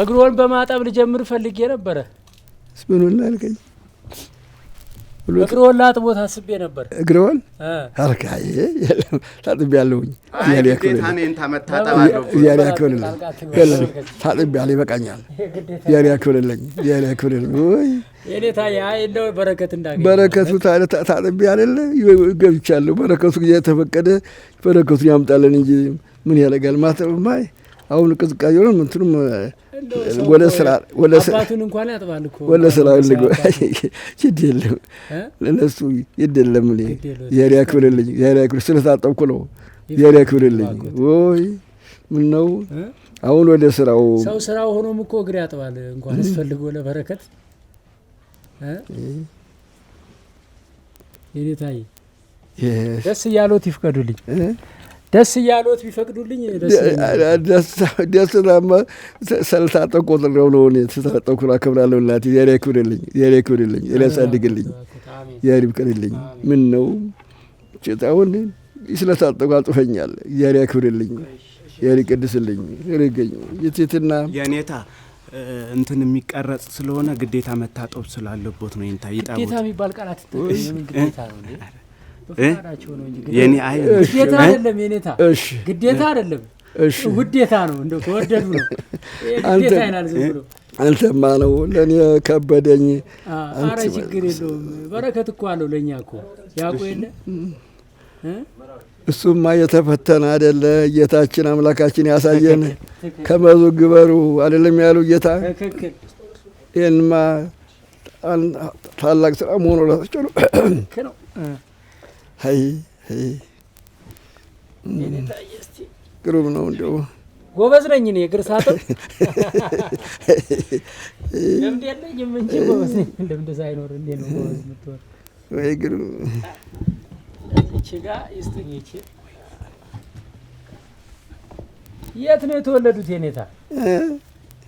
እግሮን በማጠብ ልጀምር ፈልጌ ነበር። ስምኑን አልከኝ እግሮን ላጥቦት አስቤ ነበር። እግሮን አርካዬ ታጥቤያለሁኝ። ያኔን ታመጣጣባለው ያክብርልኝ ታጥቤያለሁ። ይበቃኛል። ያክብርልኝ ያክብርልኝ። ወይ የኔታ እንደው በረከት እንዳገኝ በረከቱ ታጥቤ አይደለ ገብቻለሁ። በረከቱ ጊዜ ተፈቀደ በረከቱን ያምጣልን እንጂ ምን ያደርጋል? ማተብማ አሁን ቅዝቃዜ ነው። እንትኑም ወደ ስራ አባቱን እንኳን ያጥባል እኮ ወደ ስራ ልገባ ይደለም ለነሱ ይደለም። ያክብርልኝ ያክብር ስለታጠብኩ ነው። ያክብርልኝ። ወይ ምን ነው አሁን ወደ ስራው ሰው ስራው ሆኖም እኮ እግር ያጥባል እንኳን አስፈልጎ ለበረከት የኔታዬ ደስ ያሎት ይፍቀዱልኝ። ደስ ያሎት ቢፈቅዱልኝ ደስ ዳማ ሰልታጠ ቆጥረው ነው እኔ ተታጠኩራ ከብራለሁ። እናቴ ያክብርልኝ ያክብርልኝ ያሳድግልኝ ያሪብቀልልኝ። ምን ነው ጭጣውን ስለታጠቁ አጥፈኛል። ያክብርልኝ ያሪቀድስልኝ ያሪገኝ የቴትና የኔታ እንትን የሚቀረጽ ስለሆነ ግዴታ መታጠብ ስላለበት ነው። እንታ ይጣው ግዴታ የሚባል ቃላት ተጠቅመን ግዴታ ነው እንዴ? በፈቃዳቸው ነው እንጂ የኔ አይ ግዴታ አይደለም። የኔታ ግዴታ አይደለም፣ ውዴታ ነው። እንደው ተወደዱ ነው ግዴታ አይናል ዝም ብሎ አንተማ ነው ለኔ ከበደኝ። አረ ችግር የለውም። በረከት እኮ አለው ለኛ እኮ ያቆ የለ እሱማ የተፈተነ አይደለ? ጌታችን አምላካችን ያሳየን ከመዙ ግበሩ አይደለም ያሉ ጌታ። ይሄንማ ታላቅ ስራ መሆኑ ለተጨሉ አይ ግሩም ነው። እንደው ጎበዝ ነኝ እኔ እግር ሳጥብ ለምድ ያለኝም እንጂ ጎበዝ ነኝ። ለምድ ሳይኖር እንዴት ነው ጎበዝ የምትሆን? ወይ ግሩም እቺጋ ይስተኝቺ። የት ነው የተወለዱት የኔታ?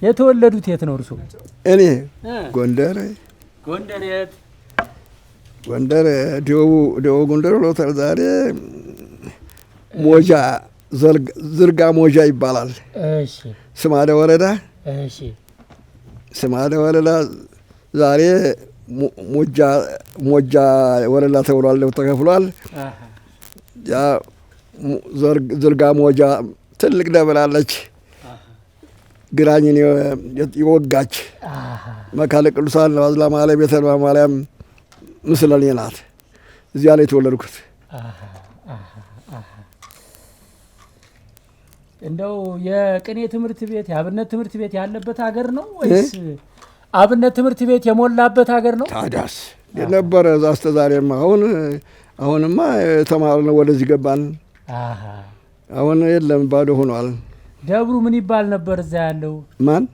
የተወለዱት የት ነው እርሱ? እኔ ጎንደር። ጎንደር የት? ጎንደር ደቡብ ጎንደር ብሎታል። ዛሬ ሞጃ ዝርጋ ሞጃ ይባላል። እሺ። ስማዳ ወረዳ። እሺ። ስማዳ ወረዳ ዛሬ ሞጃ ወረዳ ተብሏል፣ ተከፍሏል። ያ ዝርጋ ሞጃ ትልቅ ደብር አለች። ግራኝን የወጋች መካነ ቅዱሳን ባዝላ ማርያም ቤተ ማርያም ምስለኔ ናት። እዚያ ላይ የተወለድኩት። እንደው የቅኔ ትምህርት ቤት የአብነት ትምህርት ቤት ያለበት ሀገር ነው ወይስ አብነት ትምህርት ቤት የሞላበት ሀገር ነው? ታዲያስ የነበረ እዛ እስከ ዛሬማ። አሁንማ ተማርነው ወደዚህ ገባን። አሁን የለም ባዶ ሆኗል። ደብሩ ምን ይባል ነበር እዛ ያለው? ማን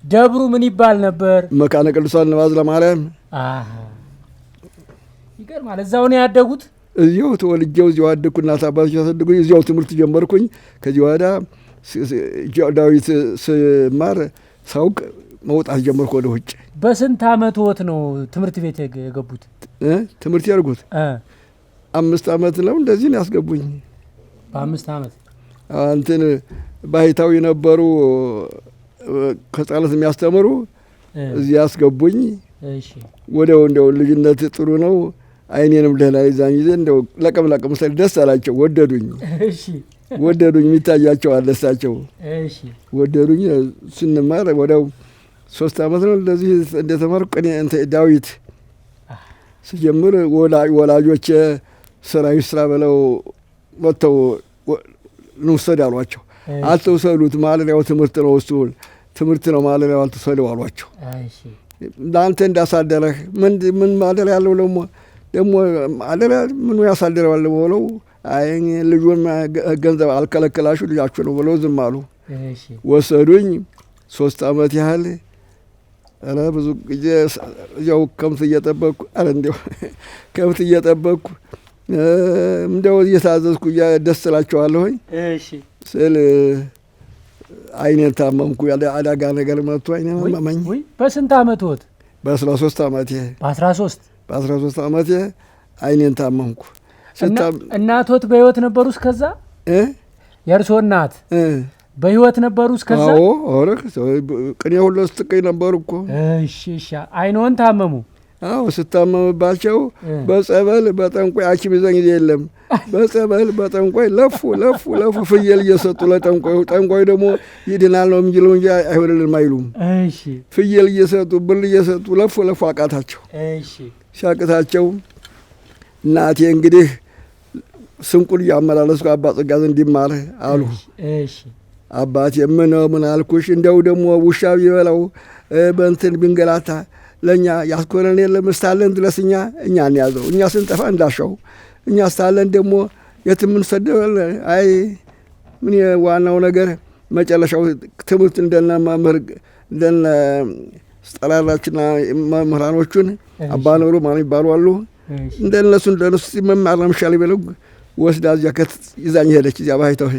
ደብሩ ምን ይባል ነበር? መካነ ቅዱሳን ባዝላ ማርያም። ይገርማል። እዛው ነው ያደጉት? እዚያው ተወልጄው እዚያው አደግኩ። እናት አባቶች ያሳደጉኝ እዚያው ትምህርት ጀመርኩኝ። ከዚህ ወዲያ ዳዊት ስማር ሳውቅ መውጣት ጀመርኩ ወደ ውጭ። በስንት አመትዎት ነው ትምህርት ቤት የገቡት? ትምህርት ያርጉት 5 አመት ነው እንደዚህ ነው ያስገቡኝ። በ5 አመት እንትን ባይታዊ ነበሩ ከጻለት የሚያስተምሩ እዚህ ያስገቡኝ። እሺ። ወዲያው እንደው ልጅነት ጥሩ ነው። አይኔንም ደህና ይዛኝ ይዘ እንደው ለቀም ሰል ደስ አላቸው። ወደዱኝ። እሺ። ወደዱኝ። የሚታያቸው አለሳቸው። እሺ። ወደዱኝ። ስንማር ወዲያው 3 አመት ነው እንደዚህ እንደተማርኩ ዳዊት ስጀምር ወላጆች ስራ ይስራ ብለው መጥተው እንውሰድ አሏቸው። አትውሰዱት፣ ማለሪያው ትምህርት ነው፣ እሱ ትምህርት ነው፣ ማለሪያው አትውሰዱ አሏቸው። ለአንተ እንዳሳደረህ ምን ማደሪያ ያለው ደግሞ ማደሪያ ምኑ ያሳድረዋል ብለው አይ ልጁን ገንዘብ አልከለከላችሁ ልጃችሁ ነው ብለው ዝም አሉ። ወሰዱኝ 3 አመት ያህል። ኧረ ብዙ ጊዜ እዚያው ከብት እየጠበቅኩ ከብት እየጠበቅኩ እንደው እየታዘዝኩ ደስ እላቸዋለሁኝ ስል አይኔን ታመምኩ። አደጋ ነገር መጥቶ አይኔን አመመኝ። በስንት አመትዎት? በ13 አመቴ። በ13 አመቴ አይኔን ታመምኩ። እናቶት በህይወት ነበሩ እስከዛ? የእርሶ እናት በህይወት ነበሩ እስከዛ? አዎ ኧረ ቅኔ ሁሉ ስትቀኝ ነበሩ እኮ። እሺ አይኖን ታመሙ? አዎ ስታመምባቸው በጸበል በጠንቋይ ሐኪም ይዘኝ የለም በጸበል በጠንቋይ ለፉ ፍየል እየሰጡ ለጠንቋዩ ጠንቋዩ ደግሞ ይድናል ነው የሚለው እንጂ አይሆንልንም አይሉም። እሺ ፍየል እየሰጡ ብል እየሰጡ ለፉ አቃታቸው። እሺ ሲያቅታቸው እናቴ እንግዲህ ስንቁን እያመላለስኩ አባ ጸጋዝ እንዲማር አሉ። እሺ አባቴ ምን አልኩሽ? እንደው ደግሞ ውሻ ቢበላው በእንትን ቢንገላታ ለእኛ ያስኮረን የለም እስታለን ድረስ እኛ እንያዘው እኛ ስንጠፋ እንዳሻው እኛ እስታለን ደግሞ የትምን ሰደበል። አይ ምን ዋናው ነገር መጨረሻው ትምህርት እንደነ መምህር እንደነ ስጠራራችና መምህራኖቹን አባ ነብሩ ማን ይባሉ አሉ እንደነሱ ሲመማር ነው ምሻል ይበለው ወስዳ እዚያ ይዛኝ ሄደች። እዚያ ባይተው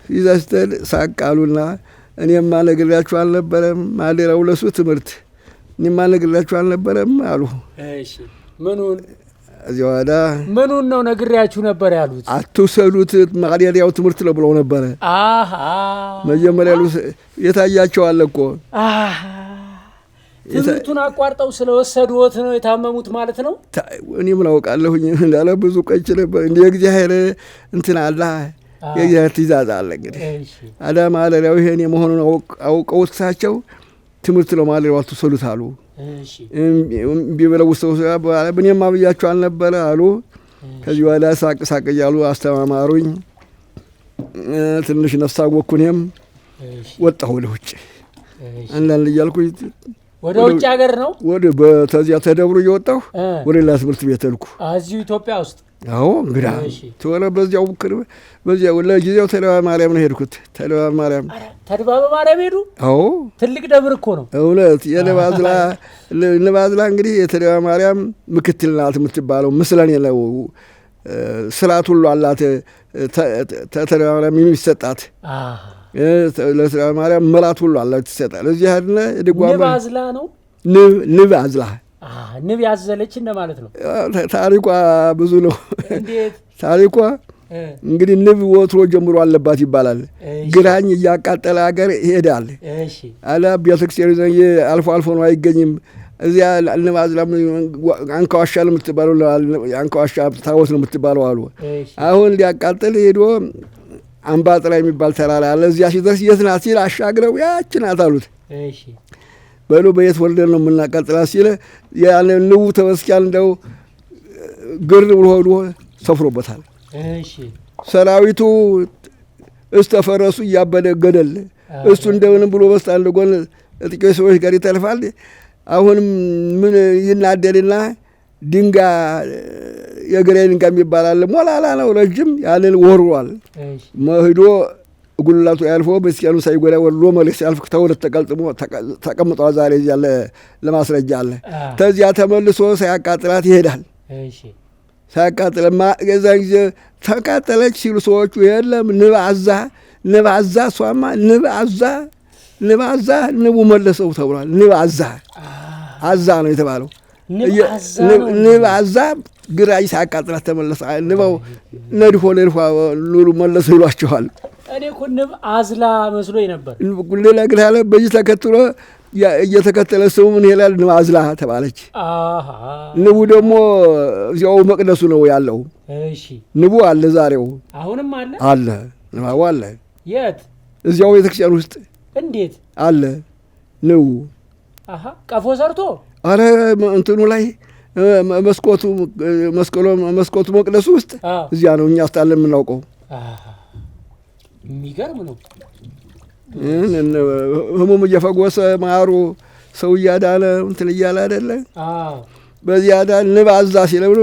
ይዛ ስትል ሳቃሉና እኔማ ነግሬያችሁ አልነበረም ማደራው ለሱ ትምህርት እኔማ ነግሬያችሁ አልነበረም አሉ። እሺ ምኑን እዚያ ወዳ ምኑን ነው ነግሬያችሁ ነበር ያሉት? አትውሰዱት ማደሪያው ትምህርት ነው ብለው ነበረ። መጀመሪያ የታያቸው አለ እኮ ትምህርቱን አቋርጠው ስለወሰዱት ነው የታመሙት ማለት ነው። እኔ ምን አውቃለሁኝ እንዳለ ብዙ ቀጭ ነበር እንደ እግዚአብሔር እንትን አለ የእግዚአብሔር ትእዛዝ አለ። እንግዲህ አዳማ ማደሪያው ይሄን የመሆኑን አውቀው እሳቸው ትምህርት ነው ማደሪያው አትውሰዱት አሉ። ቢበለው ሰው እኔማ ብያችሁ አልነበረ አሉ። ከዚህ ወዳ ሳቅ እያሉ አስተማማሩኝ። ትንሽ ነፍስ አወቅኩ። እኔም ወጣሁ ወደ ውጭ አንዳንድ እያልኩኝ ወደ ውጭ ሀገር ነው ተዚያ ተደብሩ እየወጣሁ ወደ ሌላ ትምህርት ቤት ልኩ እዚሁ ኢትዮጵያ ውስጥ። አዎ እንግዳ ተወረ በዚያው በዚያው ለጊዜው ተድባበ ማርያም ነው ሄድኩት። ተድባበ ማርያም ሄዱ? አዎ ትልቅ ደብር እኮ ነው እውነት። የንባዝላ እንግዲህ የተድባበ ማርያም ምክትል ናት የምትባለው ምስለኔ ነው። ስርዓት ሁሉ አላት ተድባበ ማርያም የሚሰጣት ለተድባበ ማርያም መራት ሁሉ አላት ትሰጣል። እዚህ ያድነ ንባዝላ ነው ንባዝላ ንብ ያዘለች እንደማለት ነው። ታሪኳ ብዙ ነው። እንዴት ታሪኳ? እንግዲህ ንብ ወትሮ ጀምሮ አለባት ይባላል። ግራኝ እያቃጠለ ሀገር ይሄዳል። አላ ቤተክርስቲያን አልፎ አልፎ ነው አይገኝም። እዚያ ንባዝላ አንካዋሻ ነው የምትባለው። አንካዋሻ ታቦት ነው የምትባለው አሉ። አሁን ሊያቃጥል ሄዶ አምባጥራ የሚባል ተራራ አለ። እዚያ ሲደርስ የት ናት ሲል አሻግረው ያች ናት አሉት። በሉ በየት ወልደን ነው የምናቃጥላት ሲለ ያን ንቡ ተመስኪያን እንደው ግር ብሎ ሆዶ ሰፍሮበታል። ሰራዊቱ እስተፈረሱ እያበደ ገደል እሱ እንደምንም ብሎ በስታ አንድ ጎን ጥቂት ሰዎች ጋር ይተርፋል። አሁንም ምን ይናደድና ድንጋይ የግሬ ድንጋይ የሚባል አለ። ሞላላ ነው ረጅም ያንን ወርሯል። መሄዶ ጉልላቱ ያልፎ በስኪያኑ ሳይጎዳ ወርዶ መለስ ያልፍ ተወለት ተቀምጧ ዛሬ ያለ ለማስረጃ አለ። ተዚያ ተመልሶ ሳያቃጥላት ይሄዳል። ሳያቃጥለማ ገዛ ጊዜ ተቃጠለች ሲሉ ሰዎቹ የለም ንባዛ ሷማ ንባዛ ንቡ መለሰው ተብሏል። ንባዛ አዛ ነው የተባለው። ንባዛ ግራይ ሳያቃጥላት ተመለሰ። ንባው ነድፎ ሉሉ መለሰው ይሏቸዋል። እኔ እኮ ንብ አዝላ መስሎኝ ነበር። ሌላ ግን አለ በዚህ ተከትሎ እየተከተለ ሰው ምን ይላል? ንብ አዝላ ተባለች። ንቡ ደግሞ እዚያው መቅደሱ ነው ያለው። ንቡ አለ ዛሬው አሁንም አለ ንባው አለ። የት? እዚያው ቤተክርስቲያን ውስጥ። እንዴት አለ ንቡ? ቀፎ ሰርቶ አረ እንትኑ ላይ መስኮቱ መቅደሱ ውስጥ እዚያ ነው እኛ ስታለን የምናውቀው። የሚገርም ነው። ህሙም እየፈወሰ ማሩ ሰው እያዳነ እንትን እያለ አይደለ? በዚያ ዳን ንብ አዛ ሲለው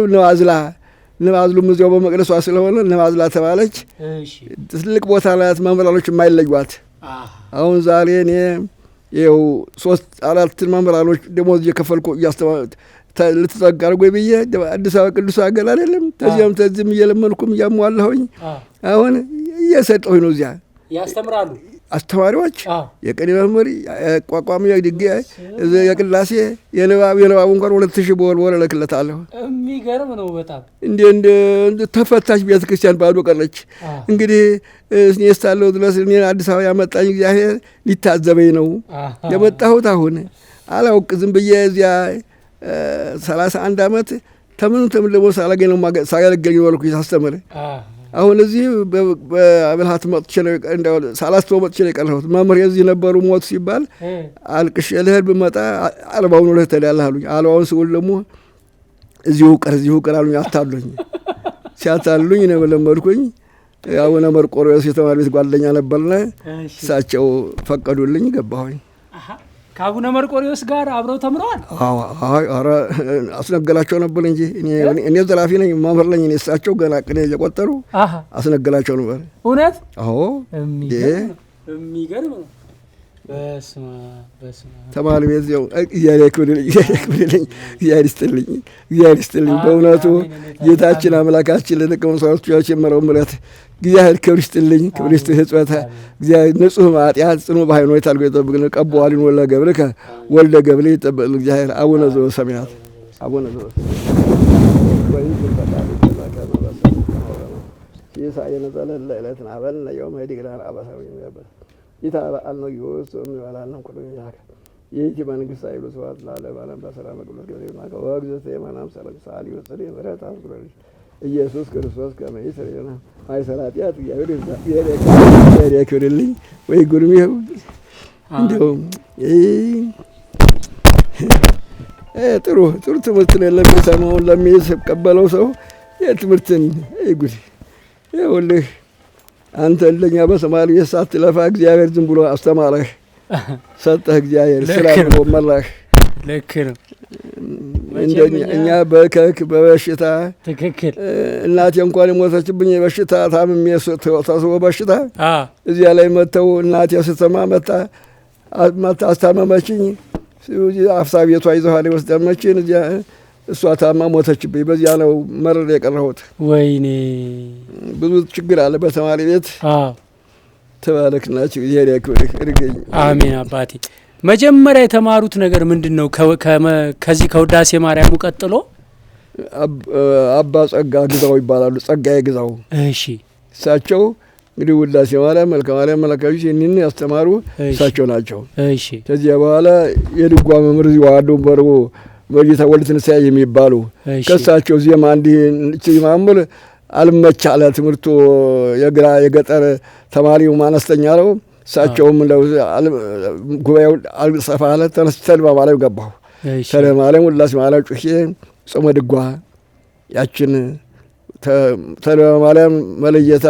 ንብ አዝሉም እዚያው በመቅደሷ ስለሆነ ንብ አዝላ ተባለች። ትልቅ ቦታ ናት። መምህራኖች የማይለዩት። አሁን ዛሬ እኔ ይኸው 3-4 መምህራኖች ደሞዝ እየከፈልኩ ልትጠጋርጎ ብዬ አዲስ አበባ ቅዱስ ሀገር አይደለም ተዚያም ተዚህም እየለመንኩም እያሟላሁኝ አሁን እየሰጠሁኝ ነው። እዚያ ያስተምራሉ። አስተማሪዎች የቅኔ መምህር ቋቋሚ ድንጋይ የቅላሴ የንባብ እንኳን 2000 በወር እልክለታለሁ። የሚገርም ነው በጣም እንደ ተፈታች ቤተ ክርስቲያን ባዶ ቀረች። እንግዲህ እኔ እስካለሁ ድረስ እኔ አዲስ አበባ ያመጣኝ እግዚአብሔር ሊታዘበኝ ነው የመጣሁት። አሁን አላውቅ ዝም ብዬ እዚያ 31 ዓመት ተምን ደግሞ ሳላገኝ ነው ሳያገለግል ወልኩ ሳስተምር። አሁን እዚህ በብልሃት መጥቼ ነው ሳላስተው መጥቼ ነው የቀረሁት። መምህር የዚህ ነበሩ ሞት ሲባል አልቅሼ ልሄድ ብመጣ 40 ነው ተዳላህ አሉኝ። 40 ስውል ደግሞ እዚሁ ቀር አሉኝ። አታሉኝ ሲያታሉኝ ነው ለመድኩኝ። አቡነ መርቆሬዎስ የተማሪ ቤት ጓደኛ ነበርና እሳቸው ፈቀዱልኝ ገባሁኝ። ከአቡነ መርቆሬዎስ ጋር አብረው ተምረዋል? ኧረ አስነገላቸው ነበር እንጂ እኔ ዘላፊ ነኝ መምህር ነኝ። እሳቸው ገና ቅኔ እየቆጠሩ አስነገላቸው ነበር። እውነት? አዎ። የሚገርም ነው። በስመ አብ ተማሪ ቤት ያው እግዚአብሔር ይስጥልኝ በእውነቱ ጌታችን አምላካችን ለደቀ መዛሙርቱ የመረው ምሕረት እግዚአብሔር ክብር ይስጥልኝ። ክብር ይስጥ ሕጽበተ እግዚአብሔር ንጹሕ ማጥያት ጽኑ በኃይሉ የታልጎ ይጠብቅልን። ቀቦዋሊን ወልደ ገብርከ ወልደ ገብርኤል ይጠብቅልን እግዚአብሔር። አቡነ ዘበሰማያት አቡነ ይህቺ መንግስት አይሉ ስብሐት ለዓለመ ዓለም በሰላም ቅዱስ ገብርኤል ወእግዝእተ የማርያም ሰላም ሳሊ ወጽሪ ምሕረት አስጉረልሽ ኢየሱስ ክርስቶስ ከመ ይስረይ ለነ ማእሰረ ኃጢአት እግዚአብሔር ያክብርልኝ። ወይ ጉርሜው እንደውም ጥሩ ትምህርት ነው ለሚሰማው ለሚቀበለው ሰው የትምህርትን ጉድ ይኸውልህ አንተ እንደኛ በሰማሪ ሳትለፋ እግዚአብሔር ዝም ብሎ አስተማረህ ሰጠህ። እግዚአብሔር ስራ ብሎ መራህ። ልክ ነው። እኛ በከክ በበሽታ ትክክል። እናቴ እንኳን የሞተችብኝ በሽታ ታምሜ ተስቦ በሽታ እዚያ ላይ መጥተው እናቴ ስትሰማ መጣ አስታመመችኝ። አፍሳ ቤቷ ይዘኋል ወስደመችን እዚያ እሷ ታማ ሞተችብኝ። በዚያ ነው መረር የቀረሁት። ወይኔ ብዙ ችግር አለ በተማሪ ቤት። ተባረክናችሁ እግዚአብሔር ያክብርህ እርገኝ። አሜን አባቴ። መጀመሪያ የተማሩት ነገር ምንድነው? ከዚህ ከውዳሴ ማርያሙ ቀጥሎ አባ ጸጋ ግዛው ይባላሉ። ጸጋዬ ግዛው። እሺ። እሳቸው እንግዲህ ውዳሴ ማርያም መልከ ማርያም መለካዊ ይህንን ያስተማሩ እሳቸው ናቸው። እሺ። ከዚያ በኋላ የድጓ መምህር ዋዶ በርቦ ወልደ ትንሣኤ የሚባሉ ከእሳቸው ዜማ እንዲህ ማምር አልመቻለ ትምህርቱ የገጠር ተማሪው ማነስተኛ ነው። እሳቸውም ጉባኤው አልሰፋ አለ። ተነስተን በማርያም ገባሁ። ተለ ማርያም ውዳሴ ማርያም ጩኼ ጾመ ድጓ ያችን ተለ ማርያም መለየታ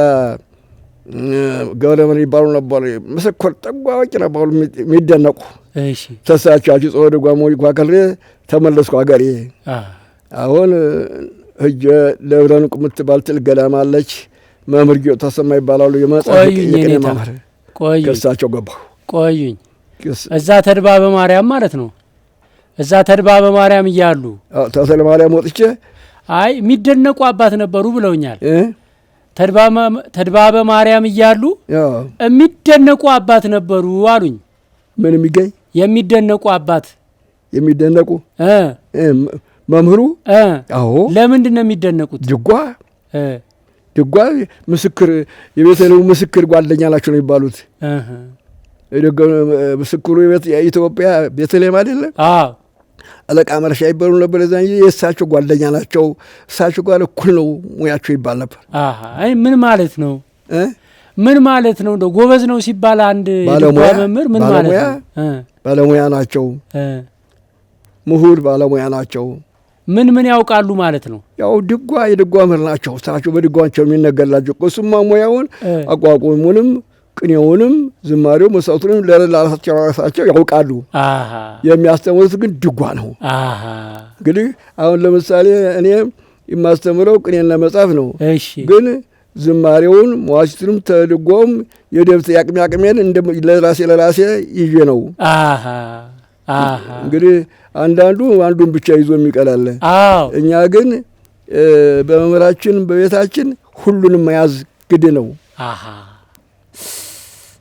ገብረመን ይባሉ ነበር። ምስክር ጠጓቂ ነበሩ የሚደነቁ። ተሳቻችሁ ጾመ ድጓ ሞይ ኳከል ተመለስኩ ሀገሬ። አሁን ህጀ ደብረ ዕንቁ የምትባል ትል ገዳም አለች። መምህር ጌጡ ተሰማ ይባላሉ። የመጽሐፍ የቅኔ መምህር ከእሳቸው ገባሁ። ቆዩኝ። እዛ ተድባበ ማርያም ማለት ነው። እዛ ተድባበ ማርያም እያሉ ተሰለ ማርያም ወጥቼ አይ የሚደነቁ አባት ነበሩ ብለውኛል። ተድባበ ማርያም እያሉ የሚደነቁ አባት ነበሩ አሉኝ። ምን የሚገኝ የሚደነቁ አባት የሚደነቁ መምህሩ? አዎ። ለምንድን ነው የሚደነቁት? ድጓ ምስክር የቤተልሔሙ ምስክር ጓደኛ ናቸው ነው የሚባሉት። ምስክሩ የኢትዮጵያ ቤተልሔም አይደለም? አዎ። አለቃ መርሻ ይባሉ ነበር። እዛ የእሳቸው ጓደኛ ናቸው። እሳቸው ጋር እኩል ነው ሙያቸው ይባል ነበር። አይ ምን ማለት ነው? ምን ማለት ነው? እንደው ጎበዝ ነው ሲባል አንድ የድጓ መምህር ምን ማለት ነው? ባለሙያ ናቸው። ምሁር ባለሙያ ናቸው። ምን ያውቃሉ ማለት ነው? ያው የድጓ መምህር ናቸው። እሳቸው በድጓቸው የሚነገርላቸው እሱማ ሙያውን አቋቁሙንም ቅኔውንም ዝማሬው መሳቱንም ለራሳቸው ያውቃሉ። የሚያስተምሩት ግን ድጓ ነው። እንግዲህ አሁን ለምሳሌ እኔ የማስተምረው ቅኔና መጽሐፍ ነው። ግን ዝማሬውን መዋሥዕቱንም ተድጓውም የደብት ያቅሜን ለራሴ ይዤ ነው። እንግዲህ አንዱን ብቻ ይዞ የሚቀላለ። እኛ ግን በመምህራችን በቤታችን ሁሉንም መያዝ ግድ ነው።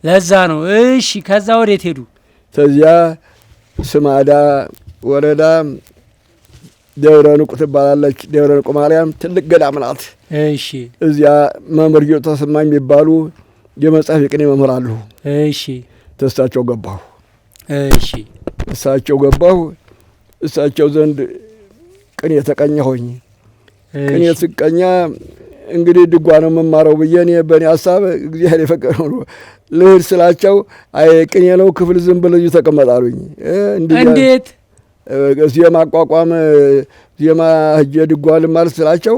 ለዛ ነው። እሺ ከዛ ወዴት ሄዱ? ከዚያ ስማዳ ወረዳ ደብረ ንቁ ትባላለች። ደብረ ንቁ ማርያም ትልቅ ገዳም ናት። እሺ እዚያ መምህር ጌጡ ተሰማ የሚባሉ የመጽሐፍ የቅኔ መምህር አሉ። እሺ ተሳቸው ገባሁ። እሺ እሳቸው ገባሁ። እሳቸው ዘንድ ቅኔ ተቀኘሁኝ። ቅኔ ስቀኛ እንግዲህ ድጓ ነው የምማረው ብዬ እኔ በእኔ ሀሳብ እግዚአብሔር የፈቀደው ነው ልሂድ ስላቸው፣ አይ ቅኔ ነው ክፍል ዝም ብለው እዚሁ ተቀመጣሉኝ። እንዴት ዜማ አቋቋም ዜማ ህጀ ድጓ ልማር ስላቸው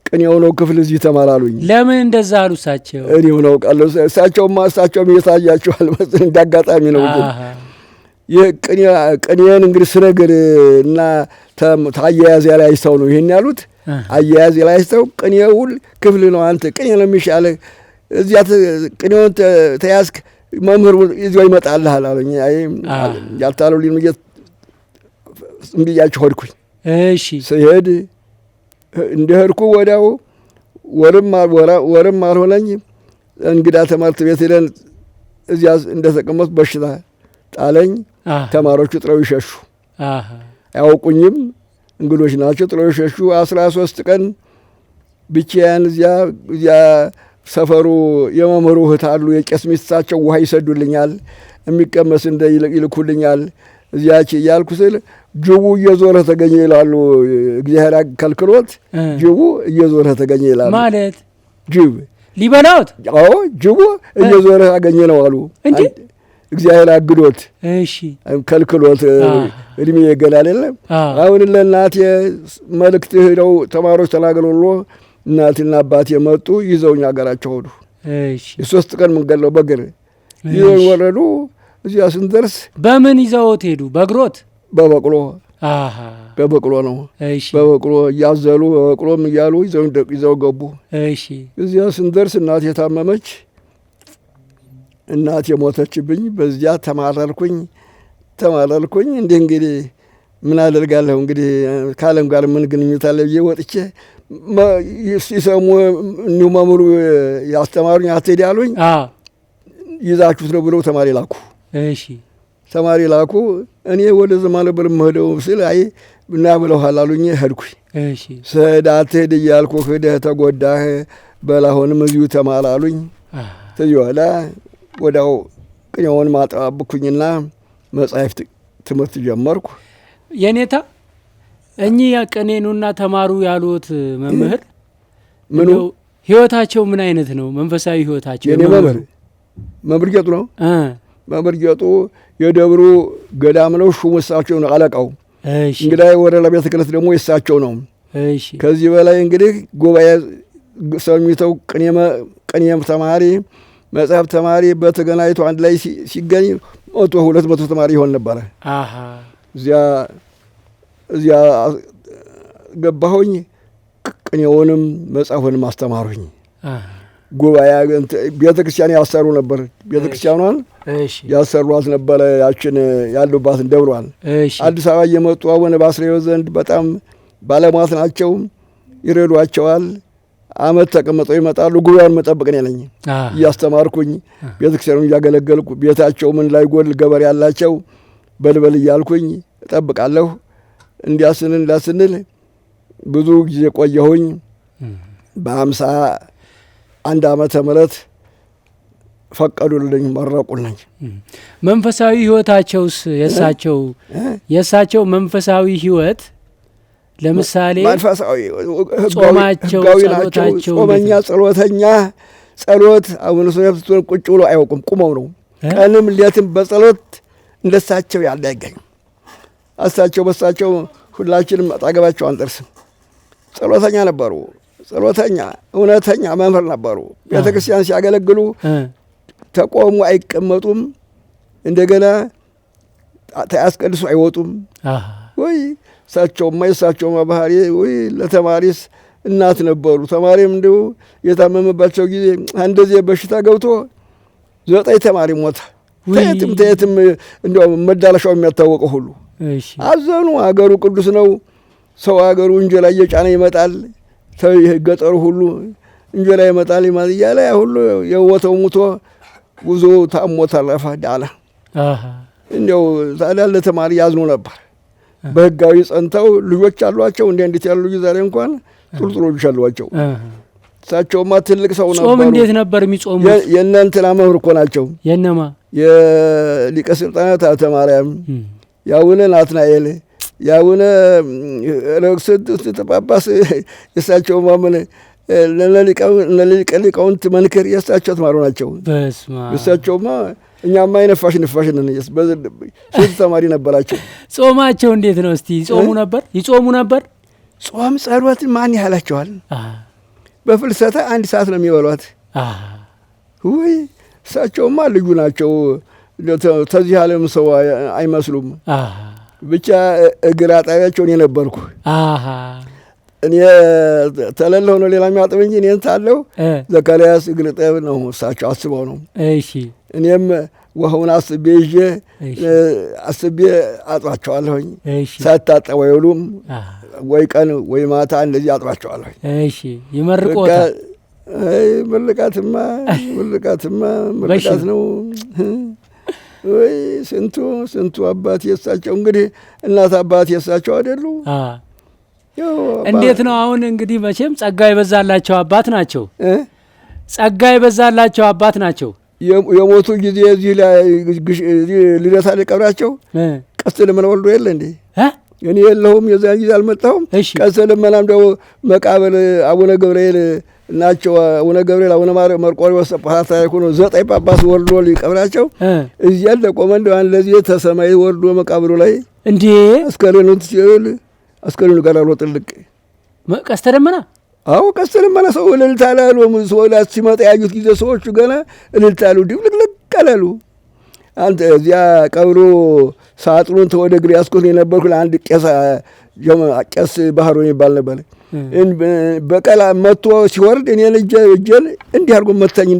ቅኔው ነው ክፍል እዚህ ተማራሉኝ። ለምን እንደዛ አሉ እሳቸው? እኔው ነው ቃል እሳቸውም እየታያቸዋል መሰለኝ እንዳጋጣሚ ነው። ቅኔን እንግዲህ ስነግር እና ታያያዝ ላይ አይስተው ነው ይሄን ያሉት። አያያዝ ላይ አይስተው ቅኔውን ክፍል ነው አንተ ቅኔ ነው የሚሻልህ እዚያ ቅኔውን ተያዝክ መምህር ይዘው ይመጣልሃል አሉኝ። አይ ያልታሉልኝ ምየት እምብያቸው ሆድኩኝ። እሺ ስሄድ እንደሄድኩ ወዲያው ወርም አልሆነኝ እንግዳ ትምህርት ቤት ሄደን እዚያ እንደተቀመጥ በሽታ ጣለኝ። ተማሪዎቹ ጥለው ይሸሹ። አያውቁኝም፣ እንግዶች ናቸው። ጥለው ይሸሹ። 13 ቀን ብቻዬን እዚያ ሰፈሩ የመምህሩ እህት አሉ። የቄስ ሚስታቸው ውሃ ይሰዱልኛል፣ የሚቀመስ እንደ ይልኩልኛል። እዚያች እያልኩ ስል ጅቡ እየዞረ ተገኘ ይላሉ። እግዚአብሔር ከልክሎት ጅቡ እየዞረ ተገኘ ይላሉ። ማለት ጅብ ሊበላውት? አዎ ጅቡ እየዞረ አገኘ ነው አሉ። እግዚአብሔር አግዶት እሺ ከልክሎት እድሜ ይገላል የለም። አሁን ለእናቴ መልእክት ሄደው ተማሪዎች ተናገሩሎ እናትና አባቴ መጡ። ይዘውኝ አገራቸው ሆዱ። እሺ የ3 ቀን መንገድ ነው በእግር ይዘው ወረዱ። እዚያ ስንደርስ በምን ይዘውት ሄዱ? በእግሮት? በበቅሎ በበቅሎ ነው። እሺ በበቅሎ እያዘሉ በበቅሎም እያሉ ይዘው ገቡ። እሺ እዚያ ስንደርስ እናቴ ታመመች። እናቴ ሞተችብኝ። በዚያ ተማረርኩኝ። እንግዲህ ምን አደርጋለሁ እንግዲህ ከዓለም ጋር ምን ግንኙነት አለ ብዬ ወጥቼ ሲሰሙ እኒሁ መምህሩ ያስተማሩኝ አትሄድ ያሉኝ ይዛችሁት ነው ብለው ተማሪ ላኩ። እሺ ተማሪ ላኩ። እኔ ወደ ዘማ ነበር የምሄደው ስል አይ እና ብለውሃል አሉኝ። ሄድኩኝ። እሺ ስሄድ አትሄድ እያልኩ ሄደህ ተጎዳህ በላሁንም እዚሁ ተማር አሉኝ። ከዚህ በኋላ ወዲያው ቅኔውን ማጠባብኩኝና መጻሕፍት ትምህርት ጀመርኩ። የኔታ እኚህ ቅኔኑና ተማሩ ያሉት መምህር ምኑ ህይወታቸው ምን አይነት ነው? መንፈሳዊ ህይወታቸው? የኔ መምህር ጌጡ ነው። መምህር ጌጡ የደብሩ ገዳም ነው። ሹሙ እሳቸው ነው አለቃው። እንግዲህ ወረዳ ቤተ ክህነት ደግሞ የእሳቸው ነው። ከዚህ በላይ እንግዲህ ጉባኤ ሰሚተው ቅኔም ተማሪ መጽሐፍ ተማሪ በተገናኝቶ አንድ ላይ ሲገኝ 100-200 ተማሪ ይሆን ነበረ። እዚያ ገባሁኝ። ቅኔውንም መጽሐፉንም አስተማሩኝ። ጉባኤ ቤተ ክርስቲያን ያሰሩ ነበር። ቤተ ክርስቲያኗን ያሰሯት ነበረ። ያችን ያሉባትን ደብሯል። አዲስ አበባ እየመጡ አቡነ ባስልዮስ ዘንድ በጣም ባለሟት ናቸው። ይረዷቸዋል። አመት ተቀምጠው ይመጣሉ። ጉባኤውን መጠበቅ እኔ ነኝ እያስተማርኩኝ ቤተ ክርስቲያኑን እያገለገልኩ። ቤታቸው ምን ላይ ጎል ገበሬ ያላቸው በልበል እያልኩኝ እጠብቃለሁ። እንዲያስንል ብዙ ጊዜ ቆየሁኝ። በ51 ዓመተ ምህረት ፈቀዱልኝ፣ መረቁልኝ። መንፈሳዊ ህይወታቸውስ የእሳቸው መንፈሳዊ ህይወት ለምሳሌ መንፈሳዊ ጾማቸው፣ ጸሎታቸው ጾመኛ፣ ጸሎተኛ። ጸሎት አቡነ ሶፊያቱን ቁጭ ብሎ አይወቁም፣ ቁመው ነው። ቀንም ሌትም በጸሎት እንደሳቸው ያለ አይገኝም። በሳቸው ሁላችንም አጠገባቸው አንደርስም። ጸሎተኛ ነበሩ። ጸሎተኛ እውነተኛ መምህር ነበሩ። ቤተ ክርስቲያን ሲያገለግሉ ተቆሙ አይቀመጡም። እንደገና ያስቀድሱ አይወጡም። ወይ የእሳቸውማ ባህሪ ወይ ለተማሪስ እናት ነበሩ። ተማሪም እንዲሁ የታመመባቸው ጊዜ እንደዚህ በሽታ ገብቶ 9 ተማሪ ሞተ። ተየትም እንዲያው መዳረሻው የሚያታወቀው ሁሉ አዘኑ። አገሩ ቅዱስ ነው። ሰው አገሩ እንጀራ እየጫነ ይመጣል። ገጠሩ ሁሉ እንጀራ ይመጣል እያለ ሁሉ የሞተው ሙቶ ጉዞ ታሞ ተረፈ ዳነ። እንዲያው ታዲያ ለተማሪ ያዝኑ ነበር። በህጋዊ ጸንተው ልጆች አሏቸው። እንዴት ያሉ ልጅ ዛሬ እንኳን ጥሩ ልጆች አሏቸው። እሳቸውማ ትልቅ ሰው ነበሩ። ጾም እንዴት ነበር የሚጾሙት? የእነ እንትና መምህር እኮ ናቸው። የእነማ? የሊቀ ስልጣናት ሀብተ ማርያም፣ የአቡነ ናትናኤል፣ የአቡነ ረክስት ጳጳስ የእሳቸው ማመን ለሊቀ ሊቃውንት መንክር የእሳቸው ተማሪ ናቸው። እሳቸውማ እኛማ የነፋሽ ነን። ስንት ተማሪ ነበራቸው። ጾማቸው እንዴት ነው እስቲ? ይጾሙ ነበር? ጾም ጸሎት ማን ያህላቸዋል? በፍልሰታ 1 ሰዓት ነው የሚበሏት። ወይ እሳቸውማ ልዩ ናቸው። ተዚህ ዓለም ሰው አይመስሉም። ብቻ እግር አጣቢያቸው እኔ ነበርኩ። እኔ ተለለሁ ነው ሌላ የሚያጥብ እንጂ እኔን ታለው ዘካርያስ እግር ጠብ ነው እሳቸው አስበው ነው። እኔም ውሃውን አስቤ ይዤ አስቤ አጥባቸዋለሁኝ። ሳታጠቡ አይውሉም። ወይ ቀን ወይ ማታ እንደዚህ አጥባቸዋለሁኝ። ይመርቆታል። ምርቃትማ ምርቃት ነው። ወይ ስንቱ አባት የሳቸው እንግዲህ እናት አባት የሳቸው አይደሉ? እንዴት ነው አሁን እንግዲህ መቼም ጸጋ የበዛላቸው አባት ናቸው። የሞቱ ጊዜ እዚህ ልደታ ሊቀብራቸው ቀስተ ደመና ወልዶ የለ እንዴ? እኔ የለሁም፣ የዛን ጊዜ አልመጣሁም። ቀስተ ደመናም ደግሞ መቃብር አቡነ ገብርኤል ናቸው። አቡነ ገብርኤል አቡነ መርቆሬዎስ ፓትርያርክ ሆኖ 9 ጳጳስ ወርዶ ሊቀብራቸው እዚያ ለቆመ እንደው ለዚህ ተሰማይ ወርዶ መቃብሩ ላይ እንዴ አስከሬኑ ጋር አብሮ ጥልቅ ቀስተ ደመና። አዎ ቀስተ ደመና። ሰው እልልታ አላሉ። ሰውላት ሲመጣ ያዩት ጊዜ ሰዎቹ ገና እልልታ አሉ፣ ድብልቅልቅ አላሉ። አንተ እዚያ ቀብሩ ሳጥኑን ተወደ ግሬ ያስቆን የነበርኩ ለአንድ ቄስ ባህሩ ይባል ነበር። በቀላ መጥቶ ሲወርድ እኔ እጄን እንዲህ አድርጎ መታኝ፣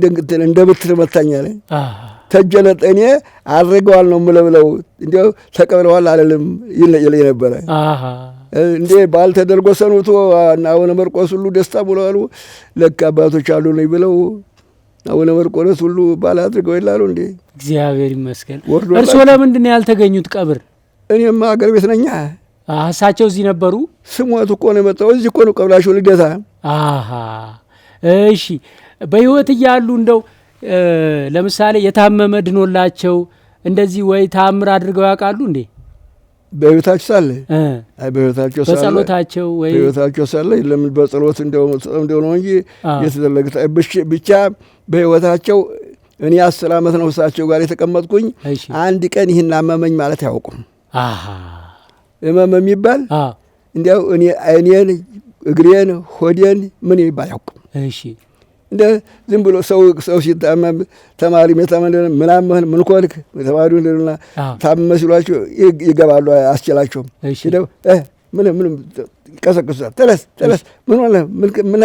እንደ ብትር መታኝ አለ። ተጀለጠ። እኔ አድርገዋል ነው የምለው እንዲያው ተቀብለዋል አለልም ይለኝ ነበረ። እንዴ ባል ተደርጎ ሰንብቶ አቡነ መርቆስ ሁሉ ደስታ ብለዋሉ። ለካ አባቶች አሉ ነው ብለው አቡነ መርቆስ ሁሉ ባል አድርገው ይላሉ። እንዴ እግዚአብሔር ይመስገን። እርስዎ ለምንድን ነው ያልተገኙት ቀብር? እኔማ አገር ቤት ነኝ። እሳቸው እዚህ ነበሩ? ስሞት እኮ ነው የመጣው። እዚህ እኮ ነው ቀብራቸው ልደታ። እሺ በህይወት እያሉ እንደው ለምሳሌ የታመመ ድኖላቸው እንደዚህ ወይ ታምር አድርገው ያውቃሉ እንዴ? በህይወታቸው ሳለ በጸሎታቸው ወይ በህይወታቸው ሳለ ለምን በጸሎት እንደው ነው እንጂ የተደረገ ብቻ በህይወታቸው እኔ 10 ዓመት ነው እሳቸው ጋር የተቀመጥኩኝ። አንድ ቀን ይህን አመመኝ ማለት አያውቁም። እመም የሚባል እንዲያው እኔን እግሬን ሆዴን ምን ይባል አያውቁም። እንደ ዝም ብሎ ሰው ሲታመም ተማሪ ምናምን ምን ኮልክ ተማሪው እንደና ታመመ ሲሏቸው ይገባሉ። አስችላቸውም ሄደው ምን ይቀሰቅሳል። ተለስ ምን ሆነ ምን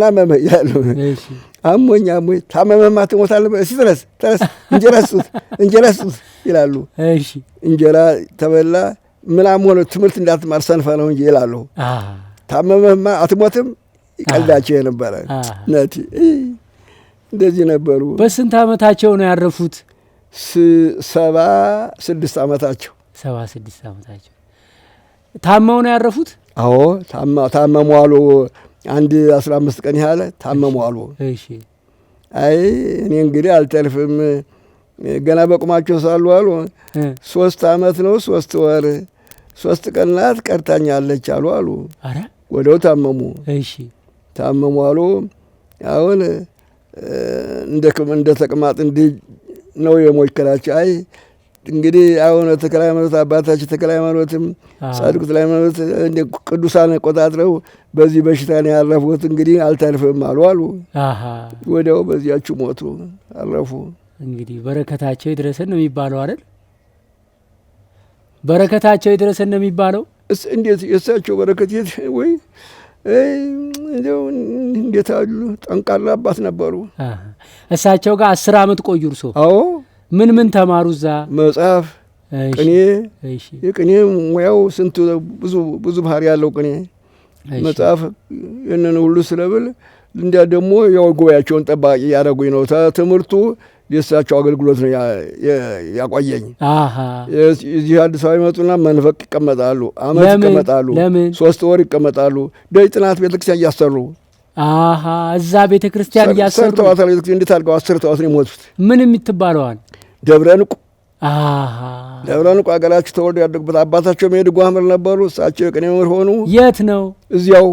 አመመህ ይላሉ። አሞኝ ታመመማ ትሞታለህ። እሺ ተለስ እንጀራ ስጡት ይላሉ። እንጀራ ተበላ ምናምን ሆነ ትምህርት እንዳትማር ሰንፈ ነው እንጂ ይላሉ። ታመመማ አትሞትም ይቀልዳቸው የነበረ ነቲ እንደዚህ ነበሩ። በስንት ዓመታቸው ነው ያረፉት? 76 ዓመታቸው። 76 ዓመታቸው ታመው ነው ያረፉት? አዎ ታመሙ አሉ። አንድ 15 ቀን ያህል ታመሙ አሉ። አይ እኔ እንግዲህ አልተርፍም ገና በቁማቸው ሳሉ አሉ 3 ዓመት ነው 3 ወር 3 ቀን ናት ቀርታኛለች አሉ። ወደው ታመሙ። ታመሙ አሉ። አሁን እንደ ተቅማጥ እንዲህ ነው የሞከራቸው። አይ እንግዲህ አሁን ተክለ ሃይማኖት አባታችን ተክለ ሃይማኖትም ጻድቁ ተክለ ሃይማኖት ቅዱሳን ቆጣጥረው በዚህ በሽታ ነው ያረፉት፣ እንግዲህ አልተርፍም አሉ። ወደው በዚያችሁ ሞቱ፣ አረፉ። እንግዲህ በረከታቸው ይድረሰን ነው የሚባለው አይደል? በረከታቸው ይድረሰን ነው የሚባለው። እንዴት የእሳቸው በረከት ወይ እንዴት አሉ! ጠንቃራ አባት ነበሩ። እሳቸው ጋር 10 ዓመት ቆዩ እርሶ? አዎ። ምን ተማሩ እዛ? መጽሐፍ፣ ቅኔ። የቅኔ ሙያው ስንቱ ብዙ ባህሪ ያለው ቅኔ መጽሐፍ ይህንን ሁሉ ስለብል እንዲያ ደግሞ ያው ጉባኤያቸውን ጠባቂ ያደረጉኝ ነው። ትምህርቱ የእሳቸው አገልግሎት ነው ያቆየኝ። እዚህ አዲስ አበባ ይመጡና መንፈቅ ይቀመጣሉ፣ አመት ይቀመጣሉ፣ 3 ወር ይቀመጣሉ። ደጅ ጥናት ቤተክርስቲያን እያሰሩ እዛ ቤተክርስቲያን እያሰሩ ሰርተዋታል። ቤተክርስቲያን እንዴት አድርገው አሰርተዋት ነው የሞቱት። ምን የምትባለዋል? ደብረ ንቁ። ደብረ ንቁ አገራቸው ተወልደው ያደጉበት። አባታቸው የድጓ መምህር ነበሩ። እሳቸው የቅኔ መምህር ሆኑ። የት ነው? እዚያው።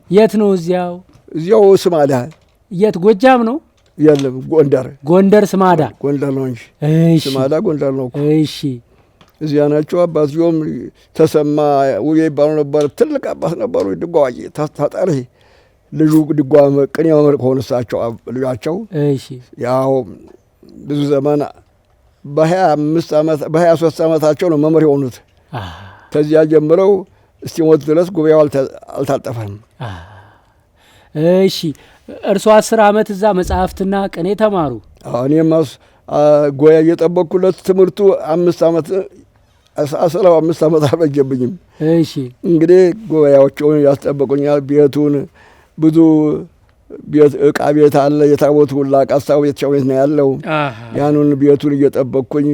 የት ነው? እዚያው ስማዳ። የት? ጎጃም ነው? የለም ጎንደር። ጎንደር ስማዳ ጎንደር ነው እንጂ ስማዳ ጎንደር ነው። እሺ እዚያ ናቸው። አባትዮም ተሰማ ውዬ ይባሉ ነበር። ትልቅ አባት ነበሩ። ድጓ ታጣሪ ልጁ ድጓ ቅኔ መምህር ከሆኑ እሳቸው ልጃቸው ያው ብዙ ዘመን በ23 ዓመታቸው ነው መምህር የሆኑት። ከዚያ ጀምረው እስኪሞት ድረስ ጉባኤው አልታጠፈም። እሺ እርሶ 10 ዓመት እዛ መጽሐፍትና ቅኔ ተማሩ? እኔም ጎያ እየጠበቅኩለት ትምህርቱ 5 ዓመት 15 ዓመት አልፈጀብኝም። እሺ እንግዲህ ጉባኤዎቹን ያስጠበቁኛል። ቤቱን ብዙ እቃ ቤት አለ። የታቦቱ ሁላ ቃስታው ቤተሻው ቤት ነው ያለው። ያኑን ቤቱን እየጠበቅኩኝ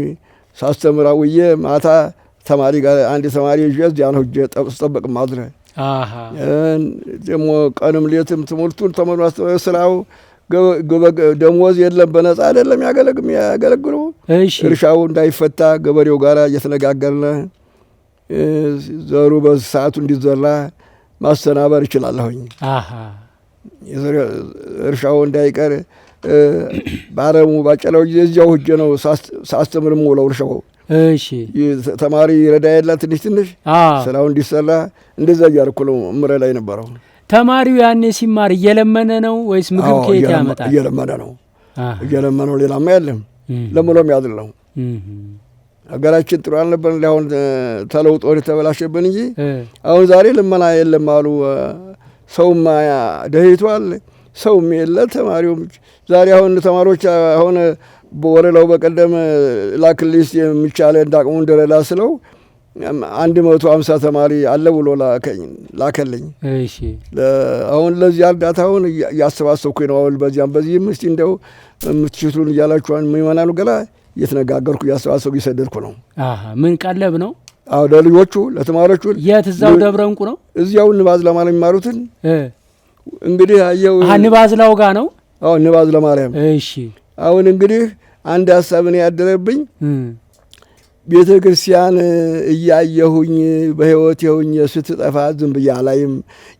ሳስተምራ ውዬ ማታ ተማሪ ጋር አንድ ተማሪ ይዤ እዚያ ነው ሂጄ ስጠበቅ ማድረ ደግሞ ቀንም ሌትም ትምህርቱን ተመኑ ስራው ደሞዝ የለም፣ በነጻ አይደለም ያገለግሉ። እርሻው እንዳይፈታ ገበሬው ጋር እየተነጋገርነ ዘሩ በሰዓቱ እንዲዘራ ማስተናበር ይችላለሁኝ። እርሻው እንዳይቀር ባረሙ ባጨላው ጊዜ እዚያው ሂጄ ነው ሳስተምርም ውለው እርሻው ተማሪ ይረዳ የለ ትንሽ ስራው እንዲሰራ እንደዛ እያልኩ ነው ምረዳ የነበረው። ተማሪው ያኔ ሲማር እየለመነ ነው ወይስ ምግብ ከየት ያመጣል? እየለመነ ነው። እየለመነው ሌላማ የለም። ለምሎም ያድል ነው። ሀገራችን ጥሩ አልነበር። አሁን ተለውጦ ተበላሸብን እንጂ አሁን ዛሬ ልመና የለም አሉ። ሰውም ደህይቷል። ሰውም የለ ተማሪውም ዛሬ አሁን ተማሪዎች አሁን በወረዳው በቀደም ላክልስ የሚቻለ እንዳቅሙ እንደረዳ ስለው 150 ተማሪ አለ ብሎ ላከልኝ። አሁን ለዚህ እርዳታውን እያሰባሰብኩኝ ነው። በዚያም በዚህም እስቲ እንደው የምትችሉን እያላችኋን የሚመናኑ ገላ እየተነጋገርኩ እያሰባሰብኩ እየሰደድኩ ነው። ምን ቀለብ ነው? አዎ ለልጆቹ ለተማሪዎቹ። የት? እዛው ደብረ እንቁ ነው? እዚያው ንባዝ ለማርያም የሚማሩትን እንግዲህ አየው። ንባዝላው ጋር ነው? አዎ ንባዝ ለማርያም። እሺ አሁን እንግዲህ አንድ ሀሳብ ነው ያደረብኝ። ቤተ ክርስቲያን እያየሁኝ በሕይወት የሁኝ ስትጠፋ ዝም ብዬ አላይም።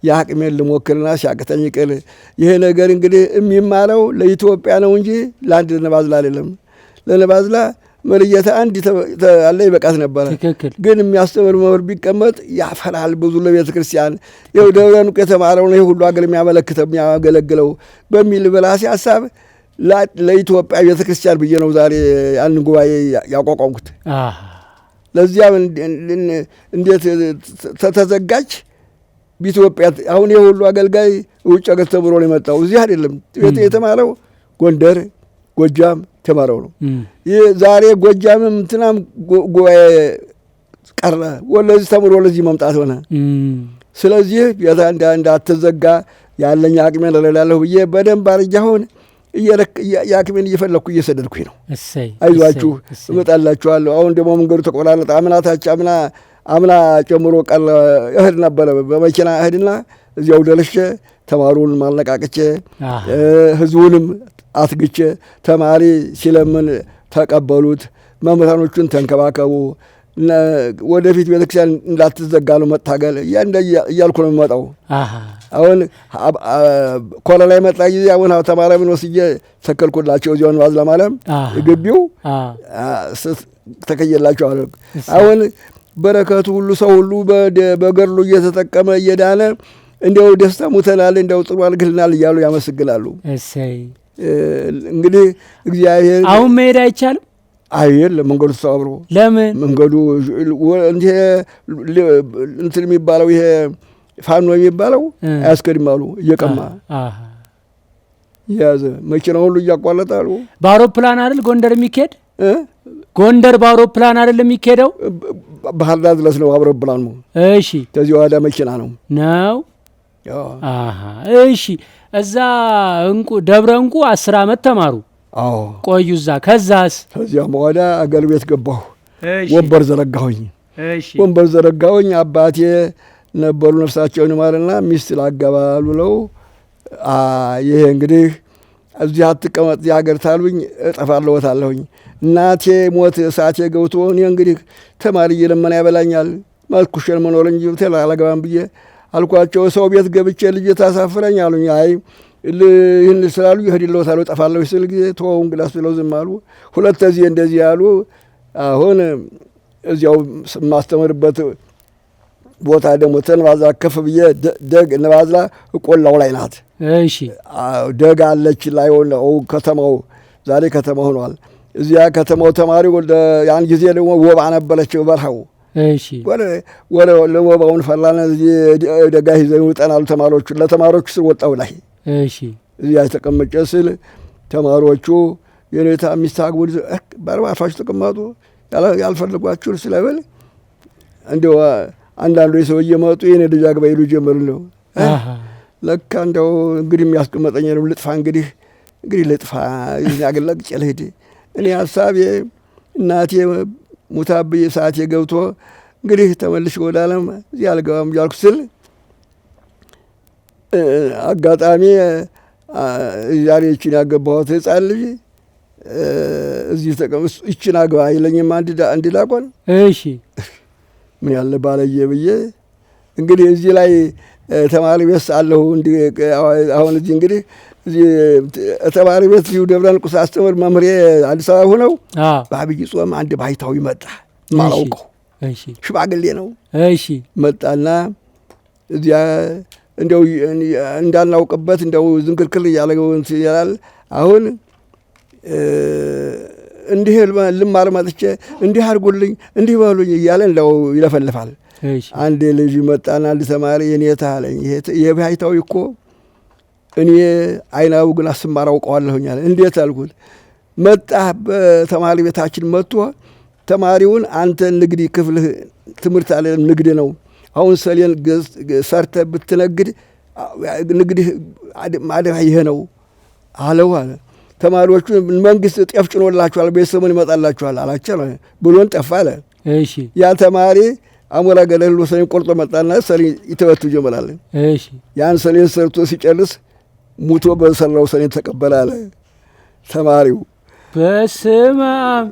የአቅሜን ልሞክርና ሲያቅተኝ ይቅር። ይሄ ነገር እንግዲህ የሚማረው ለኢትዮጵያ ነው እንጂ ለአንድ ለነባዝላ አይደለም። ለነባዝላ መርየታ አንድ አለ ይበቃት ነበረ። ግን የሚያስተምር መምህር ቢቀመጥ ያፈራል ብዙ ለቤተ ክርስቲያን። ይኸው ደብረ ንቁ የተማረው ነው ይህ ሁሉ አገር የሚያገለግለው በሚል በራሴ ሀሳብ ለኢትዮጵያ ቤተ ክርስቲያን ብዬ ነው ዛሬ ያንን ጉባኤ ያቋቋምኩት። ለዚያም እንዴት ተዘጋጅ በኢትዮጵያ አሁን የሁሉ አገልጋይ ውጭ አገር ተምሮ ነው የመጣው። እዚህ አይደለም የተማረው ጎንደር፣ ጎጃም ተማረው ነው። ይህ ዛሬ ጎጃምም እንትናም ጉባኤ ቀረ። ወለዚህ ተምሮ ለዚህ መምጣት ሆነ። ስለዚህ ቤታ እንዳትዘጋ ያለኝ አቅሜን እረዳለሁ ብዬ በደንብ አርጃ አሁን የአቅሜን እየፈለግኩ እየሰደድኩኝ ነው። አይዟችሁ እመጣላችኋለሁ። አሁን ደግሞ መንገዱ ተቆራረጠ። አምና ጨምሮ ቀረ እህድ ነበረ በመኪና እህድና እዚያው ደርሼ ተማሩን ማነቃቅቼ ህዝቡንም አትግቼ ተማሪ ሲለምን ተቀበሉት። መምህራኖቹን ተንከባከቡ። ወደፊት ቤተክርስቲያን እንዳትዘጋ ነው መታገል እያልኩ ነው የሚመጣው። አሁን ኮረና የመጣ ጊዜ አሁን ተማሪምን ወስጄ ተከልኩላቸው። እዚያውን ንባዝ ለማርያም ግቢው ተከየላቸው። አሁን በረከቱ ሁሉ ሰው ሁሉ በገድሉ እየተጠቀመ እየዳነ እንዲያው ደስታ ሙተናል እንዲያው ጥሩ አድርግልናል እያሉ ያመሰግናሉ። እንግዲህ እግዚአብሔር አሁን መሄድ አይቻልም። የለም መንገዱ ተሰባብሮ። ለምን? መንገዱ እንዲህ እንትን የሚባለው ይሄ ፋኖ የሚባለው አያስከድም አሉ። እየቀማ ያዘ መኪና ሁሉ እያቋረጣሉ። በአውሮፕላን አይደል ጎንደር የሚካሄድ? ጎንደር በአውሮፕላን አይደል የሚካሄደው? ባህር ዳር ድረስ ነው አውሮፕላኑ። እሺ ከዚህ ወደ መኪና ነው ነው። እሺ እዛ ደብረ እንቁ 10 ዓመት ተማሩ። አዎ ቆዩ እዛ። ከዛስ? ከዚያም በኋላ አገር ቤት ገባሁ። እሺ ወንበር ዘረጋሁኝ። እሺ ወንበር ዘረጋሁኝ። አባቴ ነበሩ ነፍሳቸውን ይማርና ሚስት ላገባሉ ብለው ይሄ እንግዲህ እዚህ አትቀመጥ እዚህ ሀገር ታሉኝ እጠፋለሁታለሁኝ። እናቴ ሞት እሳቴ ገብቶ እኔ እንግዲህ ተማሪ እየለመነ ያበላኛል መልኩሽን መኖር እንጂ አላገባም ብዬ አልኳቸው። ሰው ቤት ገብቼ ልጅ ታሳፍረኝ አሉኝ። አይ ይህን ስላሉ ይሄድልዎታለሁ እጠፋለሁ ስል ጊዜ ተወው እንግዳስ ብለው ዝም አሉ። ሁለተዚህ እንደዚህ ያሉ። አሁን እዚያው ማስተምርበት ቦታ ደግሞ ተንባዛ ከፍ ብዬ ደግ ነባዝላ ቆላው ላይ ናት። እሺ ደግ አለች ላይ ከተማው ዛሬ ከተማ ሆኗል። እዚያ ከተማው ተማሪ ያን ጊዜ ደግሞ ወባ ነበረች በረሃው። እሺ ወደ ለወባውን ፈላነ ደጋ ይዘው ይወጣናሉ ተማሪዎቹ። ለተማሪዎቹ ስር ወጣው ላይ እሺ እዚያ ተቀመጨ ስል ተማሪዎቹ የኔታ ሚስታግቡ በአርባፋች ተቀመጡ ያልፈልጓችሁ ስለብል እንደው አንዳንዱ ሰው እየመጡ የኔ ልጅ አግባ ይሉ ጀመሩ ነው። ለካ እንደው እንግዲህ የሚያስቀመጠኝ ነው ልጥፋ እንግዲህ ልጥፋ ያገለቅ ጨልሄድ እኔ ሐሳቤ እናቴ ሙታብዬ ሰዓቴ ገብቶ እንግዲህ ተመልሼ ወደ ዓለም እዚህ አልገባም እያልኩ ስል አጋጣሚ ዛሬ ይችን ያገባሁት ሕፃን ልጅ እዚህ ተቀምጦ ይችን አግባ ይለኝም አንድ ዲያቆን። እሺ ምን ያለ ባለየ ብዬ እንግዲህ እዚህ ላይ ተማሪ ቤት አለሁ። አሁን እዚህ እንግዲህ እዚህ ተማሪ ቤት ይሁ ደብረ ንቁስ አስተምር መምሬ አዲስ አበባ ሆነው በአብይ ጾም አንድ ባይታዊ መጣ። ማላውቀው ሽማግሌ ነው። እሺ መጣና እዚያ እንደው እንዳናውቅበት እንደው ዝንክልክል እያለገው ይላል። አሁን እንዲህ ልማር መጥቼ እንዲህ አድርጉልኝ እንዲህ በሉኝ እያለ እንደው ይለፈልፋል። አንድ ልጅ መጣና አንድ ተማሪ የኔታ አለኝ ይሄ ባይታዊ እኮ እኔ አይናው ግን አስማር አውቀዋለሁኝ አለ። እንዴት አልኩት። መጣ በተማሪ ቤታችን መጥቶ ተማሪውን አንተ ንግድ ክፍልህ ትምህርት አለ ንግድ ነው አሁን ሰሌን ሰርተ ብትነግድ ንግድ ማደራ ይሄ ነው አለው አለ። ተማሪዎቹ መንግስት ጤፍ ጭኖላችኋል ቤተሰቡን ይመጣላችኋል አላቸው ብሎን ጠፋ አለ። እሺ ያ ተማሪ አሞራ ገደል ሰሌን ቆርጦ መጣና ሰሌን ይተወቱ ጀመራል። እሺ ያን ሰሌን ሰርቶ ሲጨርስ ሙቶ በሰራው ሰሌን ተቀበለ አለ ተማሪው። በስመ አብ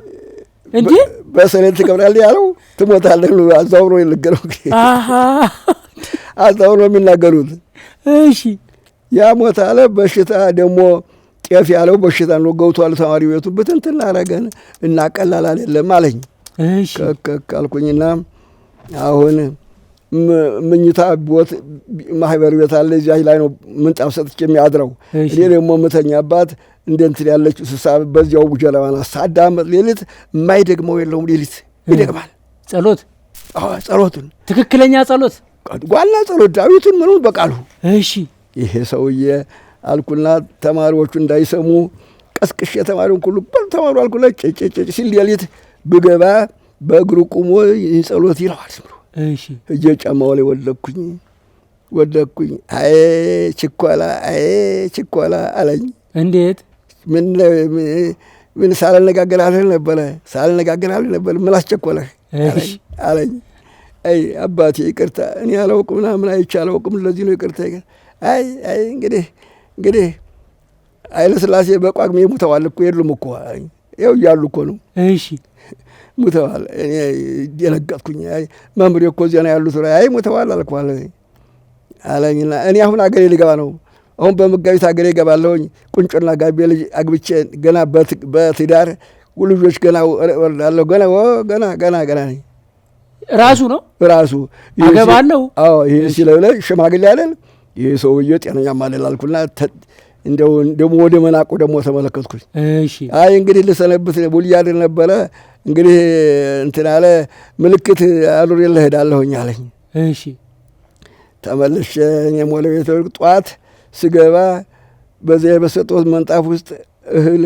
እንዴ በሰሌን ትቀብራለህ ያለው ትሞታለህ አዛውሮ ይልገረው አዛውሮ የሚናገሩት። እሺ ያ ሞት አለ። በሽታ ደግሞ ጤፍ ያለው በሽታ ነው ገብቷል ተማሪ ቤቱ ብትንትና አረገን እና ቀላል አይደለም አለኝ። እሺ ከካልኩኝና አሁን ምኝታ ቦት ማህበር ቤት አለ እዚያ ላይ ነው ምንጣፍ ሰጥቼ የሚያድረው። እኔ ደግሞ ምተኛባት እንደንትን ያለች ስሳብ በዚያው ጀለባና ሳዳመጥ ሌሊት የማይደግመው የለውም። ሌሊት ይደግማል። ጸሎት ጸሎቱን ትክክለኛ ጸሎት ጓላ ጸሎት ዳዊቱን ምኑን በቃሉ። እሺ ይሄ ሰውዬ አልኩና ተማሪዎቹ እንዳይሰሙ ቀስቅሼ ተማሪውን ሁሉ ተማሩ አልኩና ጨጨጨ ሲል ሌሊት ብገባ በእግሩ ቁሞ ይህ ጸሎት ይለዋል ስምሩ። እሺ እጄ ጫማው ላይ ወደኩኝ። አይ ችኮላ አለኝ። እንዴት ምን ሳልነጋገር ነበረ ምን አስቸኮለህ አለኝ። አይ አባቴ ይቅርታ እኔ አላውቅም ምናምን አይቼ አላውቅም ለዚህ ነው ይቅርታ። አይ እንግዲህ ኃይለ ሥላሴ በጳጉሜ ሙተዋል እኮ የሉም እኮ ይኸው እያሉ እኮ ነው። እሺ ሙተዋል። እኔ ደነገጥኩኝ። አይ መምሬ እኮ እዚያ ነው ያሉት። አይ ሙተዋል አልኳል አለኝና እኔ አሁን አገሬ ልገባ ነው። አሁን በመጋቢት አገሬ እገባለሁኝ። ቁንጮና ጋቤ ልጅ አግብቼ ገና በትዳር ልጆች ገና ወርዳለሁ። ገና ነኝ። ራሱ ነው ራሱ አገባለሁ። አዎ ይሄ ሲለለ ሽማግሌ አይደል ይሄ ሰውዬ ጤነኛም አይደል አልኩና እንደው ደግሞ ወደ መናቁ ደግሞ ተመለከትኩኝ። እሺ አይ እንግዲህ ልሰነብት ቡልያድር ነበረ እንግዲህ እንትን አለ ምልክት አኑሬልህ እሄዳለሁኝ አለኝ። እሺ ተመልሼ እኔም ወደ ቤት ጠዋት ስገባ በዚያ በሰጠሁት መንጣፍ ውስጥ እህል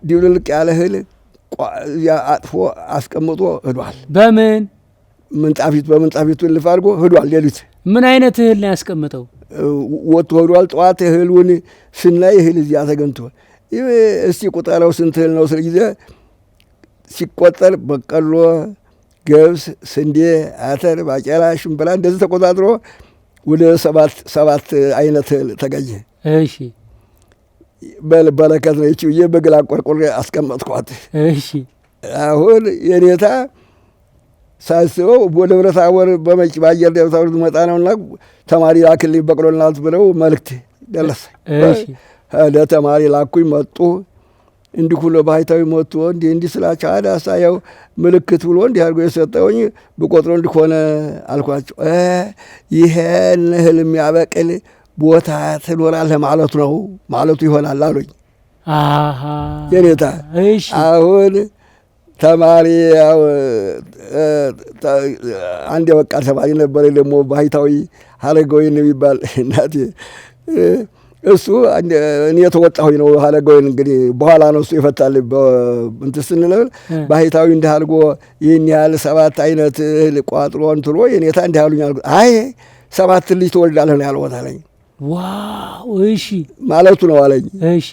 ድብልቅ ያለ እህል አጥፎ አስቀምጦ ሄዷል። በምን በምንጣፊቱ ልፍ አድርጎ ሄዷል። ሌሊት ምን አይነት እህል ነው ያስቀምጠው? ወጥቶ ሄዷል። ጠዋት እህሉን ስናይ እህል እዚያ ተገኝቶ እስቲ ቁጠረው ስንት እህል ነው ስል ጊዜ ሲቆጠር በቀሎ፣ ገብስ፣ ስንዴ፣ አተር፣ ባቄላ፣ ሽምብራ እንደዚህ ተቆጣጥሮ ወደ ሰባት አይነት እህል ተገኘ። እሺ በረከት ነው ይቺ ብዬ በግል አቆርቆሬ አስቀመጥኳት። እሺ አሁን የኔታ ሳስበው ወደ ደብረ ታቦር በአየር ደብረ ታቦር መጣ ነውና ተማሪ ላክልኝ በቅሎናት ብለው መልእክት ደረሰ። ለተማሪ ላኩኝ። መጡ። እንዲህ ሁሉ ባህታዊ መጥቶ እንዲህ ስላቸው አዳሳ ያው ምልክት ብሎ እንዲህ አድርጎ የሰጠውኝ ብቆጥሮ እንዲህ ሆነ አልኳቸው። ይሄን እህል የሚያበቅል ቦታ ትኖራለህ ማለቱ ነው ማለቱ ይሆናል አሉኝ የኔታ። አሁን ተማሪ አንድ የበቃል ተማሪ ነበረ ደግሞ ባህታዊ ሀረገወይን የሚባል እናቴ እሱ እኔ የተወጣሁኝ ነው። ሀረገወይን እንግዲህ በኋላ ነው እሱ የፈታል እንትን ስንለው ባህታዊ እንዲህ አድርጎ ይህን ያህል 7 አይነት እህል ቋጥሮ እንትሎ የኔታ እንዲህ አሉኝ አልኩት። አይ 7 ልጅ ትወልዳለህ ነው ያልወት አለኝ። ዋው እሺ ማለቱ ነው አለኝ። እሺ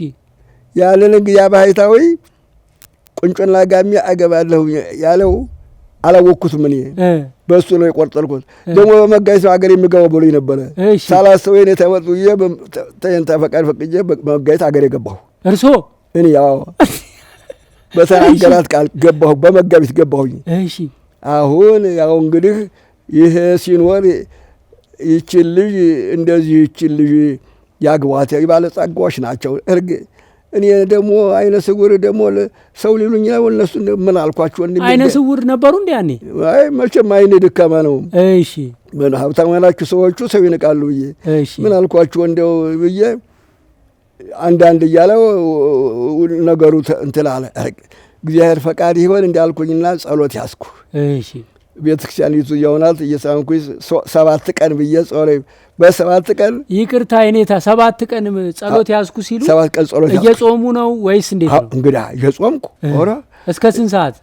ያንን እንግዲህ ያ ባህታዊ ቁንጮና ጋሚ አገባለሁ ያለው አላወቅኩትም። እኔ በእሱ ነው የቆጠልኩት። ደግሞ በመጋቢት ነው አገር የሚገባው ብሎኝ ነበረ። ሳላስበው የኔ ተመጡ ብዬ ተየንታ ፈቃድ ፈቅጄ በመጋቢት አገር የገባሁ እርሶ እኔ ያው በተናገራት ቃል ገባሁ፣ በመጋቢት ገባሁኝ። እሺ አሁን ያው እንግዲህ ይህ ሲኖር ይችን ልጅ እንደዚህ ይችን ልጅ ያግቧት ባለጸጋዎች ናቸው። እኔ ደግሞ አይነ ስውር ደግሞ ሰው ሊሉኝ ነው። እነሱ ምን አልኳቸው? አይነ ስውር ነበሩ እንዴ ያኔ? አይ መቼም አይነ ደካማ ነው። እሺ ምን ሀብታም ናችሁ ሰዎቹ ሰው ይንቃሉ ብዬ ምን አልኳቸው? እንደው ብዬ አንዳንድ እያለው ነገሩ እንትን አለ። እግዚአብሔር ፈቃድ ይሆን እንዳልኩኝና ጸሎት ያዝኩ። እሺ ቤተክርስቲያኒቱ እያውናት እየሳምኩኝ 7 ቀን ብዬ ጾሬ በ7 ቀን ይቅርታ አይኔታ 7 ቀን ጸሎት ያዝኩ ሲሉ 7 ቀን ጸሎት ያዝኩ። እየጾሙ ነው ወይስ እንዴት ነው? እንግዲህ እየጾምኩ ኦራ እስከ ስንት ሰዓት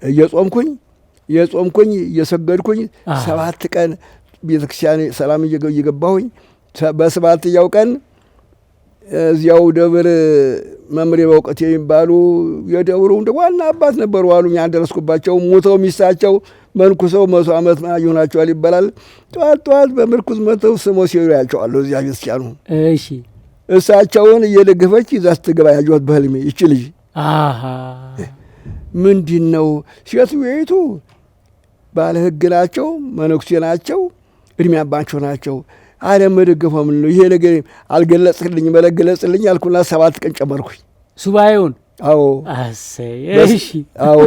እየጾምኩኝ እየሰገድኩኝ 7 ቀን ቤተክርስቲያን ሰላም እየገባሁኝ በ7ኛው ቀን እዚያው ደብር መምሬ በእውቀት የሚባሉ የደብሩ እንደ ዋና አባት ነበሩ አሉኝ። ያደረስኩባቸው ሞተው ሚስታቸው መንኩሰው 100 ዓመት ይሆናቸዋል ይባላል። ጠዋት በምርኩዝ መተው ስሞ ሲሉ ያቸዋለሁ እዚያ ቤተክርስቲያኑ። እሺ እሳቸውን እየደገፈች ይዛ ስትገባ ያየኋት በህልሜ ይቺ ልጅ። ምንድን ነው ሴትየይቱ ባለ ሕግ ናቸው፣ መነኩሴ ናቸው፣ እድሜ አባቸው ናቸው። አለም መደገፏ ምን ነው ይሄ ነገር አልገለጽልኝ መለገለጽልኝ አልኩና 7 ቀን ጨመርኩኝ ሱባኤውን። አዎ እሺ አዎ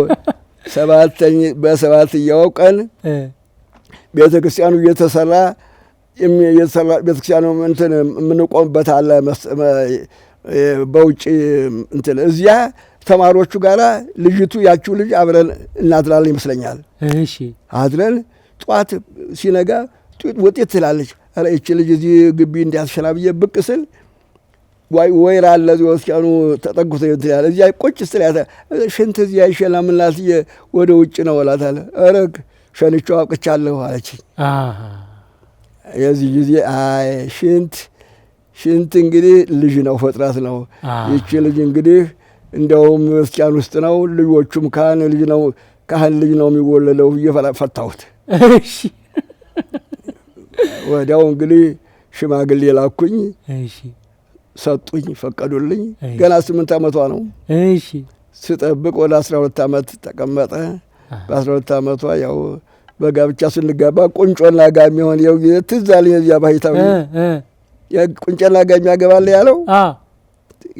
በሰባተኛው ቀን ቤተ ክርስቲያኑ እየተሰራ ቤተ ክርስቲያኑ እንትን የምንቆምበት አለ በውጭ እንትን እዚያ ተማሪዎቹ ጋራ ልጅቱ ያቺው ልጅ አብረን እናድራለን ይመስለኛል። እሺ አድረን ጧት ሲነጋ ውጤት ትላለች። ኧረ ይቺ ልጅ እዚህ ግቢ እንዲያስሸና ብዬ ብቅ ስል ወይራ አለ እዚህ ወስኪያኑ ተጠጉቶ እንትን ያለ እዚያ ቁጭ ስል ሽንት እዚያ ይሸላምላት ወደ ውጭ ነው እላታለሁ። ኧረ ሸንቼው አውቅቻለሁ አለችኝ። የዚህ ጊዜ አይ ሽንት እንግዲህ ልጅ ነው ፍጥረት ነው። ይቺ ልጅ እንግዲህ እንደውም ክርስቲያን ውስጥ ነው ልጆቹም ካህን ልጅ ነው የሚወለደው ብዬ ፈታሁት። እሺ ወዲያው እንግዲህ ሽማግሌ ላኩኝ። እሺ ሰጡኝ፣ ፈቀዱልኝ። ገና 8 ዓመቷ ነው። እሺ ስጠብቅ ወደ 12 ዓመት ተቀመጠ። በ12 ዓመቷ ያው በጋብቻ ስንጋባ ቁንጮና ጋሚ ሆን ያው ትዝ አለኝ። እዚያ ባህታዊ ቁንጮና ጋሚ ያገባል ያለው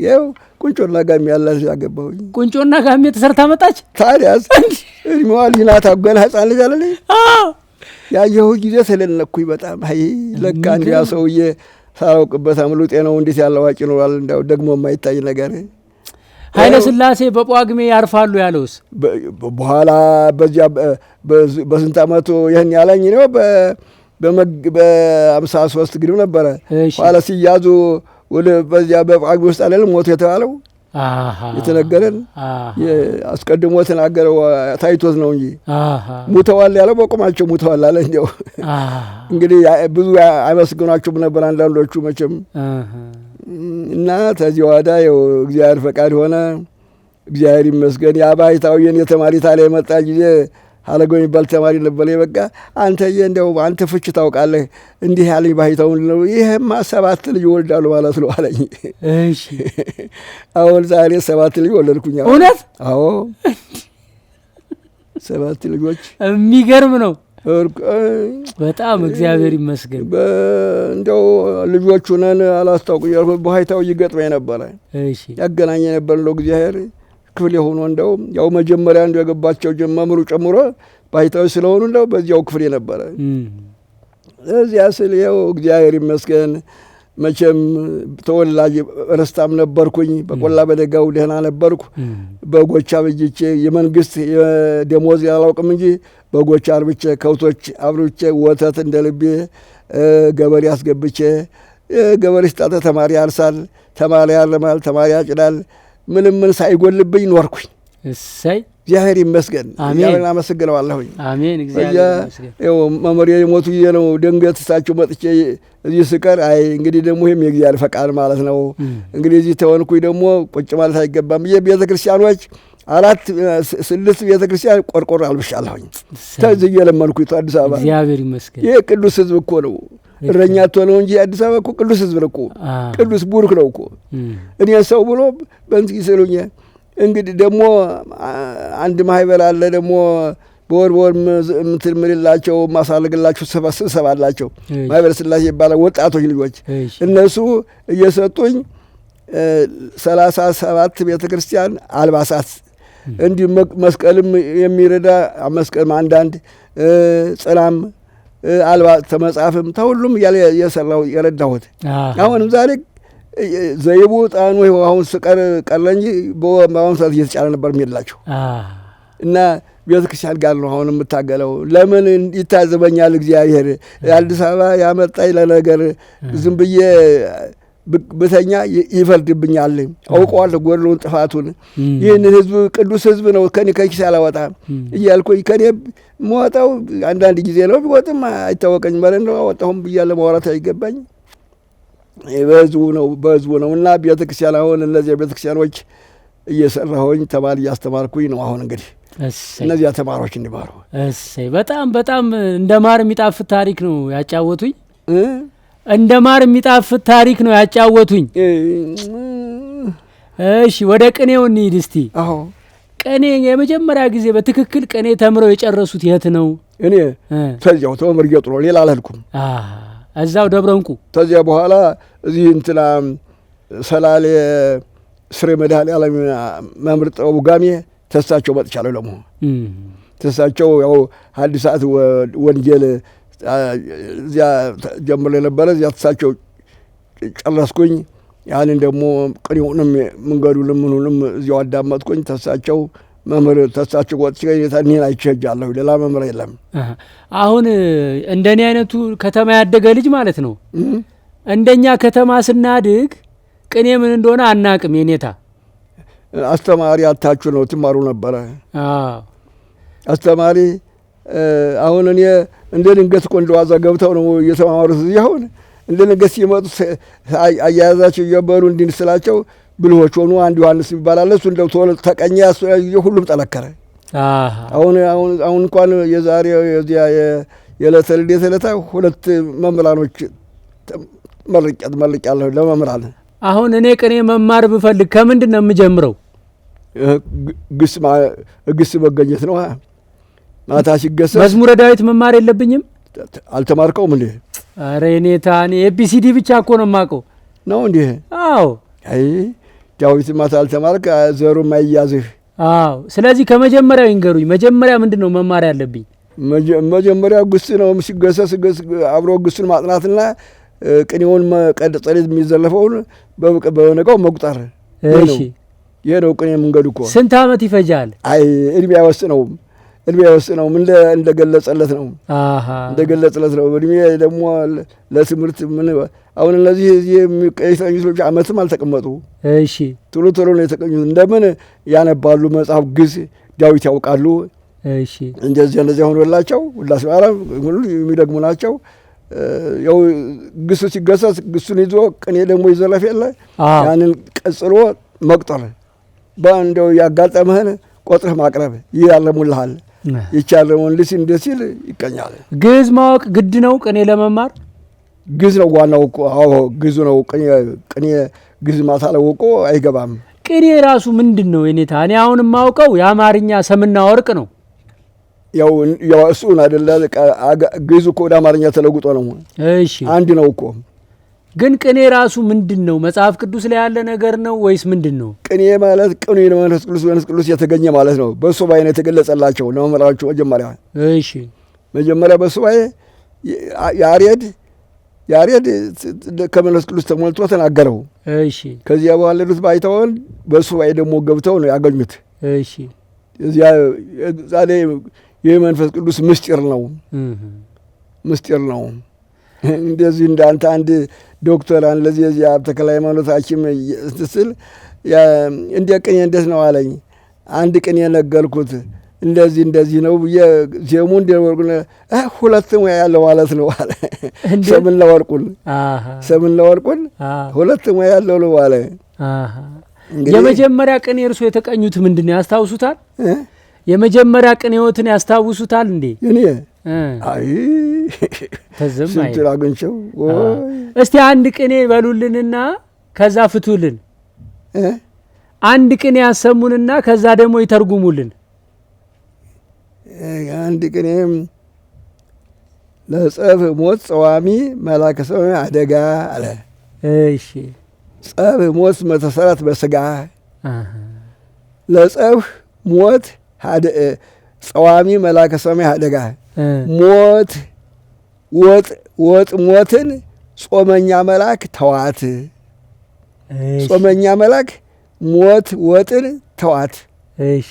ያው ቁንጮና ጋሚ ያላት ያገባሁኝ። ቁንጮና ጋሚ ተሰርታ መጣች። ታዲያስ እድሜዋ ልጅ ናት። ገና ሕፃን ልጅ አለልኝ። ያየሁ ጊዜ ተለነኩኝ በጣም። አይ ለካ እንዲያ ሰውዬ ሳላውቅበት አምልጤ ነው። እንዴት ያለ አዋቂ ኖሯል። እንዳው ደግሞ የማይታይ ነገር። ኃይለ ሥላሴ በጳጉሜ ያርፋሉ ያለውስ በኋላ በዚያ በስንት ዓመቱ ይህን ያለኝ ነው። በ53 ግድም ነበረ። ኋላ ሲያዙ ወደ በዚያ በጳጉሜ ውስጥ አለል ሞቱ የተባለው የተነገረን አስቀድሞ ተናገረው ታይቶት ነው እንጂ ሙተዋል ያለው በቁማቸው ሙተዋል አለ። እንዲያው እንግዲህ ብዙ አይመስግኗቸውም ነበር አንዳንዶቹ መቼም እና ተዚህ ዋዳ ያው እግዚአብሔር ፈቃድ ሆነ። እግዚአብሔር ይመስገን። ያ ባሕታዊን የተማሪ ታለ የመጣ ጊዜ አለጎ የሚባል ተማሪ ነበር። በቃ አንተዬ እንደው አንተ ፍች ታውቃለህ እንዲህ ያለኝ ባሕታውን ነው። ይሄማ 7 ልጅ ወልዳሉ ማለት ነው አለኝ። እሺ አሁን ዛሬ 7 ልጅ ወለድኩኝ። እውነት? አዎ 7 ልጆች። የሚገርም ነው በጣም እግዚአብሔር ይመስገን። እንደው ልጆቹ ነን አላስታውቁኝ ያልኩት ባሕታዊ ይገጥመኝ ነበረ። እሺ ያገናኘ ነበር እንደው እግዚአብሔር ክፍል የሆኑ እንደው ያው መጀመሪያ እንደው የገባቸው ጀመሩ ጨምሮ ባሕታዊ ስለሆኑ እንደው በዚያው ክፍል ነበረ። እዚያ ስል ያው እግዚአብሔር ይመስገን መቼም ተወላጅ ርስታም ነበርኩኝ። በቆላ በደጋው ደህና ነበርኩ። በጎቻ በጅቼ የመንግስት ደሞዝ ያላውቅም እንጂ በጎቻ አርብቼ ከብቶች አብርቼ ወተት እንደ ልቤ ገበሬ አስገብቼ ገበሬ ስጣተ ተማሪ ያርሳል፣ ተማሪ ያርማል፣ ተማሪ ያጭዳል። ምንም ሳይጎልብኝ ኖርኩኝ። እሰይ እግዚአብሔር ይመስገን። አሜን አመሰግነዋለሁኝ። አሜን እግዚአብሔር ይመስገን። ያው መመሪያ የሞቱ ጊዜ ነው ድንገት እሳቸው መጥቼ እዚህ ስቀር አይ እንግዲህ ደግሞ ይሄም የእግዚአብሔር ፈቃድ ማለት ነው። እንግዲህ እዚህ ተወንኩኝ ደግሞ ቁጭ ማለት አይገባም ብዬ ቤተ ክርስቲያኖች 4-6 ቤተ ክርስቲያን ቆርቆሮ አልብሻለሁኝ። ተዚህ እየለመንኩኝ አዲስ አበባ እግዚአብሔር ይመስገን። ይሄ ቅዱስ ሕዝብ እኮ ነው። እረኛ ነው እንጂ አዲስ አበባ እኮ ቅዱስ ሕዝብ ነው እኮ ቅዱስ ቡሩክ ነው እኮ። እኔ ሰው ብሎ በእንትን ይስሉኝ። እንግዲህ ደግሞ አንድ ማህበር አለ ደግሞ በወር እንትን ምልላቸው ማሳለግላቸው ስብሰባ አላቸው። ማህበር ስላሴ ይባላል። ወጣቶች ልጆች እነሱ እየሰጡኝ 37 ቤተ ክርስቲያን አልባሳት እንዲህ መስቀልም የሚረዳ መስቀልም አንዳንድ ጽላም አልባ ተመጻፍም ተሁሉም እያለ የሰራው የረዳሁት። አሁንም ዛሬ ዘይቡ ጣኑ አሁን ስቀር ቀረ እንጂ በአሁኑ ሰዓት እየተጫነ ነበር የሚላቸው እና ቤተ ክርስቲያን ጋር ነው አሁን የምታገለው። ለምን ይታዘበኛል እግዚአብሔር አዲስ አበባ ያመጣኝ ለነገር ዝም ብዬ ብተኛ ይፈርድብኛል። አውቀዋለሁ ጎድሎውን ጥፋቱን። ይህንን ህዝብ ቅዱስ ህዝብ ነው ከኔ ከኪስ አላወጣም እያልኩኝ ከኔ መወጣው አንዳንድ ጊዜ ነው ቢወጥም አይታወቀኝ ማለት ነው። አወጣሁም ብያለ ማውራት አይገባኝ። በህዝቡ ነው እና ቤተክርስቲያን አሁን እነዚያ ቤተክርስቲያኖች እየሰራሁኝ ተማሪ እያስተማርኩኝ ነው። አሁን እንግዲህ እነዚያ ተማሪዎች እንዲማሩ እሰይ በጣም በጣም እንደ ማር የሚጣፍጥ ታሪክ ነው ያጫወቱኝ። እንደ ማር የሚጣፍጥ ታሪክ ነው ያጫወቱኝ። እሺ ወደ ቅኔው እንሂድ እስቲ። አዎ ቅኔ የመጀመሪያ ጊዜ በትክክል ቅኔ ተምረው የጨረሱት የት ነው? እኔ ተዚያው ተመርጌጡ ነው፣ ሌላ አልሄድኩም። እዛው ደብረ እንቁ። ተዚያ በኋላ እዚህ እንትና ሰላሌ ስሬ መድኃኔዓለም መምህር ጥበቡ ጋሜ ተሳቸው መጥቻለሁ። ለመሆኑ ተሳቸው ያው ሐዲሳት ወንጌል እዚያ ጀምሮ የነበረ እዚያ ተሳቸው ጨረስኩኝ። ያንን ደግሞ ቅኔውንም መንገዱንም ምኑንም እዚያው አዳመጥኩኝ። ተሳቸው መምህር ተሳቸው ወጥቼ እኔን አይቼጃለሁ። ሌላ መምህር የለም። አሁን እንደኔ አይነቱ ከተማ ያደገ ልጅ ማለት ነው። እንደኛ ከተማ ስናድግ ቅኔ ምን እንደሆነ አናቅም። የኔታ አስተማሪ አታችሁ ነው ትማሩ ነበረ። አስተማሪ አሁን እኔ እንደ ድንገት እኮ እንደዋዛ ገብተው ነው እየተማሩት። እዚህ አሁን እንደ ድንገት ሲመጡ አያያዛቸው እየበሩ እንዲህ ስላቸው ብልሆች ሆኑ። አንድ ዮሐንስ ይባላል። እሱ እንደው ቶሎ ተቀኘ። ሁሉም ጠለከረ። አሁን እንኳን የዛሬ የዚያ የዕለተ ልደት ዕለታ 2 መምህራኖች መርቄያለሁ ለመምህራን። አሁን እኔ ቅኔ መማር ብፈልግ ከምንድን ነው የምጀምረው? ግስ መገኘት ነው። ማታ ሲገሰጽ መዝሙረ ዳዊት መማር የለብኝም? አልተማርከውም እንዴ? ኧረ የኔታ እኔ ኤቢሲዲ ብቻ እኮ ነው የማውቀው። ነው እንዴ? አዎ። አይ ዳዊት ማታ አልተማርክ ዘሩም አይያዝህ። አዎ። ስለዚህ ከመጀመሪያው ይንገሩኝ። መጀመሪያ ምንድን ነው መማር ያለብኝ? መጀመሪያ ግስ ነው ሲገሰጽ አብሮ ግሱን ማጥናትና ቅኔውን ጸሎት የሚዘለፈውን በነጋው መቁጠር። እሺ ይሄ ነው ቅኔ መንገዱ እኮ። ስንት ዓመት ይፈጃል? አይ እድሜ አይወስነውም። እንደገለጸለት ነው። እንደገለጸለት ነው። እድሜ ደግሞ ለትምህርት ምን አሁን እነዚህ እዚህ የሚቀይተኙት ልጆች ዓመትም አልተቀመጡ። እሺ ቶሎ ነው የተቀኙት። እንደምን ያነባሉ መጽሐፍ ግዕዝ ዳዊት ያውቃሉ። እሺ እንደዚህ ሆኖላቸው ውዳሴ ማርያም ሁሉ የሚደግሙ ናቸው። ያው ግሱ ሲገሰስ ግሱን ይዞ ቅኔ ደግሞ ይዘለፍ የለ ያንን ቀጽሎ መቁጠር በእንደው ያጋጠመህን ቆጥረህ ማቅረብ ይያለሙልሃል። ይቻለው ወንድስ እንደሲል ይቀኛል። ግዕዝ ማወቅ ግድ ነው ቅኔ ለመማር? ግዕዝ ነው ዋናው እኮ። አዎ ግዕዝ ነው። ቅኔ ግዕዝ ማታለውቆ አይገባም። ቅኔ ራሱ ምንድን ነው የኔታ? እኔ አሁን የማውቀው የአማርኛ ሰምና ወርቅ ነው። ያው እሱን አይደለ ግዕዝ እኮ ወደ አማርኛ ተለውጦ ነው። እሺ አንድ ነው እኮ። ግን ቅኔ ራሱ ምንድን ነው? መጽሐፍ ቅዱስ ላይ ያለ ነገር ነው ወይስ ምንድን ነው? ቅኔ ማለት ቅኔ መንፈስ ቅዱስ የተገኘ ማለት ነው። በሱባኤ ነው የተገለጸላቸው ነው መምህራቹ መጀመሪያ። እሺ መጀመሪያ በሱባኤ ያሬድ ከመንፈስ ቅዱስ ተሞልቶ ተናገረው። እሺ ከዚያ በኋላ ሌሎች ባይተውን በሱባኤ ደግሞ ገብተው ነው ያገኙት። እሺ እዚያ ዛሬ የመንፈስ ቅዱስ ምስጢር ነው። ምስጢር ነው። እንደዚህ እንዳንተ አንድ ዶክተር አንድ ለዚህ እዚያ ተክለ ሃይማኖት ሐኪም ስትስል እንደ ቅኔ እንዴት ነው አለኝ። አንድ ቅኔ ነገርኩት እንደዚህ ነው ብዬ ዜሙ እንደወርቁን ሁለት ሙያ ያለው ማለት ነው አለ። ሰምና ወርቁን ሁለት ሙያ ያለው ነው አለ። የመጀመሪያ ቅኔ እርሶ የተቀኙት ምንድን ነው ያስታውሱታል? የመጀመሪያ ቅኔዎትን ያስታውሱታል እንዴ? እኔ አይ ስንት አግኝቼው። እስቲ አንድ ቅኔ በሉልንና ከዛ ፍቱልን። አንድ ቅኔ ያሰሙንና ከዛ ደግሞ ይተርጉሙልን። አንድ ቅኔም ለጸብ ሞት ጸዋሚ መላከ ሰማይ አደጋ አለ። እሺ ጸብ ሞት መተሰራት በስጋ ለጸብ ሞት ጸዋሚ መላከ ሰማይ አደጋ ሞት ወጥ ሞትን ጾመኛ መልአክ ተዋት። ጾመኛ መልአክ ሞት ወጥን ተዋት። እሺ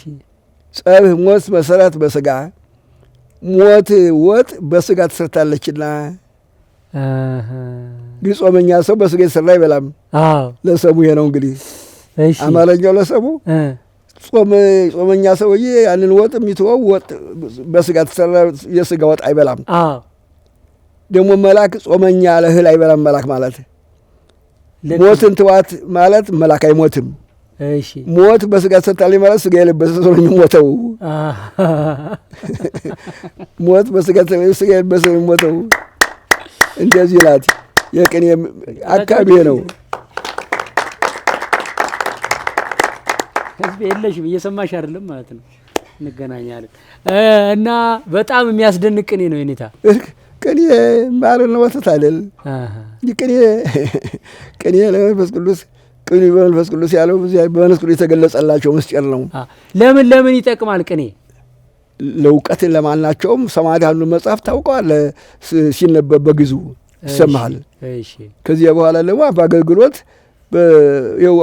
ጸብ ሞት መሰረት በስጋ ሞት ወጥ በስጋ ተሰርታለችና እንግዲህ ጾመኛ ሰው በስጋ የተሰራ አይበላም። ለሰሙ ይሄ ነው እንግዲህ አማርኛው ለሰሙ ጾመኛ ሰውዬ ያንን ወጥ የሚተወው ወጥ በስጋ ተሰራ የስጋ ወጥ አይበላም። ደግሞ መልአክ ጾመኛ ለእህል አይበላም። መልአክ ማለት ሞትን ተዋት ማለት መልአክ አይሞትም። ሞት በስጋ ተሰጥታለች ማለት ስጋ የለበሰ ሰው ነው የሚሞተው። ሞት በስጋ ተሰጥታለች ስጋ የለበሰ ነው የሚሞተው። እንደዚህ ናት የቅኔ አካባቢ ነው። ህዝብ የለሽም እየሰማሽ አይደለም ማለት ነው። እንገናኛለን እና በጣም የሚያስደንቅ ቅኔ ነው የኔታ። ቅኔ ማርና ወተት አይደል? ቅኔ ለመንፈስ ቅዱስ ቅኔ በመንፈስ ቅዱስ ያለው በመንፈስ ቅዱስ የተገለጸላቸው ምስጢር ነው። ለምን ይጠቅማል ቅኔ? ለእውቀትን ለማናቸውም ሰማዕት አንዱ መጽሐፍ ታውቀዋለህ ሲነበብ በግዙ ይሰማሃል። ከዚያ በኋላ ደግሞ በአገልግሎት ይኸው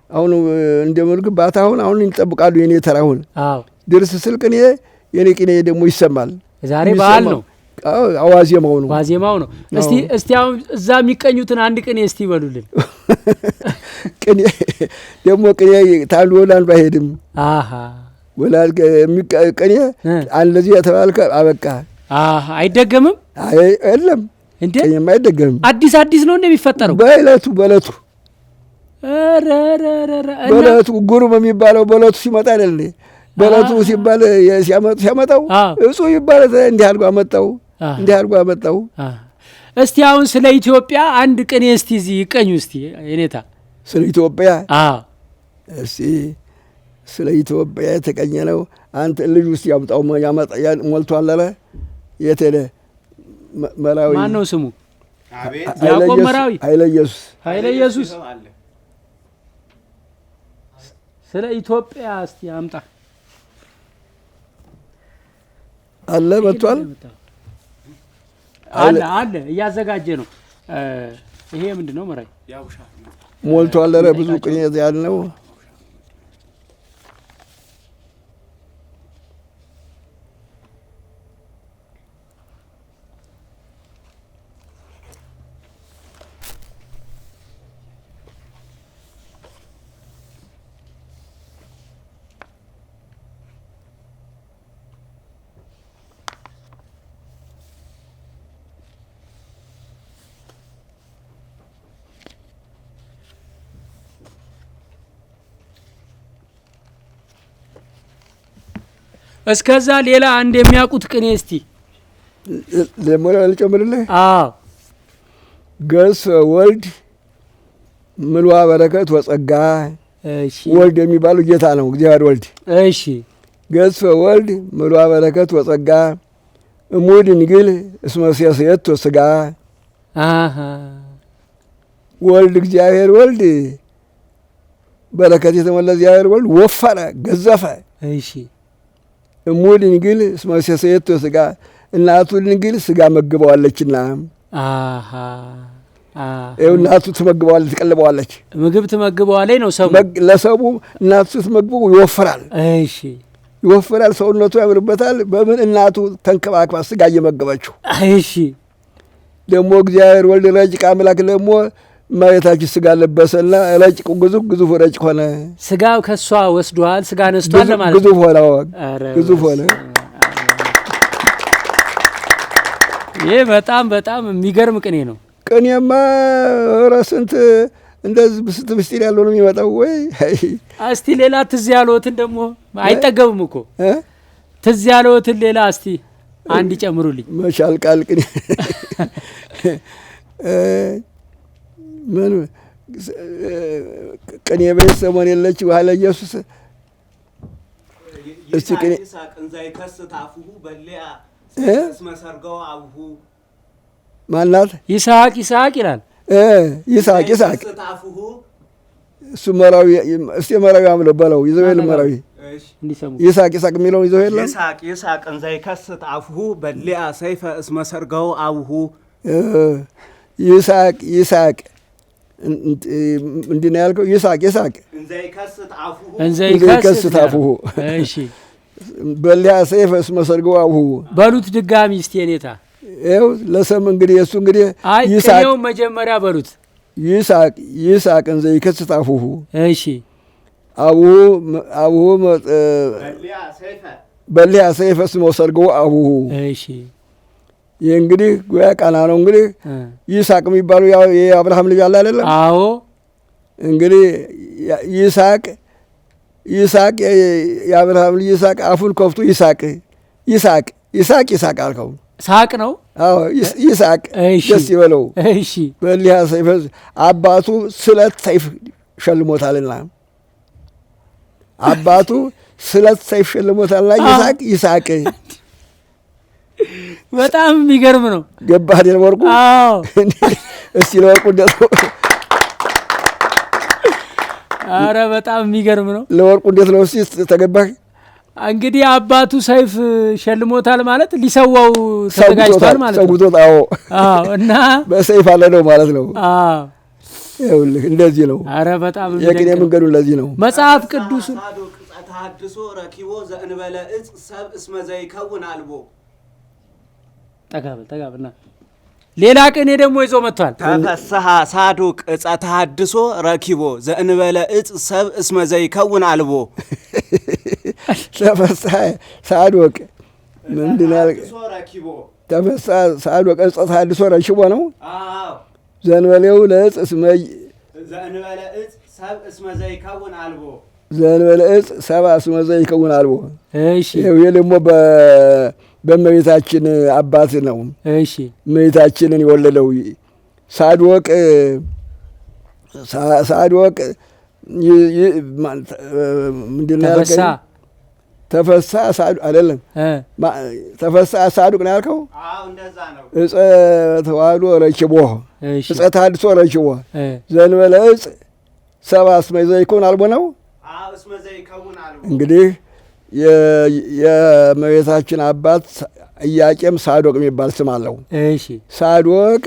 አሁን እንደምልክ ባታ አሁን ይጠብቃሉ የኔ ተራሁን ድርስ ስል ቅኔ የኔ ቅኔ ደግሞ ይሰማል። ዛሬ በዓል ነው። ዋዜማው ነው። እስቲ አሁን እዛ የሚቀኙትን አንድ ቅኔ እስቲ ይበሉልን። ቅኔ ደግሞ ቅኔ ታንዱ ወደ አንዱ አይሄድም። ወላድ ቅኔ አንድ ለዚህ የተባልከ አበቃ አይደገምም። የለም እንዴ ቅኔም አይደገምም። አዲስ ነው እንደሚፈጠረው በእለቱ በእለቱ ጉሩም የሚባለው በእለቱ ሲመጣ አይደል? በእለቱ ሲባል ሲያመጣው እሱ ይባል እንዲህ አድርጎ አመጣው። እስቲ አሁን ስለ ኢትዮጵያ አንድ ቅኔ እስቲ እዚህ ይቀኙ እስቲ የኔታ። ስለ ኢትዮጵያ እስቲ ስለ ኢትዮጵያ የተቀኘ ነው። አንተ ልጅ ውስጥ ያምጣው ሞልቷል አለ። የት ሄደ? መራዊ ማን ነው ስሙ? ያዕቆብ መራዊ ኃይለ ኢየሱስ ስለ ኢትዮጵያ እስቲ አምጣ አለ። መጥቷል አለ እያዘጋጀ ነው። ይሄ ምንድን ነው? መራዊ ሞልቷል። ኧረ ብዙ ቅኔ ያልነው እስከዛ ሌላ አንድ የሚያውቁት ቅኔ እስቲ ደግሞ ልጨምርልህ። አዎ ገጽ ወልድ ምልዋ በረከት ወጸጋ። እሺ ወልድ የሚባለው ጌታ ነው፣ እግዚአብሔር ወልድ። እሺ ገጽ ወልድ ምልዋ በረከት ወጸጋ እሙድ እንግል እስመ ሴሰየቶ ሥጋ። አሃ ወልድ እግዚአብሔር ወልድ በረከት የተሞላ እግዚአብሔር ወልድ ወፈረ፣ ገዘፈ። እሺ እሙድ እንግል እስመ ሴሰየቶ ሥጋ እናቱ ድንግል ሥጋ መግበዋለችና። አሃ ይኸው እናቱ ትመግበዋለች፣ ትቀልበዋለች። ምግብ ትመግበዋለች ነው ሰሙ። ለሰሙ እናቱ ስትመግበው ይወፍራል። እሺ ይወፍራል፣ ሰውነቱ ያምርበታል። በምን እናቱ ተንከባክባ ሥጋ እየመገበችው። እሺ ደግሞ እግዚአብሔር ወልድ ረቂቅ አምላክ ደግሞ እመቤታችን ሥጋ ለበሰና ረቂቁ ግዙፍ ረቂቅ ሆነ። ሥጋ ከሷ ወስዷል፣ ሥጋ ነስቷል ለማለት ግዙፍ ሆነ፣ ግዙፍ ሆነ። ይህ በጣም የሚገርም ቅኔ ነው። ቅኔማ ኧረ ስንት እንደዚህ ብስት ምስጢር ያለው ነው የሚመጣው። ወይ እስቲ ሌላ ትዝ ያለዎትን ደግሞ አይጠገብም እኮ ትዝ ያለዎትን ሌላ እስቲ አንድ ይጨምሩልኝ። መቻል ቃል ቅኔ ምን ቅኔ ቤት ሰሞን የለች ዋለ ኢየሱስ እስቲ ቅኔ ማናት? ይስሐቅ ይላል። ይስሐቅ እሱ መራዊ እስቲ መራዊ አምለው በለው ይዘው የለም መራዊ እንዲሰሙ ይስሐቅ የሚለው ይዘው የለም። ይስሐቅ እንዘ ይከስት አፉሁ በሊአ ሰይፈ እስመ ሰርገው አቡሁ። ይስሐቅ እንዲህ ነው ያልከው። ይስሐቅ እንዘ ይከስት አፉሁ እሺ በሊአ ሰይፈ እስመ ሰርገው አቡሁ በሉት ድጋሚ እስቲ የኔታ ይኸው ለሰም እንግዲህ እሱ እንግዲህ ይስሐቅ መጀመሪያ በሉት። ይስሐቅ እንዘ ይከስት አፉሁ እሺ አቡሁ በሊአ ሰይፈ እስመ ሰርገው አቡሁ። እሺ ይህ እንግዲህ ጎያ ቃና ነው። እንግዲህ ይስሐቅ የሚባለው የአብርሃም ልጅ አለ አይደለም? አዎ እንግዲህ ይስሐቅ የአብርሃም ልጅ ይስሐቅ አፉን ከፍቶ ይስሐቅ አልከው። ሳቅ ነው። አዎ ይስሐቅ ደስ ይበለው። እሺ በሊአ ሰይፈ አባቱ ስለት ሰይፍ ሸልሞታልና ይስሐቅ በጣም የሚገርም ነው። ገባህ አይደል ወርቁ? አዎ እስቲ ለወርቁ እንዴት ነው? ኧረ በጣም የሚገርም ነው። ለወርቁ እንዴት ነው? እስቲ ተገባህ? እንግዲህ አባቱ ሰይፍ ሸልሞታል ማለት ሊሰዋው ተዘጋጅቷል ማለት ነው። ሰውቶት አዎ እና በሰይፍ አለ ነው ማለት ነው። አዎ ይኸውልህ እንደዚህ ነው። ኧረ በጣም የቅኔ መንገዱ ለዚህ ነው። መጽሐፍ ቅዱስ ተሐድሶ ረኪቦ ዘእንበለ እጽ ሰብ እስመ ዘይከውን አልቦ። ጠጋበልና ሌላ ቅኔ ደግሞ ይዞ መጥቷል። ተፈስሐ ሳዱቅ ዕፀ ተሐድሶ ረኪቦ ዘእንበለ እጽ ሰብ እስመ ዘይከውን አልቦ። ተፈስሐ ሳዱቅ ምንድን ነው? ተፈስሐ ሳዱቅ ዕፀ ተሐድሶ ረኪቦ ነው። ዘእንበሌው ለዕፅ ዘእንበለ እጽ ሰብ እስመ ዘይከውን አልቦ። ዘእንበለ እጽ ሰብአ እስመ ዘይከውን አልቦ። እሺ ይሄ ደግሞ በእመቤታችን አባት ነው። እሺ እመቤታችንን የወለደው ሳዶቅ ምንድን ነው ያልከኝ? ተፈስሐ ሳዱቅ አይደለም፣ ተፈስሐ ሳዱቅ ነው ያልከው። እንደዛ ነው። ዕፀ ተዋሕዶ ረኪቦ፣ ዕፀ ተሐድሶ ረኪቦ ዘእንበለ እጽ ሰብአ እስመ ዘይከውን አልቦ ነው። እንግዲህ የእመቤታችን አባት ኢያቄም ሳዶቅ የሚባል ስም አለው። እሺ ሳዶቅ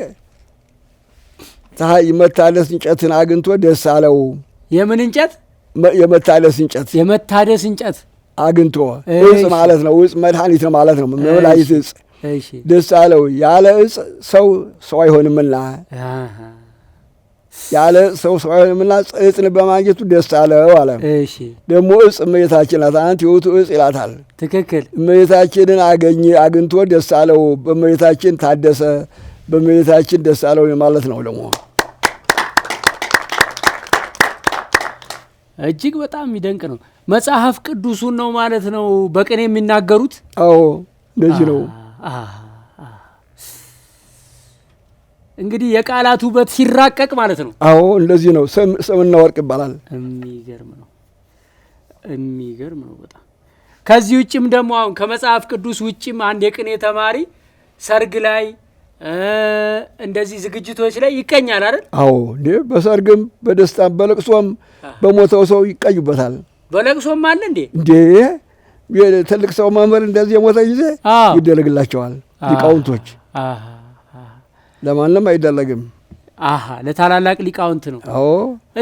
የመታደስ እንጨትን አግኝቶ ደስ አለው። የምን እንጨት? የመታደስ እንጨት አግኝቶ እጽ ማለት ነው። እጽ መድኃኒት ነው ማለት ነው። መላይት እጽ ደስ አለው። ያለ እጽ ሰው አይሆንምና እጽን በማግኘቱ ደስ አለው አለ። ደግሞ እጽ እመቤታችን ናት። አንቲ ውእቱ እጽ ይላታል። ትክክል። እመቤታችንን አግኝቶ ደስ አለው። በእመቤታችን ታደሰ፣ በእመቤታችን ደስ አለው ማለት ነው። ደግሞ እጅግ በጣም የሚደንቅ ነው። መጽሐፍ ቅዱሱን ነው ማለት ነው በቅኔ የሚናገሩት? አዎ እንደዚህ ነው። እንግዲህ የቃላት ውበት ሲራቀቅ ማለት ነው። አዎ እንደዚህ ነው። ሰምና ወርቅ ይባላል። የሚገርም ነው፣ የሚገርም ነው በጣም። ከዚህ ውጭም ደግሞ አሁን ከመጽሐፍ ቅዱስ ውጭም አንድ የቅኔ ተማሪ ሰርግ ላይ እንደዚህ ዝግጅቶች ላይ ይቀኛል አይደል? አዎ እንዴ በሰርግም በደስታም በለቅሶም በሞተው ሰው ይቀኙበታል። በለቅሶም አለ እንዴ? እንዴ ትልቅ ሰው መምህር እንደዚህ የሞተ ጊዜ ይደረግላቸዋል። ሊቃውንቶች ለማንም አይደረግም። ለታላላቅ ሊቃውንት ነው። አዎ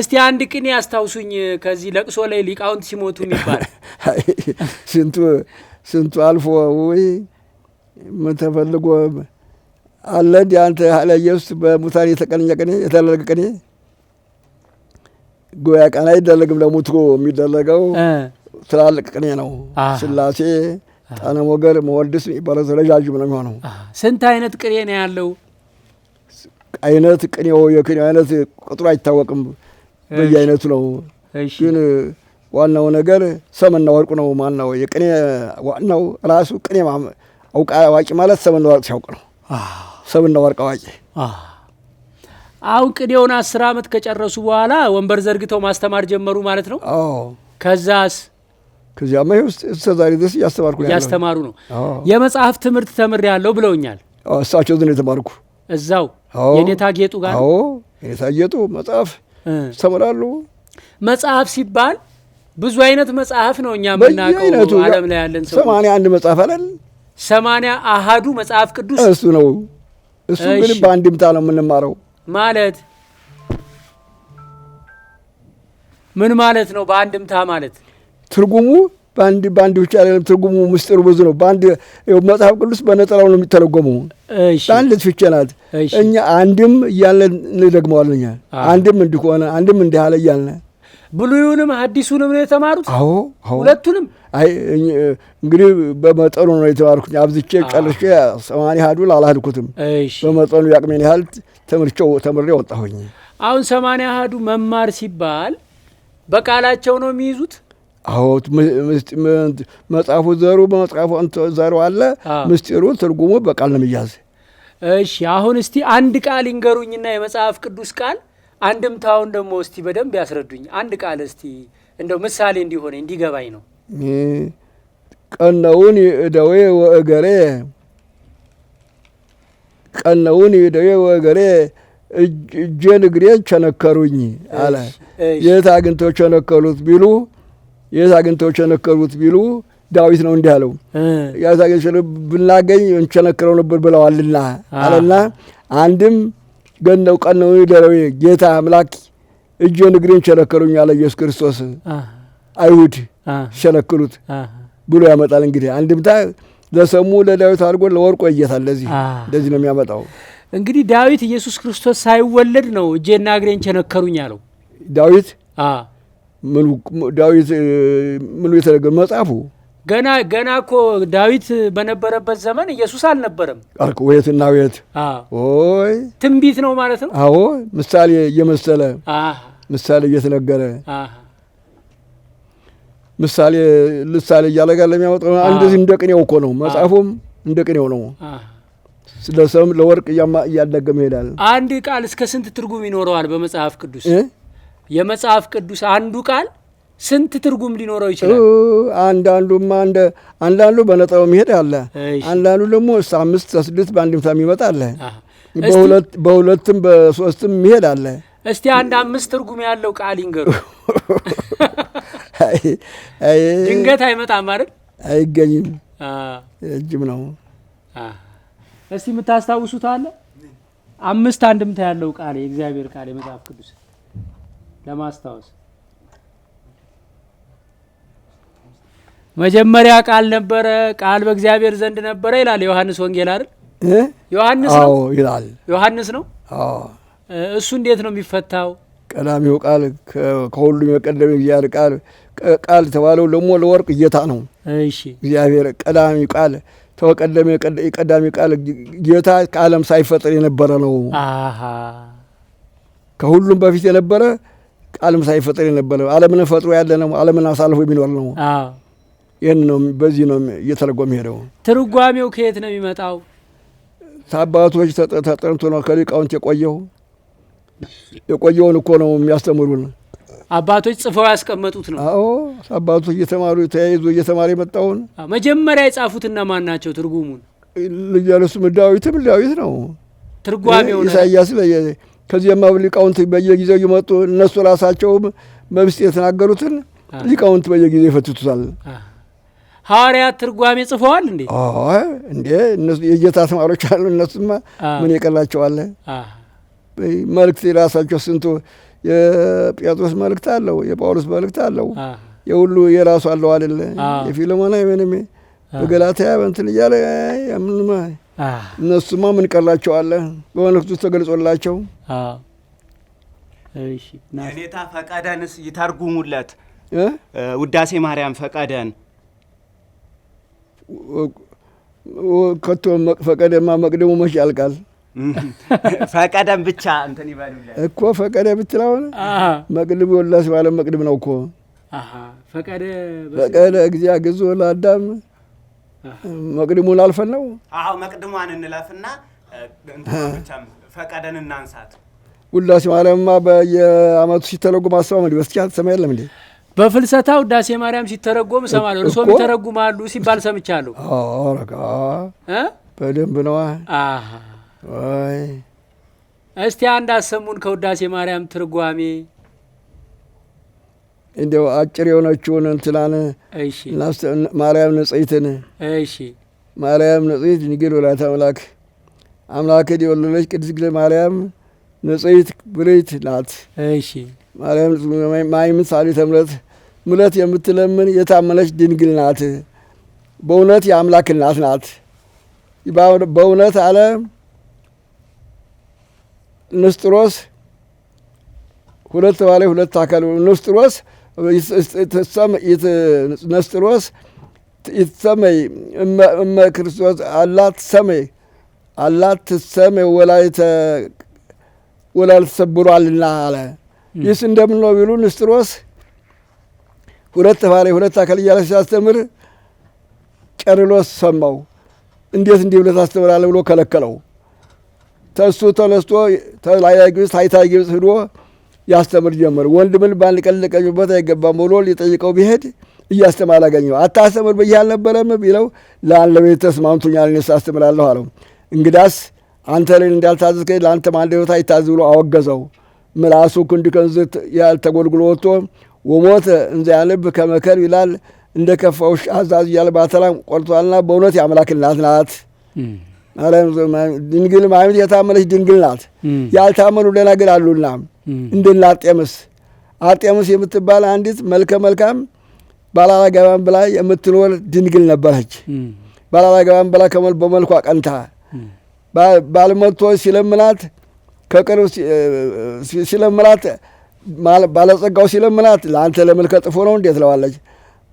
እስቲ አንድ ቅኔ አስታውሱኝ ከዚህ ለቅሶ ላይ ሊቃውንት ሲሞቱ የሚባል ስንቱ አልፎ ወይ ምን ተፈልጎ አለ እንዲ አንተ ኃይለ ኢየሱስ በሙታን የተቀኘ ቅኔ የተደረገ ቅኔ ጎያ ቀን አይደረግም። ለሙቱ የሚደረገው ትላልቅ ቅኔ ነው። ስላሴ፣ ጣነ ሞገር፣ መወድስ የሚባለው ረዣዥም ነው የሚሆነው። ስንት አይነት ቅኔ ነው ያለው? አይነት ቅኔው የቅኔው አይነት ቁጥሩ አይታወቅም። በየአይነቱ ነው። ግን ዋናው ነገር ሰምና ወርቁ ነው። ማነው የቅኔ ዋናው ራሱ ቅኔ አዋቂ ማለት ሰምና ወርቅ ሲያውቅ ነው። ሰምና ወርቅ አዋቂ። አሁን ቅኔውን 10 ዓመት ከጨረሱ በኋላ ወንበር ዘርግተው ማስተማር ጀመሩ ማለት ነው። ከዚያማ ውስጥ ዛሬ ድረስ እያስተማሩ ነው። የመጽሐፍ ትምህርት ተምሬያለሁ ብለውኛል። እሳቸው ዝን የተማርኩ እዛው የኔታ ጌጡ ጋር። የኔታ ጌጡ መጽሐፍ ተምራሉ። መጽሐፍ ሲባል ብዙ አይነት መጽሐፍ ነው እኛ የምናውቀው ዓለም ላይ ያለን ሰው 81 መጽሐፍ አይደል? 80 አሃዱ መጽሐፍ ቅዱስ እሱ ነው። እሱ ግን በአንድምታ ነው የምንማረው። ማለት ምን ማለት ነው? በአንድምታ ማለት ትርጉሙ በአንድ ብቻ አይደለም። ትርጉሙ ምስጢሩ ብዙ ነው። በአንድ መጽሐፍ ቅዱስ በነጠላው ነው የሚተረጎመው። በአንድ ፍቼ ናት። እኛ አንድም እያልን እንደግመዋለን። እኛ አንድም እንዲሆነ አንድም እንዲህ አለ እያልን ብሉይንም ሐዲሱንም ነው የተማሩት። አዎ ሁለቱንም። እንግዲህ በመጠኑ ነው የተማርኩት። አብዝቼ ጨርሼ 80 አሐዱን አላልኩትም። በመጠኑ ያቅሜን ያህል ተምሬ ወጣሁኝ። አሁን 80 አሐዱ መማር ሲባል በቃላቸው ነው የሚይዙት። አዎ መጽሐፉ ዘሩ በመጽሐፉ ዘሩ አለ። ምስጢሩ ትርጉሙ በቃል ነው የሚያዝ። እሺ አሁን እስቲ አንድ ቃል ይንገሩኝና የመጽሐፍ ቅዱስ ቃል አንድምታውን ደግሞ እስቲ በደንብ ያስረዱኝ። አንድ ቃል እስቲ እንደው ምሳሌ እንዲሆነ እንዲገባኝ ነው። ቀነውን እደዌ ወእገሬ ቀነውን እደዌ ወእገሬ እጄን እግሬን ቸነከሩኝ አለ። የት አግኝተው ቸነከሩት ቢሉ ዳዊት ነው እንዲህ አለው። ያሳገኝ ብናገኝ እንቸነክረው ነበር ብለዋልና አለና አንድም ገነው ቀነው ደረዌ ጌታ አምላክ እጄን እግሬን ቸነከሩኝ አለ ኢየሱስ ክርስቶስ። አይሁድ ቸነክሩት ብሎ ያመጣል። እንግዲህ አንድምታ ለሰሙ ለዳዊት አድርጎ ለወርቆ ይየታል። እንደዚህ ነው የሚያመጣው። እንግዲህ ዳዊት ኢየሱስ ክርስቶስ ሳይወለድ ነው እጄና እግሬን ቸነከሩኝ አለው። ዳዊት ምኑ የተነገረ መጽሐፉ ገና እኮ ዳዊት በነበረበት ዘመን ኢየሱስ አልነበረም። ወየትና ወየት ኦይ ትንቢት ነው ማለት ነው። አዎ ምሳሌ እየመሰለ ምሳሌ እየተነገረ ምሳሌ እያለጋ ለሚያወጣው እንደዚህ እንደ ቅኔው እኮ ነው። መጽሐፉም እንደ ቅኔው ነው። ስለሰም ለወርቅ እያደገመ ይሄዳል። አንድ ቃል እስከ ስንት ትርጉም ይኖረዋል በመጽሐፍ ቅዱስ? የመጽሐፍ ቅዱስ አንዱ ቃል ስንት ትርጉም ሊኖረው ይችላል? አንዳንዱ በነጠላው የሚሄድ አለ። አንዳንዱ ደግሞ 5 6 በአንድምታ የሚመጣ አለ። በሁለትም በሶስትም የሚሄድ አለ። እስቲ አንድ 5 ትርጉም ያለው ቃል ይንገሩ። ድንገት አይመጣም አይደል? አይገኝም። እጅም ነው። እስቲ የምታስታውሱት አለ? 5 አንድምታ ያለው ቃል የእግዚአብሔር ቃል የመጽሐፍ ቅዱስ ለማስታወስ። መጀመሪያ ቃል ነበረ፣ ቃል በእግዚአብሔር ዘንድ ነበረ ይላል ዮሐንስ ወንጌል አይደል? ዮሐንስ ነው ይላል። ዮሐንስ ነው። እሱ እንዴት ነው የሚፈታው? ቀዳሚው ቃል ከሁሉም የቀደመ እግዚአብሔር ቃል የተባለው ደግሞ ለወርቅ ጌታ ነው። እሺ እግዚአብሔር ቀዳሚ ቃል ተወቀደመ ቀዳሚ ቃል ጌታ ከዓለም ሳይፈጠር የነበረ ነው። ከሁሉም በፊት የነበረ ዓለም ሳይፈጠር የነበረ ዓለምን ፈጥሮ ያለ ነው። ዓለምን አሳልፎ የሚኖር ነው። ይህን ነው በዚህ ነው እየተረጎመ ሄደው። ትርጓሜው ከየት ነው የሚመጣው? አባቶች ተጠንቶ ነው ከሊቃውንት የቆየውን እኮ ነው የሚያስተምሩን። አባቶች ጽፈው ያስቀመጡት ነው። አዎ አባቶች እየተማሩ ተያይዞ እየተማረ የመጣውን መጀመሪያ የጻፉት እነማን ናቸው? ትርጉሙን ልያለሱም ዳዊት ነው ትርጓሜው ኢሳይያስ ከዚያማ ሊቃውንት በየጊዜው እየመጡ እነሱ ራሳቸውም በምስጢር የተናገሩትን ሊቃውንት በየጊዜው ይፈትቱታል። ሐዋርያት ትርጓሜ ጽፈዋል እንዴ? እንዴ እነሱ የጌታ ተማሪዎች አሉ። እነሱማ ምን ይቀላቸዋል? መልእክት የራሳቸው ስንቱ የጴጥሮስ መልእክት አለው፣ የጳውሎስ መልእክት አለው፣ የሁሉ የራሱ አለው አይደለ? የፊልሞና የምንም በገላትያ በእንትን እያለ ምንማ እነሱማ ምን ቀላቸዋል? በመልእክቱ ተገልጾላቸው። እሺ የኔታ ፈቀደንስ ይተርጉሙለት። ውዳሴ ማርያም ፈቀደን ከቶ ፈቀደማ መቅደሙ መች ያልቃል? ፈቀደን ብቻ እንትን ይበሉለት እኮ ፈቀደ ብትላውን መቅድም ወላስ ባለ መቅድም ነው እኮ ፈቀደ እግዚአ ግዞ ለአዳም መቅድሙን አልፈን ነው። አዎ መቅድሟን እንለፍና ብቻ ፈቀደን እናንሳት። ውዳሴ ማርያምማ በየዓመቱ ሲተረጎም አሰማ እንዴ? በስቻ ተሰማ የለም እንዴ? በፍልሰታ ውዳሴ ማርያም ሲተረጎም እሰማለሁ። እርሶም ይተረጉማሉ ሲባል ሰምቻለሁ። ረጋ በደንብ ነዋ። ወይ እስቲ አንድ አሰሙን ከውዳሴ ማርያም ትርጓሜ እንደው አጭር የሆነችውን እንትናን። እሺ ማርያም ንጽሕትን። እሺ ማርያም ንጽሕት ድንግል ወላዲተ አምላክ አምላክን የወለደች ቅድስት ድንግል ማርያም ንጽሕት ብርህት ናት። እሺ ማርያም ማይምት ሳሊተ ምሕረት የምትለምን የታመነች ድንግል ናት። በእውነት የአምላክ እናት ናት። በእውነት አለ ንስጥሮስ ሁለት ባለ ሁለት አካል ንስጥሮስ ነስጥሮስ ይትሰመይ እመ ክርስቶስ አላት ሰመይ አላት ትሰመይ ወላዲተ ሰብሯልና አለ። ይህስ እንደምን ነው ቢሉ ንስጥሮስ ሁለት ባለ ሁለት አካል እያለ ሲያስተምር ቄርሎስ ሰማው። እንዴት እንዲህ ብለህ ታስተምራለህ ብሎ ከለከለው። ተሱ ተነስቶ ተላያይ ግብጽ ታይታይ ግብጽ ሄዶ ያስተምር ጀመር። ወንድምን በአንድ ቀን ልቀኝበት አይገባም ብሎ ሊጠይቀው ቢሄድ እያስተማረ አገኘው። አታስተምር ብዬሽ አልነበረም ቢለው ለቤት ተስማምቶኛል እኔስ አስተምራለሁ አለው። እንግዳስ አንተ ላይ እንዳልታዘዝከኝ ለአንተ ማንደበት አይታዘዝ ብሎ አወገዘው። ምላሱ ክንድ ከንዝት ያልተጎልጉሎ ወጥቶ ወሞት እንዘ ያንብ ከመከር ይላል እንደ ከፋው አዛዝ እያለ ባተላም ቆርጧልና በእውነት የአምላክ እናት ናት። ድንግል ማርያም የታመነች ድንግል ናት። ያልታመኑ ደናግል አሉና እንደና አርጤምስ የምትባል አንዲት መልከ መልካም ባላላጋባን ብላ የምትኖር ድንግል ነበረች። ባላላጋባን ብላ በመልኳ ቀንታ ባልመቶ ሲለምናት ከቅርብ ሲለምናት ባለጸጋው ሲለምናት ለአንተ ለመልከ ጥፎ ነው እንዴት ለዋለች።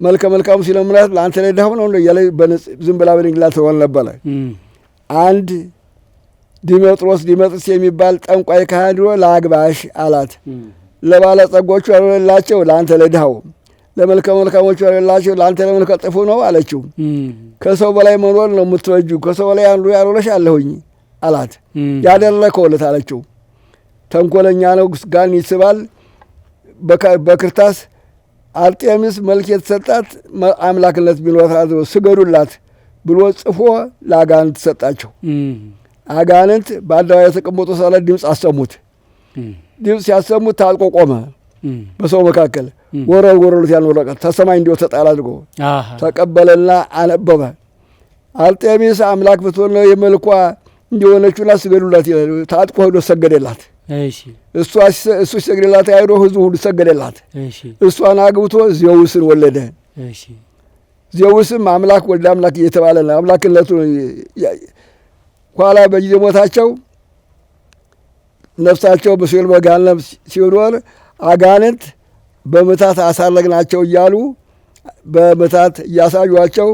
መልከ መልካሙ ሲለምናት ለአንተ ላይ ደሃው ነው እያለ ዝም ብላ በድንግልና ትሆን ነበረ። አንድ ዲሜጥሮስ የሚባል ጠንቋይ ካህን ለአግባሽ አላት። ለባለጸጎቹ ያልሆነላቸው ለአንተ ለድሃው፣ ለመልከ መልካሞቹ ያልሆነላቸው ለአንተ ለመልከ ጥፉ ነው አለችው። ከሰው በላይ መኖር ነው የምትወጁ፣ ከሰው በላይ አንዱ ያልሆነሽ አለሁኝ አላት። ያደረከውለት አለችው። ተንኮለኛ ነው፣ ጋን ይስባል። በክርታስ አርጤምስ መልክ የተሰጣት አምላክነት ቢኖራት ስገዱላት ብሎ ጽፎ ለአጋንንት ሰጣቸው። አጋንንት በአደባባይ የተቀመጡ ሳለ ድምፅ አሰሙት። ድምፅ ሲያሰሙት ታጥቆ ቆመ። በሰው መካከል ወረወሩት። ያን ወረቀት ተሰማይ እንዲሁ ተጣል አድርጎ ተቀበለና አነበበ። አርጤምስ አምላክ ብትሆን ነው የመልኳ እንዲሆነችና ስገዱላት ይላል። ታጥቆ ሄዶ ሰገደላት። እሱ ሲሰግድላት አይዶ ህዝቡ ሁሉ ሰገደላት። እሷን አግብቶ ዜውስን ወለደ። ዜውስም አምላክ ወልደ አምላክ እየተባለ ነው። አምላክነቱ ኋላ በጊዜ ሞታቸው ነፍሳቸው በሲኦል በገሃነም ሲኖር አጋንንት በምታት አሳረግናቸው እያሉ በምታት እያሳዩቸው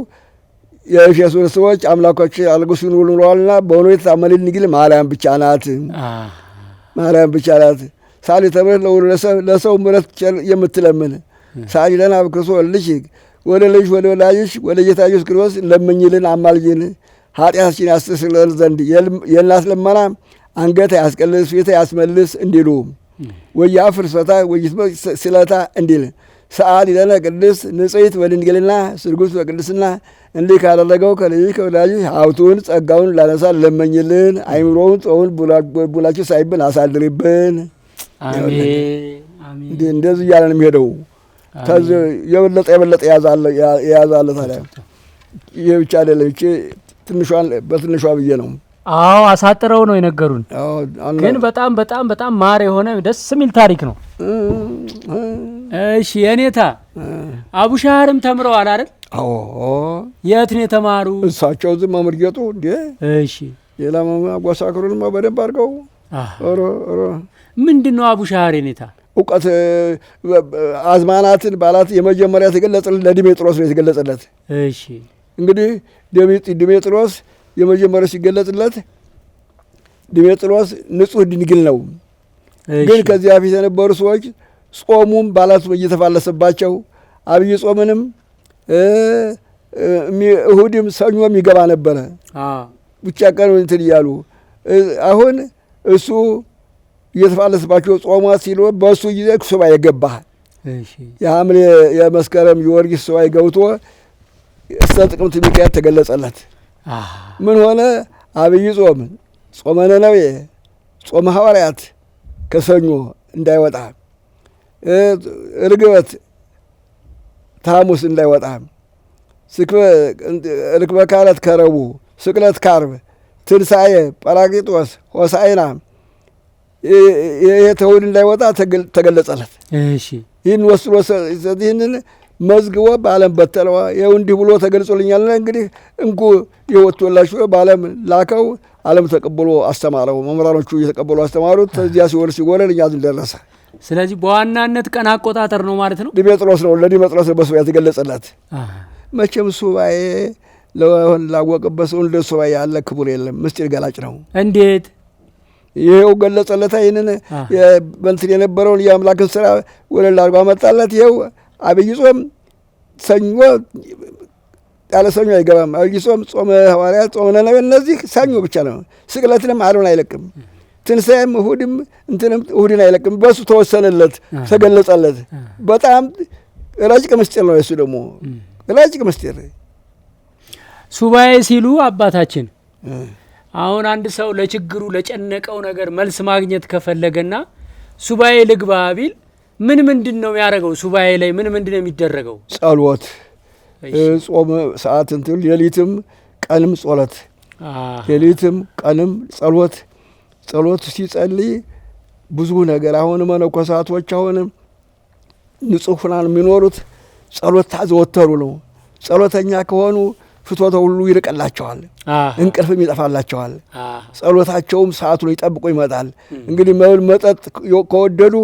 የኤፌሶን ሰዎች አምላኮች አልጎ ሲኖሩ ኑረዋልና በእውነት የታመነች ድንግል ማርያም ብቻ ናት። ማርያም ብቻ ናት። ሳሊተ ምሕረት ለሰው ምሕረት የምትለምን ሳሊ ለነ በክርስቶስ ወልድሽ ወደ ልጅ ወደ ወላጅሽ ወደ ጌታ ኢየሱስ ክርስቶስ ለምኝልን አማልጅን ኃጢአታችን ያስተሰርይልን ዘንድ የእናት ልመና አንገት ያስቀልስ ፊት ያስመልስ እንዲሉ ወያፍር ስፈታ ወይስበክ ስለታ እንዲል ሰአሊ ለነ ቅድስት ንጽሕት በድንግልና ስርጉት በቅድስና እንዲህ ካደረገው ከልጅ ከወላጅሽ ሀብቱን ጸጋውን ላነሳ ለመኝልን አይምሮውን ጾውን ቡላችሁ ሳይብን አሳድሪብን። አሜን። እንደዚህ እያለ ነው የሚሄደው። የበለጠ የያዛለ ታዲያ ይህ ብቻ አይደለም። ይቺ በትንሿ ብዬ ነው። አዎ አሳጥረው ነው የነገሩን። ግን በጣም በጣም በጣም ማር የሆነ ደስ የሚል ታሪክ ነው። እሺ የኔታ አቡሻህርም ተምረዋል አይደል? አዎ። የት ነው የተማሩ? እሳቸው ዝም መምህር ጌጡ እንዴ። እሺ ሌላ አጓሳክሩንማ በደንብ አድርገው። ምንድን ነው አቡሻህር የኔታ? እውቀት አዝማናትን ባላት የመጀመሪያ የተገለጸለት ለዲሜጥሮስ ነው የተገለጸለት። እሺ እንግዲህ ዲሜጥሮስ የመጀመሪያ ሲገለጽለት ዲሜጥሮስ ንጹሕ ድንግል ነው። ግን ከዚያ በፊት የነበሩ ሰዎች ጾሙም ባላቱም እየተፋለሰባቸው አብይ ጾምንም እሁድም ሰኞም ይገባ ነበረ ብቻ ቀን እንትን እያሉ አሁን እሱ እየተፋለሰባቸው ጾሟት ሲሉ በእሱ ጊዜ ሱባኤ ገባ። የሐምሌ የመስከረም የወርጊስ ሱባኤ ገብቶ እስከ ጥቅምት ሚካኤል ተገለጸለት። ምን ሆነ? አብይ ጾም፣ ጾመ ነነዌ፣ ጾመ ሐዋርያት ከሰኞ እንዳይወጣ፣ ርግበት ታሙስ እንዳይወጣ፣ ርክበ ካህናት ከረቡዕ፣ ስቅለት ከዓርብ፣ ትንሣኤ ጰራቅሊጦስ ሆሳዕና ይሄ ተውህድ እንዳይወጣ ተገለጸለት። ይህን ወስዶ ይህንን መዝግቦ በዓለም በተለዋ ይኸው እንዲህ ብሎ ተገልጾልኛል። እንግዲህ እንኩ የወጥቶላችሁ በዓለም ላከው። ዓለም ተቀብሎ አስተማረው። መምህራኖቹ እየተቀበሉ አስተማሩት። እዚያ ሲወረድ እኛ ዘንድ ደረሰ። ስለዚህ በዋናነት ቀን አቆጣጠር ነው ማለት ነው። ዲሜጥሮስ ነው ለዲሜጥሮስ በሱባኤ የተገለጸለት። መቼም ሱባኤ ላወቅበት ሰው እንደ ሱባኤ ያለ ክቡር የለም። ምስጢር ገላጭ ነው። እንዴት? ይኸው ገለጸለታ። ይህንን በእንትን የነበረውን የአምላክን ስራ ወለል አድርጎ አመጣለት። ይኸው አብይ ጾም ሰኞ ያለ ሰኞ አይገባም። አብይ ጾም፣ ጾመ ሐዋርያት፣ ጾመ ነነዌ እነዚህ ሰኞ ብቻ ነው። ስቅለትንም ዓርብን አይለቅም። ትንሣኤም እሁድም እንትንም እሁድን አይለቅም። በሱ ተወሰነለት፣ ተገለጸለት። በጣም ረቂቅ ምስጢር ነው። የሱ ደግሞ ረቂቅ ምስጢር። ሱባኤ ሲሉ አባታችን አሁን አንድ ሰው ለችግሩ ለጨነቀው ነገር መልስ ማግኘት ከፈለገና ሱባኤ ልግባ ቢል ምንድን ነው የሚያደርገው? ሱባኤ ላይ ምንድን ነው የሚደረገው? ጸሎት፣ ጾም ሰዓት እንትን ሌሊትም ቀንም ጸሎት፣ ሌሊትም ቀንም ጸሎት ሲጸልይ ብዙ ነገር አሁን መነኮሳቶች አሁን ንጹሕ ሆነው የሚኖሩት ጸሎት ታዘወተሩ ነው። ጸሎተኛ ከሆኑ ፍትወተ ሁሉ ይርቀላቸዋል፣ እንቅልፍም ይጠፋላቸዋል። ጸሎታቸውም ሰዓቱን ይጠብቁ ይመጣል። እንግዲህ መብል መጠጥ ከወደዱ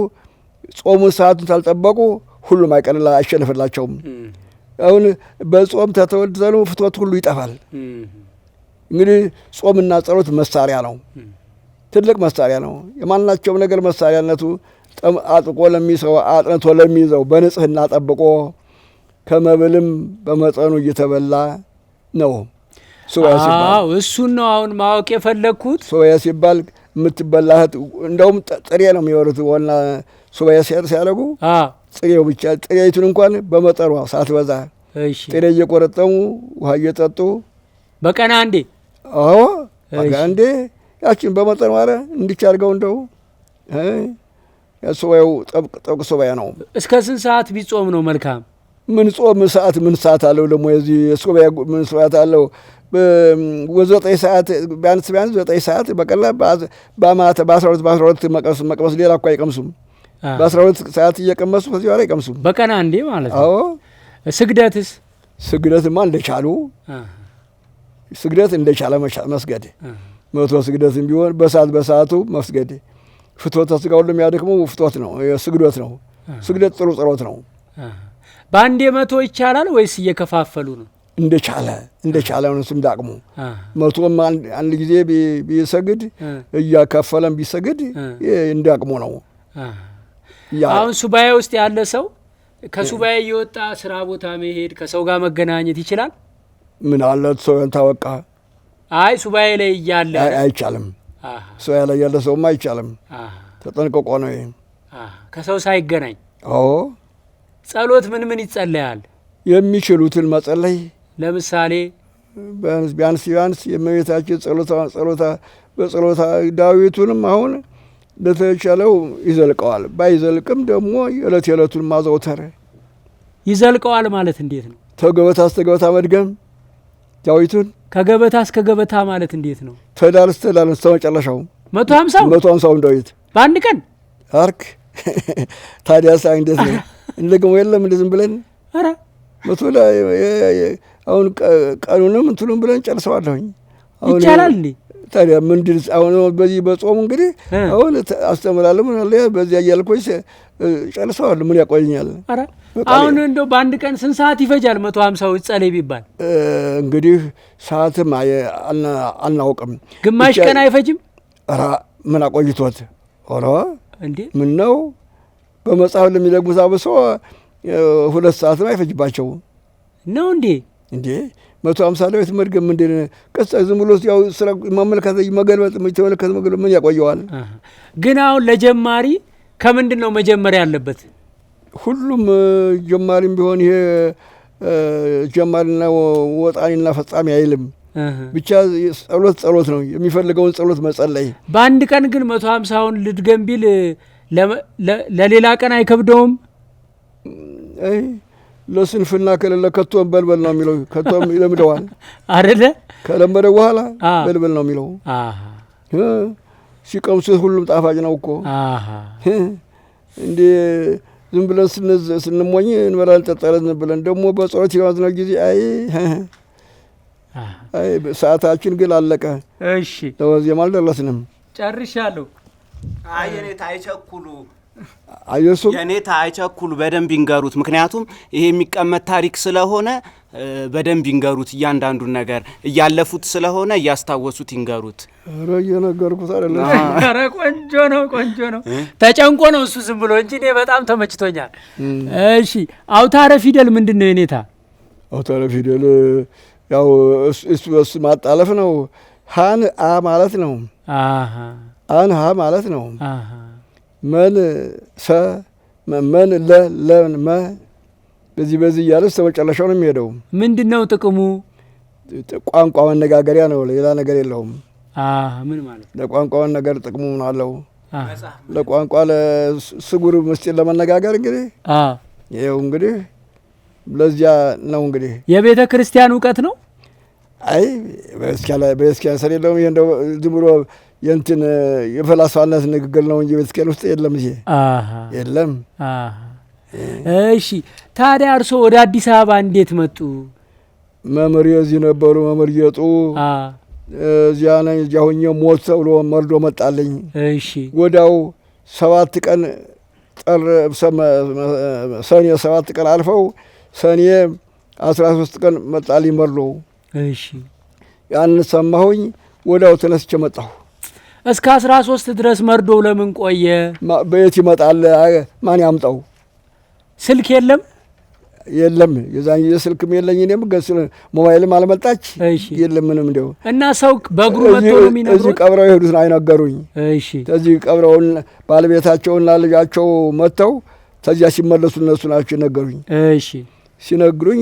ጾሙን ሰዓቱን ታልጠበቁ ሁሉም አይሸነፍላቸውም። አሁን በጾም ተተወደሉ ፍትወት ሁሉ ይጠፋል። እንግዲህ ጾምና ጸሎት መሳሪያ ነው፣ ትልቅ መሳሪያ ነው። የማናቸውም ነገር መሳሪያነቱ አጥቆ ለሚሰው አጥንቶ ለሚይዘው በንጽህና ጠብቆ ከመብልም በመጠኑ እየተበላ ነው። ሱባኤ ሲባል እሱን ነው አሁን ማወቅ የፈለግኩት። ሱባኤ ሲባል የምትበላህት እንደውም ጥሬ ነው የሚወሩት። ዋና ሱባኤ ሲያደርጉ ጥሬው ብቻ ጥሬይቱን እንኳን በመጠኗ ሳትበዛ ጥሬ እየቆረጠሙ ውሃ እየጠጡ በቀን አንዴ። አዎ በቀን አንዴ ያችን በመጠኗ አረ እንዲች አድርገው እንደው ሱባኤው ጠብቅ ሱባኤ ነው። እስከ ስንት ሰዓት ቢጾም ነው መልካም? ምን ጾም ሰዓት ምን ሰዓት አለው ደግሞ የዚህ ሱባኤ ምን ሰዓት አለው? በ9 ሰዓት ቢያንስ 9 ሰዓት በቀላ በማታ በ12 መቅመስ ሌላ እኮ አይቀምሱም። በ12 ሰዓት እየቀመሱ ከዚህ በኋላ አይቀምሱም። በቀን አንዴ ማለት ነው። አዎ። ስግደትማ እንደቻሉ ስግደት እንደቻለ መስገድ መቶ ስግደትም ቢሆን በሰዓቱ መስገድ። ፍትወተ ስጋ ሁሉ የሚያደክመው ፍትወት ነው፣ ስግዶት ነው። ስግደት ጥሩ ጸሎት ነው። በአንዴ 100 ይቻላል ወይስ እየከፋፈሉ ነው? እንደቻለ ነው። እሱም ዳቅሙ 100 አንድ ጊዜ ቢሰግድ እያካፈለም ቢሰግድ እንዳቅሙ ነው። አሁን ሱባኤ ውስጥ ያለ ሰው ከሱባኤ እየወጣ ስራ ቦታ መሄድ ከሰው ጋር መገናኘት ይችላል? ምን አለት ሰው ታወቃ? አይ ሱባኤ ላይ እያለ አይቻልም። ሱባኤ ላይ ያለ ሰውማ አይቻልም። ተጠንቅቆ ነው ይሄ ከሰው ሳይገናኝ። አዎ። ጸሎት ምን ይጸለያል? የሚችሉትን መጸለይ። ለምሳሌ ቢያንስ የእመቤታችን በጸሎታ ዳዊቱንም አሁን ለተቻለው ይዘልቀዋል። ባይዘልቅም ደግሞ የዕለቱን ማዘውተር። ይዘልቀዋል ማለት እንዴት ነው? ተገበታ እስከ ገበታ መድገም ዳዊቱን። ከገበታ እስከ ገበታ ማለት እንዴት ነው? ተዳር እስከ መጨረሻው 150 ዳዊት በአንድ ቀን አርክ። ታዲያ ሳይ እንዴት ነው እንደገሞ የለም እንደ ዝም ብለን አረ መቶ ላይ አሁን ቀኑንም እንትሉም ብለን ጨርሰዋለሁኝ። ይቻላል እንዴ? ታዲያ ምንድን አሁን በዚህ በጾሙ እንግዲህ አሁን አስተምራለሁ ምን አለ በዚያ እያልኩኝ ጨርሰዋለሁ። ምን ያቆየኛል? አረ አሁን እንደው በአንድ ቀን ስንት ሰዓት ይፈጃል? 150 ጸለይ ቢባል እንግዲህ ሰዓትም አናውቅም። ግማሽ ቀን አይፈጅም? አረ ምን አቆይቶት? ኦሮ እንዴ ምን ነው በመጽሐፍ ለሚደግሙት አብሶ 2 ሰዓትም አይፈጅባቸው ነው እንዴ? እንዴ 150 ዳዊት መድገም ምንድን ቀስ ዝም ብሎ ያው ስራ ማመልከት መገልበጥ ምን ያቆየዋል? ግን አሁን ለጀማሪ ከምንድን ነው መጀመሪያ ያለበት? ሁሉም ጀማሪም ቢሆን ይሄ ጀማሪና ወጣኒና ፈጻሚ አይልም። ብቻ ጸሎት ነው የሚፈልገውን ጸሎት መጸለይ። በአንድ ቀን ግን 150ውን ልድገም ቢል ለሌላ ቀን አይከብደውም? ለስንፍና ከሌለ ከቶም በልበል ነው የሚለው። ከቶም ይለምደዋል አይደለ? ከለመደ በኋላ በልበል ነው የሚለው። ሲቀምሱት ሁሉም ጣፋጭ ነው እኮ። እንዴ ዝም ብለን ስንሞኝ እንበላለን እንጠጣለን ብለን ደግሞ በጸሎት የያዝነው ጊዜ አይ ሰዓታችን ግን አለቀ። እሺ ለወዚያም አልደረስንም። ጨርሻለሁ። አይ የኔታ አይቸኩሉ፣ የኔታ አይቸኩሉ፣ በደንብ ይንገሩት። ምክንያቱም ይሄ የሚቀመጥ ታሪክ ስለሆነ በደንብ ይንገሩት። እያንዳንዱን ነገር እያለፉት ስለሆነ እያስታወሱት ይንገሩት። ኧረ እየነገርኩት አይደለም። ኧረ ቆንጆ ነው። ተጨንቆ ነው እሱ ዝም ብሎ እንጂ እኔ በጣም ተመችቶኛል። እሺ አውታረ ፊደል ምንድን ነው የኔታ? አውታረ ፊደል ያው እሱ ማጣለፍ ነው። ሃን አ ማለት ነው። አን ሀ ማለት ነው። መን ሰ መን ለን መ በዚህ እያለ እስከ መጨረሻው ነው የሚሄደው። ምንድን ነው ጥቅሙ? ቋንቋ መነጋገሪያ ነው፣ ሌላ ነገር የለውም። ምን ማለት ለቋንቋ ነገር ጥቅሙ ምን አለው? ለቋንቋ ለስጉር ምስጢር ለመነጋገር እንግዲህ ይኸው እንግዲህ ለዚያ ነው እንግዲህ የቤተ ክርስቲያን እውቀት ነው። አይ በስኪያን ሰር የለውም። ይሄ እንደው ዝም ብሎ የእንትን የፈላስፋነት ንግግር ነው እንጂ ቤተክርስቲያን ውስጥ የለም። ይሄ የለም። እሺ ታዲያ እርሶ ወደ አዲስ አበባ እንዴት መጡ? መምህር እዚህ ነበሩ። መምህር ጌጡ እዚያ ነኝ። እዚያ ሆኜ ሞት ተብሎ መርዶ መጣልኝ። እሺ ወዲያው 7 ቀን ሰኔ 7 ቀን አልፈው ሰኔ 13 ቀን መጣልኝ መርዶ። እሺ ያን ሰማሁኝ። ወዲያው ተነስቼ መጣሁ። እስከ 13 ድረስ መርዶ ለምን ቆየ? በየት ይመጣል? ማን ያምጣው? ስልክ የለም? የለም። የዛን ጊዜ ስልክም የለኝ። እኔም ሞባይልም አልመጣች። የለም ምንም። እንደው እና ሰው በእግሩ መጥቶ ነው የሚነግሩት? እዚህ ቀብረው የሄዱት አይነገሩኝ። እሺ ከዚህ ቀብረውን ባለቤታቸውና ልጃቸው መጥተው ከዚያ ሲመለሱ እነሱ ናቸው የነገሩኝ። እሺ ሲነግሩኝ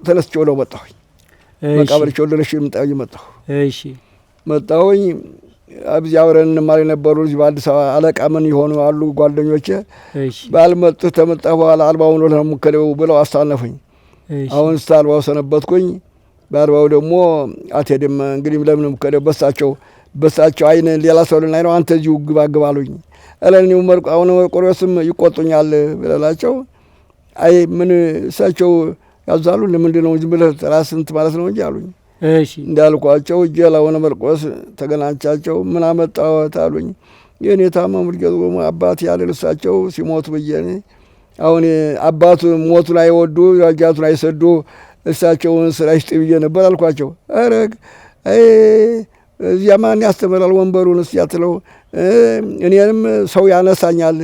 ተነስቼ ወዲያው መጣሁኝ። መቃብራቸው ድረስ መጣሁ። እሺ መጣሁኝ። እዚህ አብረን እንማር የነበሩ እዚህ በአዲስ አበባ አለቃ ምን የሆኑ አሉ ጓደኞቼ። ባልመጡ ተመጣ በኋላ አልባውን ወደ ሙከለው ብለው አስታነፉኝ። አሁን ስታልባው ሰነበትኩኝ። በአልባው ደግሞ አትሄድም እንግዲህ ለምን ሙከለው በሳቸው አይን ሌላ ሰው ላይ ነው አንተ እዚሁ ግባ አሉኝ። እለኔው አሁን መርቆሬዎስም ይቆጡኛል ብለላቸው አይ ምን እሳቸው ያዛሉ ለምንድን ነው ዝም ብለህ ራስህ እንትን ማለት ነው እንጂ አሉኝ። እሺ እንዳልኳቸው እጄ ለአቡነ መርቆስ ተገናኝቻቸው ምን አመጣሁት አሉኝ። የኔታ መምህር ጌጡ አባት ያለ እሳቸው ሲሞቱ ብዬ አሁን አባቱ ሞቱን አይወዱ ያጃቱን አይሰዱ እሳቸውን ስራ ይስጥ ብዬ ነበር አልኳቸው። ኧረ እዚያ ማን ያስተምራል ወንበሩን እስያትለው እኔንም ሰው ያነሳኛል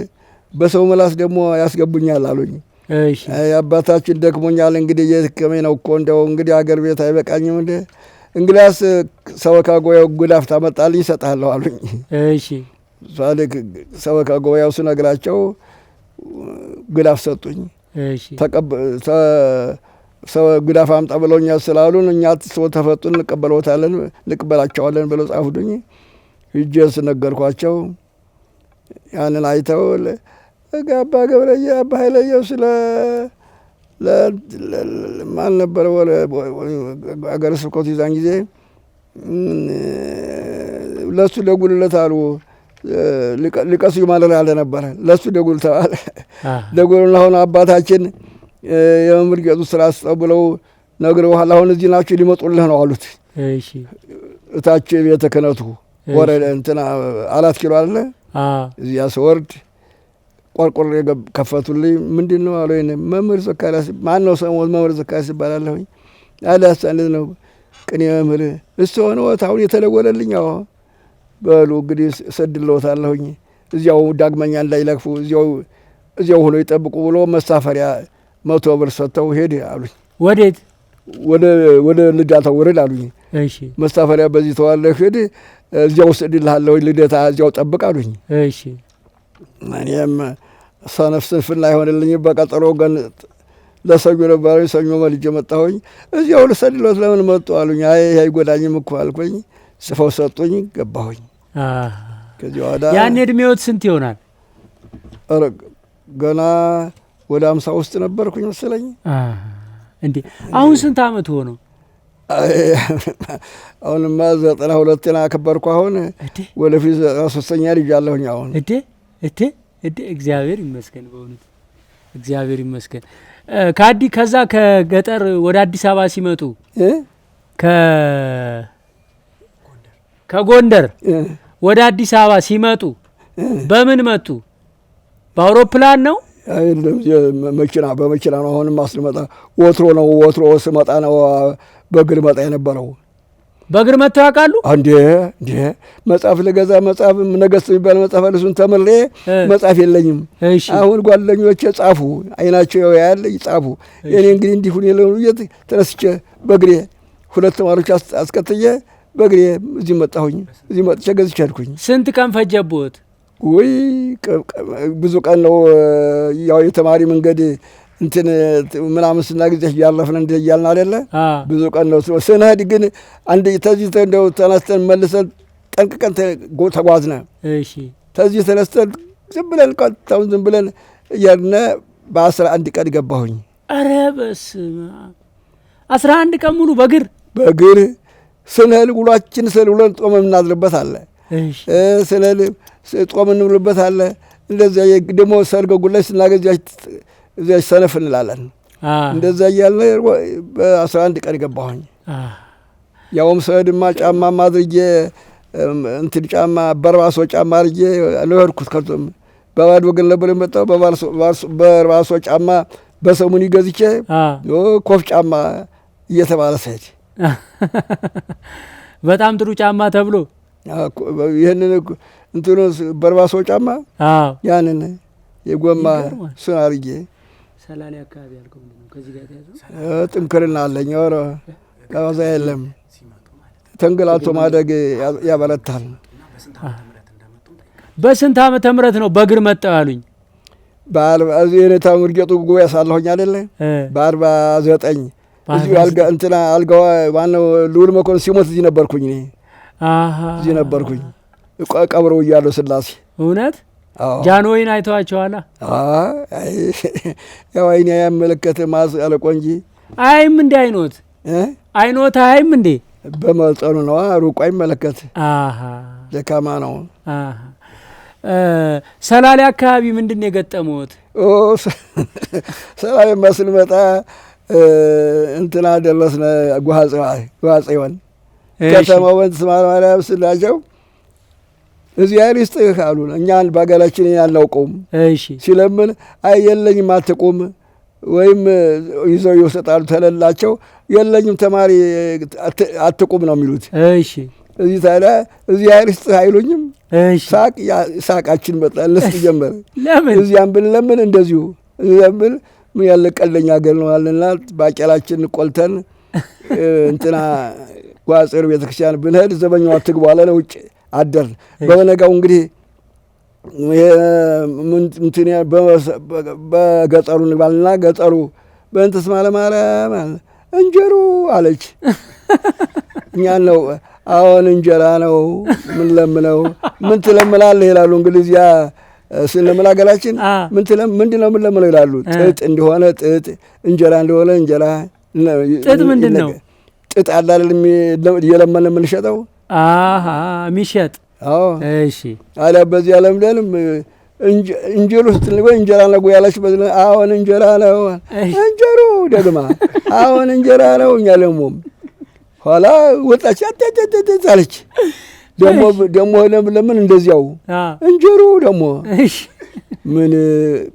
በሰው ምላስ ደግሞ ያስገቡኛል አሉኝ። እሺ አባታችን ደክሞኛል እንግዲህ የትከመኝ ነው እኮ እንደው እንግዲህ አገር ቤት አይበቃኝም እንደ እንግዲያስ ሰበካ ጉባኤው ጉዳፍ ታመጣልኝ እሰጥሃለሁ አሉኝ። እሺ ሳልክ ሰበካ ጉባኤው ስነግራቸው ጉዳፍ ሰጡኝ። እሺ ጉዳፍ አምጣ ብለውኛል ስላሉን እኛ ሰው ተፈቱን እንቀበላቸዋለን ብለው ጻፉልኝ። ሂጄ ስነገርኳቸው ያንን አይተው አባ ገብረየ አባ ኃይለየሱስ ማን ነበረ አገረ ስብከቱ ይዛን ጊዜ ለሱ ደጉልለት አሉ። ሊቀሱ ማለር ያለ ነበረ ለሱ ደጉል ተባለ። ደጉልና አሁን አባታችን የመምህር ጌጡ ስራ አስጠው ብለው ነግረውሃል። አሁን እዚህ ናቸው ሊመጡልህ ነው አሉት። እሺ እታች ቤተ ክህነቱ ወረደ እንትና 4 ኪሎ አለ። እዚያ ስወርድ ቆርቆሮ ከፈቱልኝ። ምንድን ነው አሉኝ። መምህር ዘካርያስ ማን ነው ሰው መምህር ዘካርያስ ይባላለሁኝ። አላስ አንድ ነው ቅኔ መምህር እሱ ሆነ አሁን የተደወለልኝ። አዎ በሉ እንግዲህ ሰድለውታለሁኝ እዚያው ዳግመኛ እንዳይለክፉ እዚያው ሆኖ ይጠብቁ ብሎ መሳፈሪያ 100 ብር ሰጥተው ሄድ አሉኝ። ወዴት? ወደ ልደታ ወረድ አሉኝ። እሺ መሳፈሪያ በዚህ ተዋለህ ሄድ እዚያው ሰድልሃለሁ ልደታ እዚያው ጠብቅ አሉኝ። እሺ እኔም ስንፍና አይሆንልኝ በቀጠሮ ገን ለሰኞ ነበር። ሰኞ መልጄ መጣሁኝ። እዚያው ልሰድሎት ለምን መጡ አሉኝ። አይ አይጎዳኝም እኮ አልኩኝ። ጽፈው ሰጡኝ። ገባሁኝ። ከዚህ ወዳ ያን እድሜዎት ስንት ይሆናል? ኧረ ገና ወደ 50 ውስጥ ነበርኩኝ መሰለኝ። እንዴ አሁን ስንት አመት ሆኖ? አሁንማ 92 አከበርኩ። አሁን ወደፊት 93ኛ ልጅ አለሁኝ አሁን። እቴ እግዚአብሔር ይመስገን፣ በእውነት እግዚአብሔር ይመስገን። ከዛ ከገጠር ወደ አዲስ አበባ ሲመጡ ከጎንደር ወደ አዲስ አበባ ሲመጡ በምን መጡ? በአውሮፕላን ነው? በመኪና ነው። አሁንም አስልመጣ ወትሮ ስመጣ ነው በእግር መጣ የነበረው። በእግር መጥተው ያውቃሉ? እንዴ መጽሐፍ ልገዛ መጽሐፍ ነገሥት የሚባል መጽሐፍ እሱን ተምሬ መጽሐፍ የለኝም። አሁን ጓደኞቼ ጻፉ፣ አይናቸው ያለ ይጻፉ። እኔ እንግዲህ እንዲሁን የለውየት ተነስቼ በእግሬ 2 ተማሪዎች አስከትዬ በእግሬ እዚህ መጣሁኝ። እዚህ መጥቼ ገዝቼ ሄድኩኝ። ስንት ቀን ፈጀብዎት? ወይ ብዙ ቀን ነው። ያው የተማሪ መንገድ እንትን ምናምን ስናጊዜ እያለፍን እንደ እያልን አይደለ ብዙ ቀን ነው ስንሄድ። ግን አንድ ተዚህ እንደው ተነስተን መልሰን ጠንቅቀን ተጓዝነ። እሺ ተዚህ ተነስተን ዝም ብለን ቀጥታውን ዝም ብለን እያልን በ11 ቀን ገባሁኝ። ኧረ በስመ አብ 11 ቀን ሙሉ በእግር ስንሄድ ውሏችን ውለን ጾም የምናድርበት አለ። ስንሄድ ጾም እንውልበት አለ። እንደዚያ ደግሞ ሰርገ ጉላይ ስናገዝ እዚያ ሰነፍ እንላለን። እንደዛ እያልን በ11 ቀን ገባሁኝ። ያውም ስሄድማ ጫማ አድርጌ እንትን ጫማ በርባሶ ጫማ አድርጌ ነው የሄድኩት። ከቶም በባዶ እግር ነበር የመጣው። በርባሶ ጫማ በሰሙን ገዝቼ ኮፍ ጫማ እየተባለ ስሄድ በጣም ጥሩ ጫማ ተብሎ ይህንን እንትኑ በርባሶ ጫማ ያንን የጎማ እሱን አድርጌ ሰላሌ አካባቢ ያልከው ምንድን ነው? ከዚህ ጋር ተያዘው ጥንክርና አለኝ። ኧረ ከዛ የለም ተንገላቶ ማደግ ያበረታል። በስንት ዓመተ ምህረት ነው በእግር መጣው ያሉኝ? የኔታ ምርጌጡ ጉባኤ ሳለሁኝ አይደለ በ49 እዚሁ እንትና አልጋዋ ማነው ልዑል መኮንን ሲሞት እዚህ ነበርኩኝ። እኔ እዚህ ነበርኩኝ ቀብረው እያለሁ ስላሴ። እውነት ጃንሆይን አይተዋቸዋላ? ያው አይኔ ያመለከተ ማስ አለቆ እንጂ አይም እንዴ አይኖት አይም እንዴ በመጠኑ ነው። ሩቅ አይመለከት። ደካማ ነው። ሰላሌ አካባቢ ምንድን ነው የገጠመዎት? ሰላሌ መስል መጣ እንትና ደረስነ ጓጽዮን ከተማው ወንዝ ማርያም ስላቸው እዚያ ሊስጥህ አሉን። እኛን በአገራችን አናውቀውም። ሲለምን አይ የለኝም አትቁም ወይም ይዘው ይወሰጣሉ ተለላቸው። የለኝም ተማሪ አትቁም ነው የሚሉት። እዚህ ታዲያ እዚህ አይርስ አይሉኝም። ሳቃችን መጣ። እነሱ ጀመረ እዚያም ብንለምን እንደዚሁ ዘብል ምን ያለ ቀለኛ ሀገር ነው አለና ባቄላችን ቆልተን እንትና ጓጽር ቤተክርስቲያን ብንሄድ ዘበኛው አትግቡ አለ። ውጭ አደር። በነጋው እንግዲህ እንትን በገጠሩ ንባልና ገጠሩ በእንተስ ማለማለም እንጀሩ አለች። እኛን ነው አሁን እንጀራ ነው ምን ለምነው ምን ትለምላለህ ይላሉ። እንግዲህ ያ ስለምን አገራችን ምንድነው ምን ለምነው ይላሉ። ጥጥ እንደሆነ ጥጥ፣ እንጀራ እንደሆነ እንጀራ። ጥጥ ምንድነው? ጥጥ አላል የለመነ የምንሸጠው የሚሸጥ። እሺ አለ በዚህ ለምደንም እንጀሩ ስትልበ እንጀራ ነው ያላችሁ በዚህ አሁን እንጀራ ነው እንጀሩ ደግማ አሁን እንጀራ ነው እኛ ለሞም ኋላ ወጣች አለች። ደሞ ለምን እንደዚያው እንጀሩ ደሞ ምን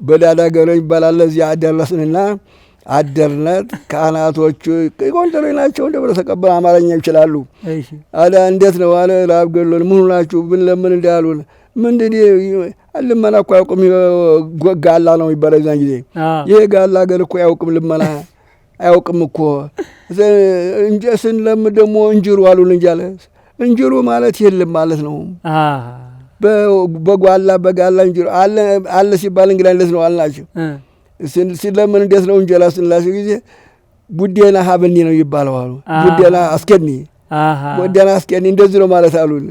በዳዳ ገረ ይባላል። እዚያ አደረስንና አደርነት ካህናቶቹ ቆንጠሮች ናቸው። ደብረ ተቀበል አማርኛ ይችላሉ። አለ እንዴት ነው አለ ላብገሎን ምን ሆናችሁ ምን ለምን እንዳሉን ምንድን ልመና እኮ አያውቅም ጋላ ነው ይባላል። እዛን ጊዜ ይሄ ጋላ ገር እኮ አያውቅም ልመና አያውቅም እኮ ስንለም ደግሞ እንጅሩ አሉን እንጂ አለ። እንጅሩ ማለት የለም ማለት ነው። በጓላ በጋላ እንጅሩ አለ ሲባል እንግዲህ እንዴት ነው አልናቸው። ሲለምን እንዴት ነው እንጀራ ስንላቸው ጊዜ ቡዴና ሀብኒ ነው ይባለው አሉ። ቡዴና አስከኒ ቡዴና አስከኒ እንደዚህ ነው ማለት አሉን።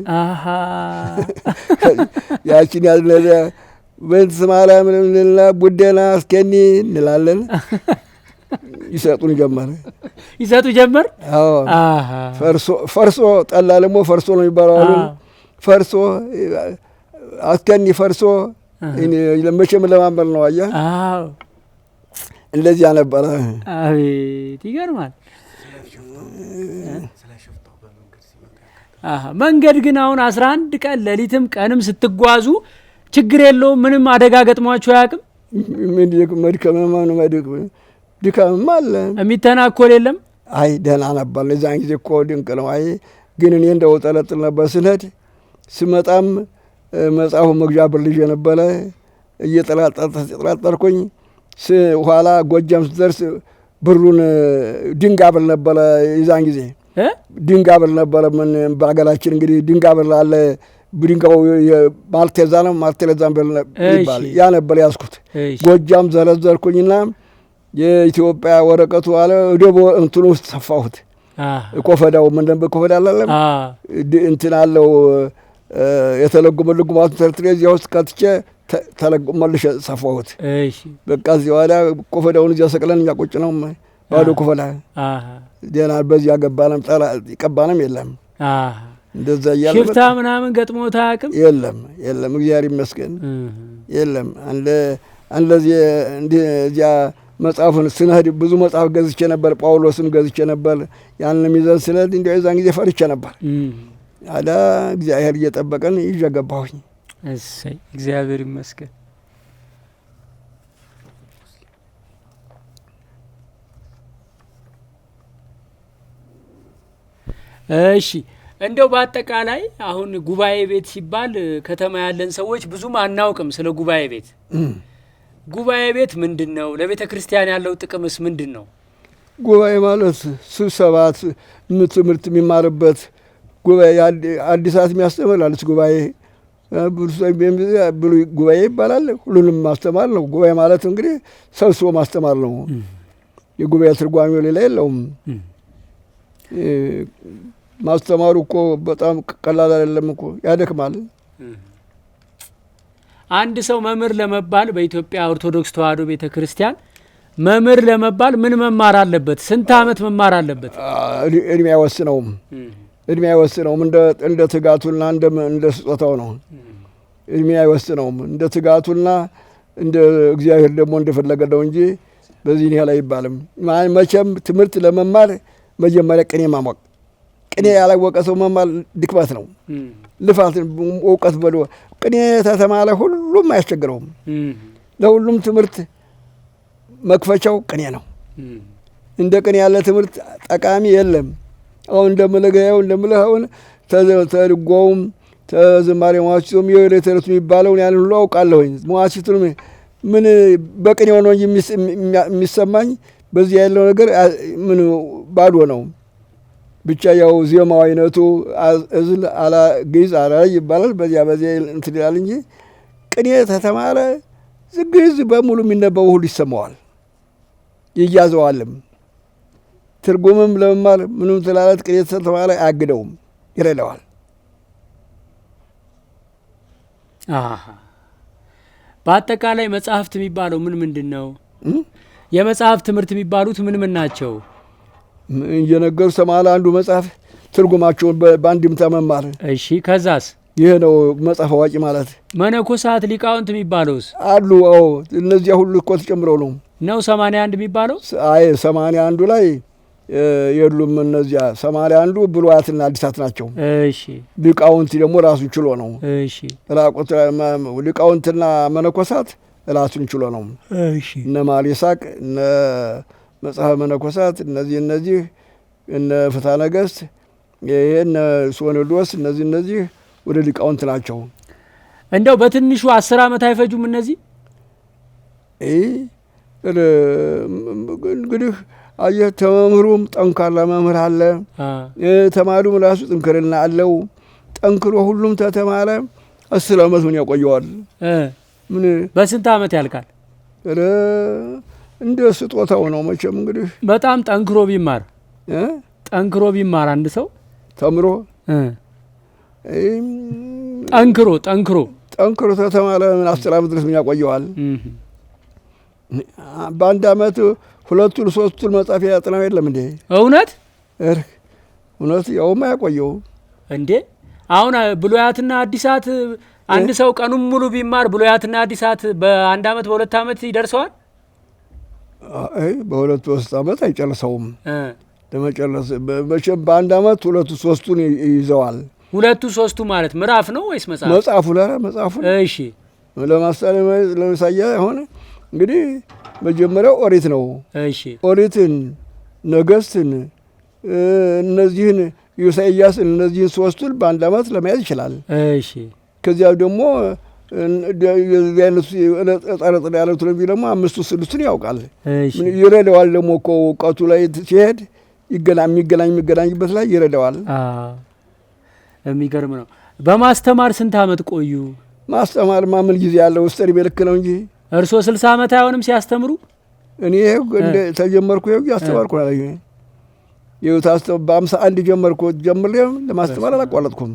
ያቺን ያዝነዘ በእንት ስማላ ምንልና ቡዴና አስከኒ እንላለን። ይሰጡ ጀመር። አዎ ፈርሶ ጠላ ደግሞ ፈርሶ ነው ይባለው አሉ። ፈርሶ አስከኒ ፈርሶ ለመቼም ለማንበር ነው አያ። አዎ እንደዚህ ነበረ። አቤት ይገርማል። መንገድ ግን አሁን 11 ቀን ሌሊትም ቀንም ስትጓዙ ችግር የለውም? ምንም አደጋ ገጥሟችሁ አያውቅም? ምን ድካምም አለ የሚተናኮል የለም? አይ ደህና ነበር። ለዛን ጊዜ እኮ ድንቅ ነው። አይ ግን እኔ እንደው ጠለጥል ነበር ስንሄድ ስመጣም መጽሐፉ መግዣ ብር ልጅ ነበረ እየጠላጠርኩኝ ኋላ ጎጃም ስትደርስ ብሩን ድንጋ ብር ነበረ። የዛን ጊዜ ድንጋ ብር ነበረ። ምን በአገራችን እንግዲህ ድንጋ ብር አለ። ድንጋው ማልቴዛ ነው ማልቴዛን ብር ይባል ያ ነበር ያዝኩት። ጎጃም ዘረዘርኩኝና የኢትዮጵያ ወረቀቱ አለ ደቦ እንትኑ ውስጥ ሰፋሁት። ኮፈዳው ምን ነበር ኮፈዳ አላለም እንትን አለው የተለጎመ ልጉማቱ ተርትሬዝ ያውስጥ ከትቼ ተለጎመልሽ ሰፋሁት። እሺ በቃ እዚህ ዋላ ኮፈዳውን እዚያ ሰቅለን እኛ ቁጭ ነው ባዶ ኮፈዳ። ደህና በዚያ ገባንም ጠላ ይቀባንም የለም። እንደዛ ያለ ሽፍታ ምናምን ገጥሞታ አያውቅም? የለም እግዚአብሔር ይመስገን የለም። እንደዚህ እንደዚያ መጽሐፉን ስንሄድ ብዙ መጽሐፍ ገዝቼ ነበር። ጳውሎስን ገዝቼ ነበር። ያንንም ይዘን ስንሄድ እንደው የዛን ጊዜ ፈርቼ ነበር። አዳ እግዚአብሔር እየጠበቀን ይዤ ገባሁኝ። እሰይ እግዚአብሔር ይመስገን። እሺ እንደው በአጠቃላይ አሁን ጉባኤ ቤት ሲባል ከተማ ያለን ሰዎች ብዙም አናውቅም ስለ ጉባኤ ቤት። ጉባኤ ቤት ምንድን ነው? ለቤተ ክርስቲያን ያለው ጥቅምስ ምንድን ነው? ጉባኤ ማለት ስብሰባት ትምህርት የሚማርበት ጉባኤ አዲሳት የሚያስተምር አለች። ጉባኤ ብሉይ ጉባኤ ይባላል። ሁሉንም ማስተማር ነው። ጉባኤ ማለት እንግዲህ ሰብስቦ ማስተማር ነው። የጉባኤ ትርጓሜው ሌላ የለውም። ማስተማሩ እኮ በጣም ቀላል አይደለም እኮ ያደክማል። አንድ ሰው መምህር ለመባል በኢትዮጵያ ኦርቶዶክስ ተዋሕዶ ቤተ ክርስቲያን መምህር ለመባል ምን መማር አለበት? ስንት ዓመት መማር አለበት? እድሜ አይወስነውም። እንደ ትጋቱና እንደ ስጦታው ነው። እድሜ አይወስነውም። እንደ ትጋቱና እንደ እግዚአብሔር ደግሞ እንደፈለገ ነው እንጂ በዚህ ያህል አይባልም። መቼም ትምህርት ለመማር መጀመሪያ ቅኔ ማሞቅ። ቅኔ ያላወቀ ሰው መማር ድክመት ነው፣ ልፋት። እውቀት በዶ ቅኔ ተተማለ ሁሉም አያስቸግረውም። ለሁሉም ትምህርት መክፈቻው ቅኔ ነው። እንደ ቅኔ ያለ ትምህርት ጠቃሚ የለም። አሁን እንደምልህ አሁን ተድጓውም ተዝማሬ መዋሥዕቱም የዕለት ዕለት የሚባለውን ያን ሁሉ አውቃለሁኝ። መዋሥዕቱንም ምን በቅኔው ነው እንጂ የሚሰማኝ በዚህ ያለው ነገር ምን ባዶ ነው። ብቻ ያው ዜማው አይነቱ እዝል አላ ግዕዝ አላ ይባላል። በዚያ እንትን ይላል እንጂ ቅኔ ተተማረ ግዕዝ በሙሉ የሚነበበው ሁሉ ይሰማዋል፣ ይያዘዋልም። ትርጉምም ለመማር ምንም ትላለት ቅኔ ተተማረ አያግደውም፣ ይረዳዋል። በአጠቃላይ መጽሐፍት የሚባለው ምንድን ነው? የመጽሐፍ ትምህርት የሚባሉት ምን ናቸው? እየነገሩ ሰማለ አንዱ መጽሐፍ ትርጉማቸውን በአንድምታ መማር። እሺ፣ ከዛስ? ይሄ ነው መጽሐፍ አዋቂ ማለት። መነኮሳት ሊቃውንት የሚባለውስ አሉ? አዎ፣ እነዚያ ሁሉ እኮ ተጨምረው ነው 81 የሚባለው። አይ 81 ላይ የሉም እነዚያ 81 ብሉያትና አዲሳት ናቸው። እሺ፣ ሊቃውንት ደግሞ ራሱን ችሎ ነው። እሺ፣ ሊቃውንትና መነኮሳት ራሱን ችሎ ነው። እሺ፣ እነ ማሌሳቅ እነ መጽሐፈ መነኮሳት እነዚህ እነ ፍትሐ ነገሥት እነ ሶኔዶስ እነዚህ ወደ ሊቃውንት ናቸው። እንደው በትንሹ 10 ዓመት አይፈጁም እነዚህ? እንግዲህ አየህ ተመምህሩም ጠንካራ መምህር አለ፣ ተማሪውም ራሱ ጥንክርና አለው። ጠንክሮ ሁሉም ተተማረ 10 ዓመት ምን ያቆየዋል? ምን በስንት ዓመት ያልቃል? እንደ ስጦታው ነው መቼም። እንግዲህ በጣም ጠንክሮ ቢማር አንድ ሰው ተምሮ ጠንክሮ ተተማረ ምን 10 ዓመት ድረስ ምን ያቆየዋል? በአንድ ዓመት 2 3 መጽሐፍ ያጥናው የለም እንዴ? እውነት ያውም አያቆየው እንዴ? አሁን ብሉያትና አዲሳት አንድ ሰው ቀኑን ሙሉ ቢማር ብሉያትና አዲሳት በአንድ ዓመት በ2 ዓመት ይደርሰዋል? በ2 3 ዓመት አይጨርሰውም። ለመጨረስ መቼም በአንድ ዓመት 2 3ቱን ይዘዋል። 2 3ቱ ማለት ምዕራፍ ነው ወይስ መጽሐፉ? መጽሐፉ። እሺ፣ ለምሳሌ አሁን እንግዲህ መጀመሪያው ኦሪት ነው። እሺ፣ ኦሪትን፣ ነገሥትን፣ እነዚህን ኢሳይያስን እነዚህን 3ቱን በአንድ ዓመት ለመያዝ ይችላል። እሺ፣ ከዚያ ደግሞ ጠረጥር ያሉት ነው ደግሞ 5 6ቱን ያውቃል። ይረዳዋል። ደግሞ እኮ እውቀቱ ላይ ሲሄድ የሚገናኝበት ላይ ይረዳዋል። የሚገርም ነው። በማስተማር ስንት ዓመት ቆዩ? ማስተማርማ ምን ጊዜ ያለው ውስጥ ልክ ነው እንጂ። እርስዎ 60 ዓመት አይሆንም ሲያስተምሩ? እኔ ተጀመርኩ ያስተማርኩ ነው። በ51 ጀምሬ ለማስተማር አላቋረጥኩም።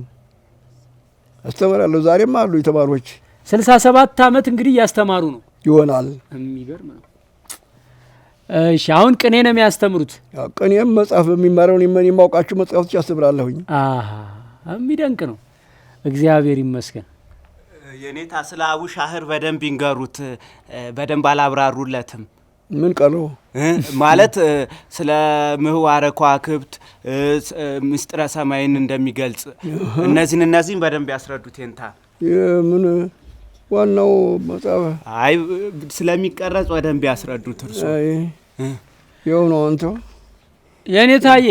አስተምራለሁ። ዛሬም አሉ ተማሪዎች 67 ዓመት እንግዲህ እያስተማሩ ነው ይሆናል። የሚገርም ነው። እሺ፣ አሁን ቅኔ ነው የሚያስተምሩት? ቅኔም መጽሐፍ የሚማረውን የማውቃቸው መጽሐፎች ያስተምራለሁኝ። የሚደንቅ ነው። እግዚአብሔር ይመስገን። የኔታ ስለ አቡሻህር በደንብ ይንገሩት። በደንብ አላብራሩለትም። ምን ቀረው ማለት ስለ ምህዋረ ከዋክብት ምስጢረ ሰማይን እንደሚገልጽ እነዚህን በደንብ ያስረዱት። የንታ ምን ዋናው መጽሐፍ ስለሚቀረጽ በደንብ ያስረዱት። እርሱ ይኸው ነው። አንተ የኔታዬ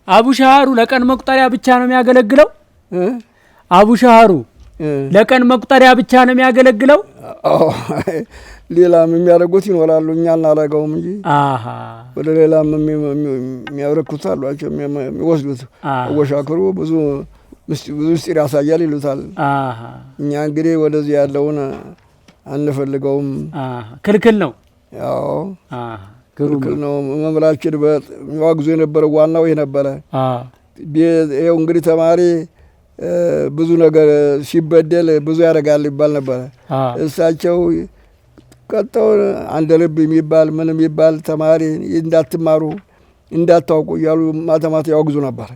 አቡሻህሩ ለቀን መቁጠሪያ ብቻ ነው የሚያገለግለው? አቡሻህሩ ለቀን መቁጠሪያ ብቻ ነው የሚያገለግለው? ሌላም የሚያደርጉት ይኖራሉ፣ እኛ እናደርገውም እንጂ ወደ ሌላም የሚያበረክቱት አሏቸው። የሚወስዱት አወሻክሩ ብዙ ምስጢር ያሳያል ይሉታል። እኛ እንግዲህ ወደዚህ ያለውን አንፈልገውም። ክልክል ነው። ያው ክልክል ነው። መምህራችን የሚዋግዙ የነበረው ዋናው ይሄ ነበረ። ይኸው እንግዲህ ተማሪ ብዙ ነገር ሲበደል ብዙ ያደርጋል ይባል ነበረ። እሳቸው ቀጠው አንድ ልብ የሚባል ምን የሚባል ተማሪ እንዳትማሩ እንዳታውቁ እያሉ ማታ ያወግዙ ነበር።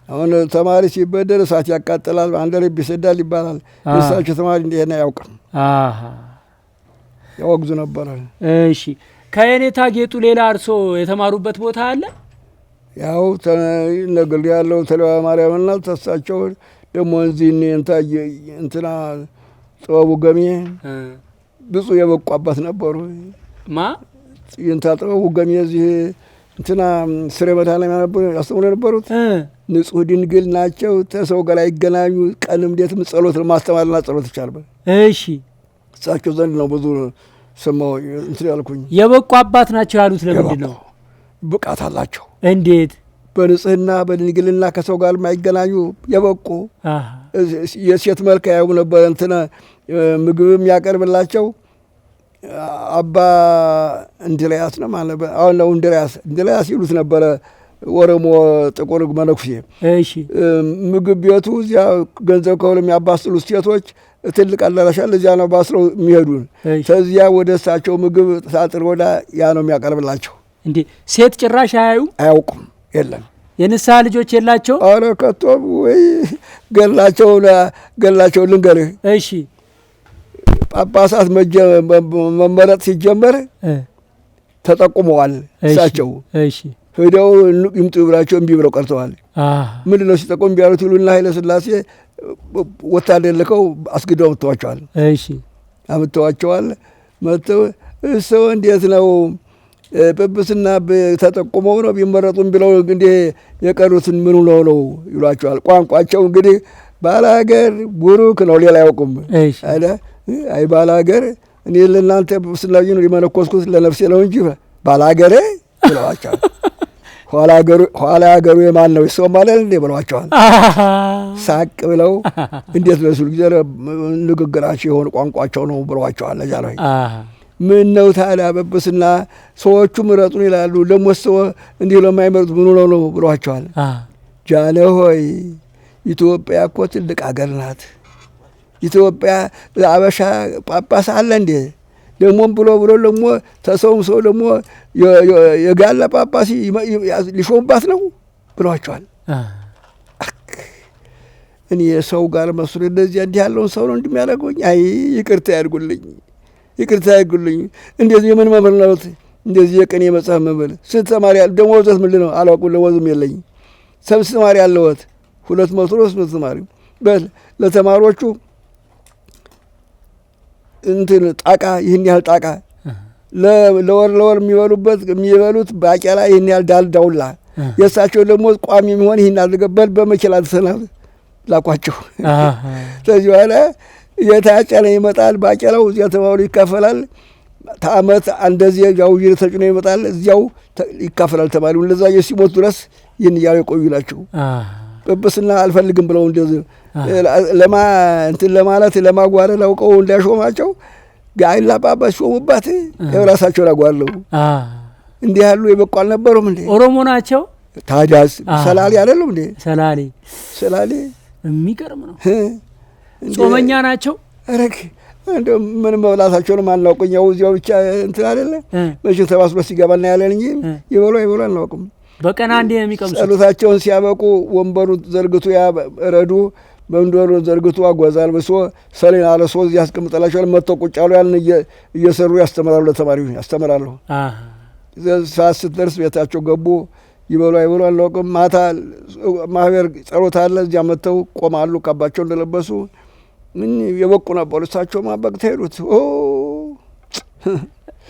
አሁን ተማሪ ሲበደል እሳት ያቃጥላል፣ አንድ ልብ ይሰዳል ይባላል። እሳቸው ተማሪ እንዲሄን አያውቅም፣ ያወግዙ ነበር። እሺ፣ ከየኔታ ጌጡ ሌላ እርሶ የተማሩበት ቦታ አለ? ያው ነግል ያለው ተለዋ ማርያምና ተሳቸው ደግሞ እዚህ እንትና ጥበቡ ገሜ ብዙ የበቋበት ነበሩ። ማ ጥበቡ ገሜ እዚህ እንትና ስሬ መድኃኔዓለም ያስተምሩ የነበሩት ንጹሕ ድንግል ናቸው። ተሰው ጋር አይገናኙ። ቀንም እንዴት ጸሎት ማስተማርና ጸሎት ይቻላል። እሺ እሳቸው ዘንድ ነው ብዙ ሰማው እንትን ያልኩኝ። የበቁ አባት ናቸው ያሉት ለምንድን ነው? ብቃት አላቸው። እንዴት? በንጽህና በድንግልና ከሰው ጋር የማይገናኙ የበቁ የሴት መልክ ያዩ ነበር። እንትና ምግብ የሚያቀርብላቸው አባ እንድርያስ ነው ማለት አሁን ነው እንድርያስ ይሉት ነበረ። ወረሞ ጥቁር መነኩሴ። እሺ ምግብ ቤቱ እዚያ ገንዘብ ከሁሉ የሚያባስሉት ሴቶች ትልቅ አዳራሽ አለ። እዚያ ነው ባስለው የሚሄዱን። ከዚያ ወደ እሳቸው ምግብ ሳጥር ወዳ ያ ነው የሚያቀርብላቸው። እንዴ ሴት ጭራሽ አያውቁም። የለም የንስሐ ልጆች የላቸው? ኧረ ከቶ ወይ ገላቸው ልንገርህ። እሺ ጳጳሳት መመረጥ ሲጀመር ተጠቁመዋል። እሳቸው እሺ ሄደው ይምጡ ብላቸው እምቢ ብለው ቀርተዋል። ምንድን ነው ሲጠቁም እምቢ ያሉት ይሉና ኃይለ ሥላሴ ወታደር ልከው አስገድደው አምጥተዋቸዋል። እሺ አምጥተዋቸዋል። መጥተው እሰው እንዴት ነው ጵጵስና ተጠቁመው ነው ቢመረጡም ብለው እንግዲህ የቀሩትን ምን ነው ይሏቸዋል። ቋንቋቸው እንግዲህ ባላገር ቡሩክ ነው፣ ሌላ አያውቁም። አይ ባላገር እኔ ለእናንተ ጵጵስና ነው የመነኮስኩት ለነፍሴ ነው እንጂ ባላገሬ ብለዋቸዋል። ኋላ ሀገሩ የማን ነው ሰው ማለት እንዴ ብለዋቸዋል። ሳቅ ብለው እንዴት ነው ሲሉ ጊዜ ንግግራቸው የሆነ ቋንቋቸው ነው ብለዋቸዋል። ለጃለሆይ ምን ነው ታዲያ ጵጵስና ሰዎቹ ምረጡን ይላሉ፣ ደግሞ ሰው እንዲህ ለማይመርጡ ምን ነው ብለዋቸዋል። ጃለሆይ ኢትዮጵያ እኮ ትልቅ ሀገር ናት። ኢትዮጵያ አበሻ ጳጳስ አለ እንዴ? ደግሞም ብሎ ደግሞ ተሰውም ሰው ደግሞ የጋለ ጳጳሲ ሊሾምባት ነው ብለዋቸዋል። እኔ የሰው ጋር መስሎ እንደዚህ እንዲህ ያለውን ሰው ነው እንደሚያደርጉኝ። አይ ይቅርታ ያድርጉልኝ። እንደዚህ የምን መምህር ነው? እንደዚህ የቅኔ መጽሐፍ መምህር። ስንት ተማሪ ያለ ደሞዝት ምንድን ነው አላውቅም። ደሞዝም የለኝ። ስንት ተማሪ ያለዎት? 200 ተማሪ። በል ለተማሪዎቹ እንትን ጣቃ ይህን ያህል ጣቃ ለወር የሚበሉት ባቄላ ይህን ያህል ዳውላ የእሳቸው ደግሞ ቋሚ የሚሆን ይህን አድርገበል በመኪና ተሰናል ላኳቸው። ስለዚህ በኋላ እየታጨለ ይመጣል ባቄላው። እዚያ ተማሪ ይካፈላል። ተአመት እንደዚህ ያው ተጭኖ ይመጣል። እዚያው ይካፈላል ተማሪው። ለዛ ሲሞት ድረስ ይህን እያሉ የቆዩ ናቸው። ጵጵስና አልፈልግም ብለው እንደዚህ እንትን ለማለት ለማጓረል አውቀው እንዳሾማቸው ጋይላ ጳጳስ ሾሙባት። የራሳቸውን አጓለው እንዲህ ያሉ የበቁ አልነበሩም እንዴ? ኦሮሞ ናቸው። ታዲያስ ሰላሌ አይደሉም እንዴ? ሰላሌ የሚገርም ነው። ጾመኛ ናቸው። ረክ እንደው ምን መብላታቸውንም አናውቅም። ያው እዚያው ብቻ እንትን አይደለ መቼም ተባስሎ ሲገባና ያለን እንጂ ይበሉ አናውቅም። በቀን አንዴ የሚቀምሱ ጸሎታቸውን ሲያበቁ ወንበሩ ዘርግቶ ያረዱ መንዶሩ ዘርግቶ አጓዛ አልብሶ ሰሌን አለሶ እዚህ ያስቀምጠላቸዋል። መጥተው ቁጭ ያሉ ያንን እየሰሩ ያስተምራሉ። ለተማሪው ያስተምራሉ። ሰዓት ስትደርስ ቤታቸው ገቡ። ይበሉ አናውቅም። ማታ ማህበር ጸሎት አለ። እዚያ መጥተው ቆማሉ። ካባቸው እንደለበሱ ምን የበቁ ነበሩ። እሳቸው ማበቅት ሄዱት።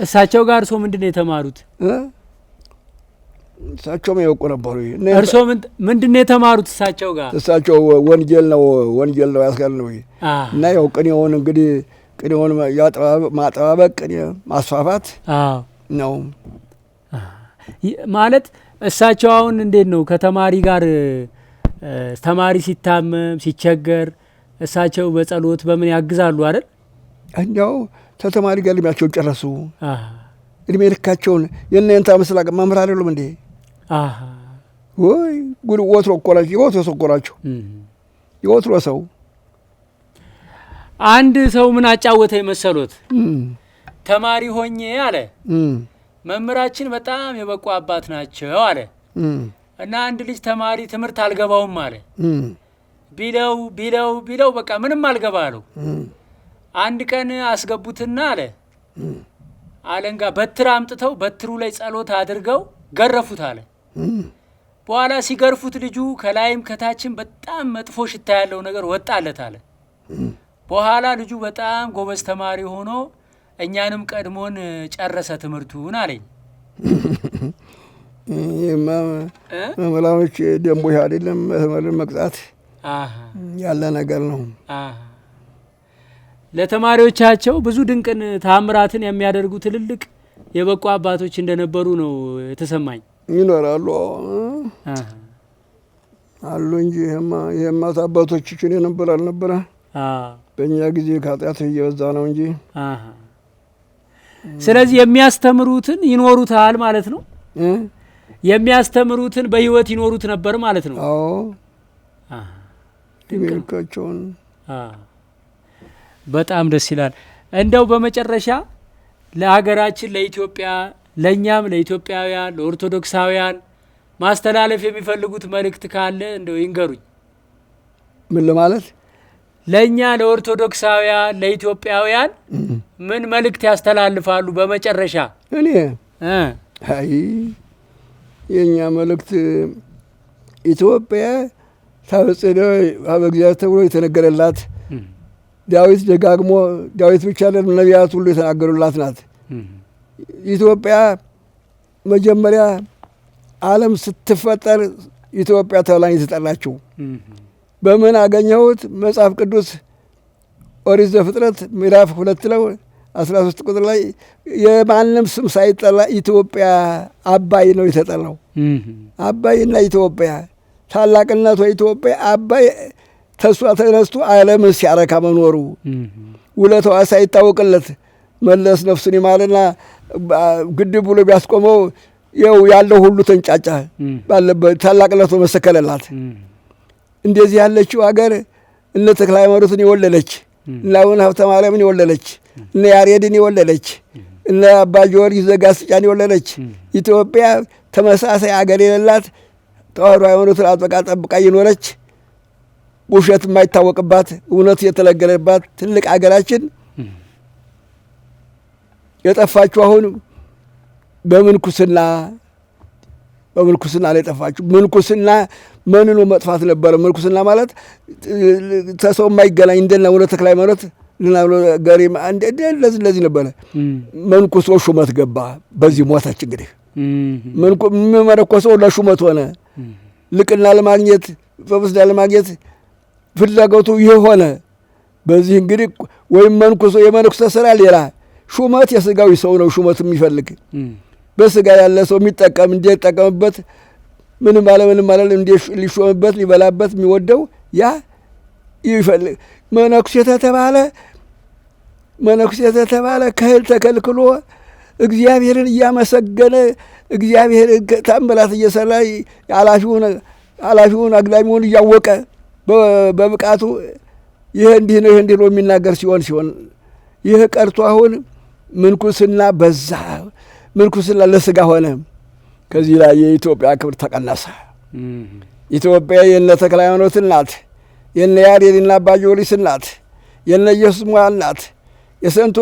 እሳቸው ጋር እርሶ ምንድን ነው የተማሩት? እሳቸውም የበቁ ነበሩ። እርሶ ምንድን ነው የተማሩት እሳቸው ጋር? እሳቸው ወንጌል ነው ያስጋል ነው እና ያው ቅኔውን እንግዲህ ቅኔውን ማጠባበቅ ቅኔ ማስፋፋት ነው ማለት። እሳቸው አሁን እንዴት ነው ከተማሪ ጋር ተማሪ ሲታመም ሲቸገር እሳቸው በጸሎት በምን ያግዛሉ አይደል? እንዲያው ተተማሪ ጋር እድሜያቸውን ጨረሱ። እድሜ ልካቸውን የእናንተ ምስላቅ መምህር አይደሉም እንዴ? ወይ ጉድ! ወትሮ እኮ ናቸው። የወትሮ ሰው አንድ ሰው ምን አጫወተ መሰሎት? ተማሪ ሆኜ አለ መምህራችን በጣም የበቁ አባት ናቸው አለ እና አንድ ልጅ ተማሪ ትምህርት አልገባውም አለ። ቢለው በቃ ምንም አልገባ አለው። አንድ ቀን አስገቡትና አለ አለንጋ በትር አምጥተው በትሩ ላይ ጸሎት አድርገው ገረፉት አለ። በኋላ ሲገርፉት ልጁ ከላይም ከታችም በጣም መጥፎ ሽታ ያለው ነገር ወጣለት አለ። በኋላ ልጁ በጣም ጎበዝ ተማሪ ሆኖ እኛንም ቀድሞን ጨረሰ ትምህርቱን አለኝ። መምህራኖች ደንቦ አይደለም መቅጣት ያለ ነገር ነው። ለተማሪዎቻቸው ብዙ ድንቅን ታምራትን የሚያደርጉ ትልልቅ የበቁ አባቶች እንደነበሩ ነው የተሰማኝ። ይኖራሉ አሉ እንጂ ይሄማ አባቶቻችን የነበረ አልነበረ። በእኛ ጊዜ ከኃጢአት እየበዛ ነው እንጂ። ስለዚህ የሚያስተምሩትን ይኖሩታል ማለት ነው። የሚያስተምሩትን በህይወት ይኖሩት ነበር ማለት ነው። አዎ ድንቅቸውን በጣም ደስ ይላል። እንደው በመጨረሻ ለሀገራችን ለኢትዮጵያ ለኛም ለኢትዮጵያውያን ለኦርቶዶክሳውያን ማስተላለፍ የሚፈልጉት መልእክት ካለ እንደው ይንገሩኝ። ምን ለማለት? ለኛ ለኦርቶዶክሳውያን ለኢትዮጵያውያን ምን መልእክት ያስተላልፋሉ በመጨረሻ? እኔ አይ የኛ መልእክት ኢትዮጵያ ታበጽደ በእግዚአብሔር ተብሎ የተነገረላት ዳዊት ደጋግሞ ዳዊት ብቻ አይደለም ነቢያት ሁሉ የተናገሩላት ናት። ኢትዮጵያ መጀመሪያ ዓለም ስትፈጠር ኢትዮጵያ ተብላ የተጠራችው በምን አገኘሁት? መጽሐፍ ቅዱስ ኦሪት ዘፍጥረት ምዕራፍ 2 ላይ 13 ቁጥር ላይ የማንም ስም ሳይጠራ ኢትዮጵያ አባይ ነው የተጠራው። አባይና ኢትዮጵያ ታላቅነቷ ኢትዮጵያ አባይ ተሷ ተነስቶ ዓለምን ሲያረካ መኖሩ ውለታዋ ሳይታወቅለት መለስ ነፍሱን ይማርና ግድብ ብሎ ቢያስቆመው ይኸው ያለው ሁሉ ተንጫጫ ባለበት ታላቅነቱ መሰከለላት። እንደዚህ ያለችው ሀገር እነ ተክለ ሃይማኖትን የወለደች እነ አቡነ ሀብተ ማርያምን የወለደች እነ ያሬድን የወለደች እነ አባ ጊዮርጊስ ዘጋስጫን የወለደች ኢትዮጵያ ተመሳሳይ ሀገር የሌላት ተዋሕዶ ሃይማኖትን አጥብቃ ጠብቃ የኖረች ውሸት የማይታወቅባት እውነት የተለገለባት ትልቅ ሀገራችን የጠፋችው አሁን በምንኩስና ላይ የጠፋችው። ምንኩስና መንኖ መጥፋት ነበረ። ምንኩስና ማለት ተሰው የማይገናኝ እንደና አቡነ ተክለ ሃይማኖት ገሪማ እንደዚህ ነበረ። መንኩሶ ሹመት ገባ። በዚህ ሞታች እንግዲህ መነኮሰው ለሹመት ሆነ። ልቅና ለማግኘት በብስዳ ለማግኘት ፍላጎቱ ይህ ሆነ። በዚህ እንግዲህ ወይም መንኩሶ የመነኩሰ ስራ ሌላ ሹመት የስጋዊ ሰው ነው ሹመት የሚፈልግ በስጋ ያለ ሰው የሚጠቀም እንዲጠቀምበት ምንም አለ ሊሾምበት ሊበላበት የሚወደው ያ ይፈልግ። መነኩሴ ተባለ ከእህል ተከልክሎ እግዚአብሔርን እያመሰገነ እግዚአብሔር ታምራት እየሰራ ኃላፊውን አግዳሚውን እያወቀ በብቃቱ ይህ እንዲህ ነው የሚናገር ሲሆን ይህ ቀርቶ አሁን ምንኩስና በዛ። ምንኩስና ለስጋ ሆነ። ከዚህ ላይ የኢትዮጵያ ክብር ተቀነሰ። ኢትዮጵያ የነ ተክለ ሃይማኖት ናት፣ የነ ያሬድና አባ ጊዮርጊስ ናት፣ የነ ኢየሱስ ሞዐ ናት፣ የሰንቶ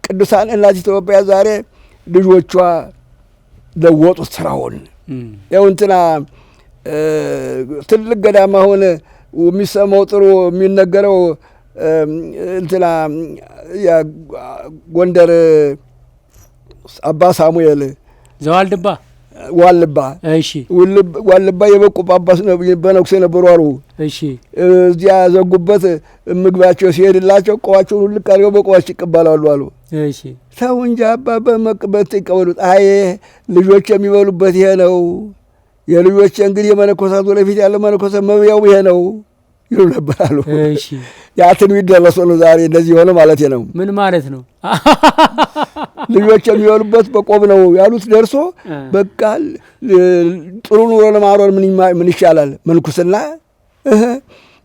ቅዱሳን እናት ኢትዮጵያ ዛሬ ልጆቿ ለወጡት ስራውን። ያው እንትና ትልቅ ገዳም አሁን የሚሰማው ጥሩ የሚነገረው እንትና ጎንደር አባ ሳሙኤል ዋልባ እሺ ዋልባ የበቁ ጳጳስ በነኩሴ ነበሩ አሉ። እሺ እዚያ ዘጉበት ምግባቸው ሲሄድላቸው ቆዋቸውን ሁሉ ቀርበው በቆዋቸው ይቀበላሉ አሉ። እሺ ሰው እንጂ አባ በመቅበት ይቀበሉት። አይ ልጆች የሚበሉበት ይሄ ነው። የልጆች እንግዲህ የመነኮሳት ወደፊት ያለ መነኮሳት መብያው ይሄ ነው ይሉ ነበር አሉ። እሺ ያ ትንቢት ደረሰ ነው ዛሬ እንደዚህ ሆነ ማለት ነው። ምን ማለት ነው? ልጆች የሚበሉበት በቆብ ነው ያሉት ደርሶ በቃ ጥሩ ኑሮ ለማኖር ምን ይሻላል? መንኩስና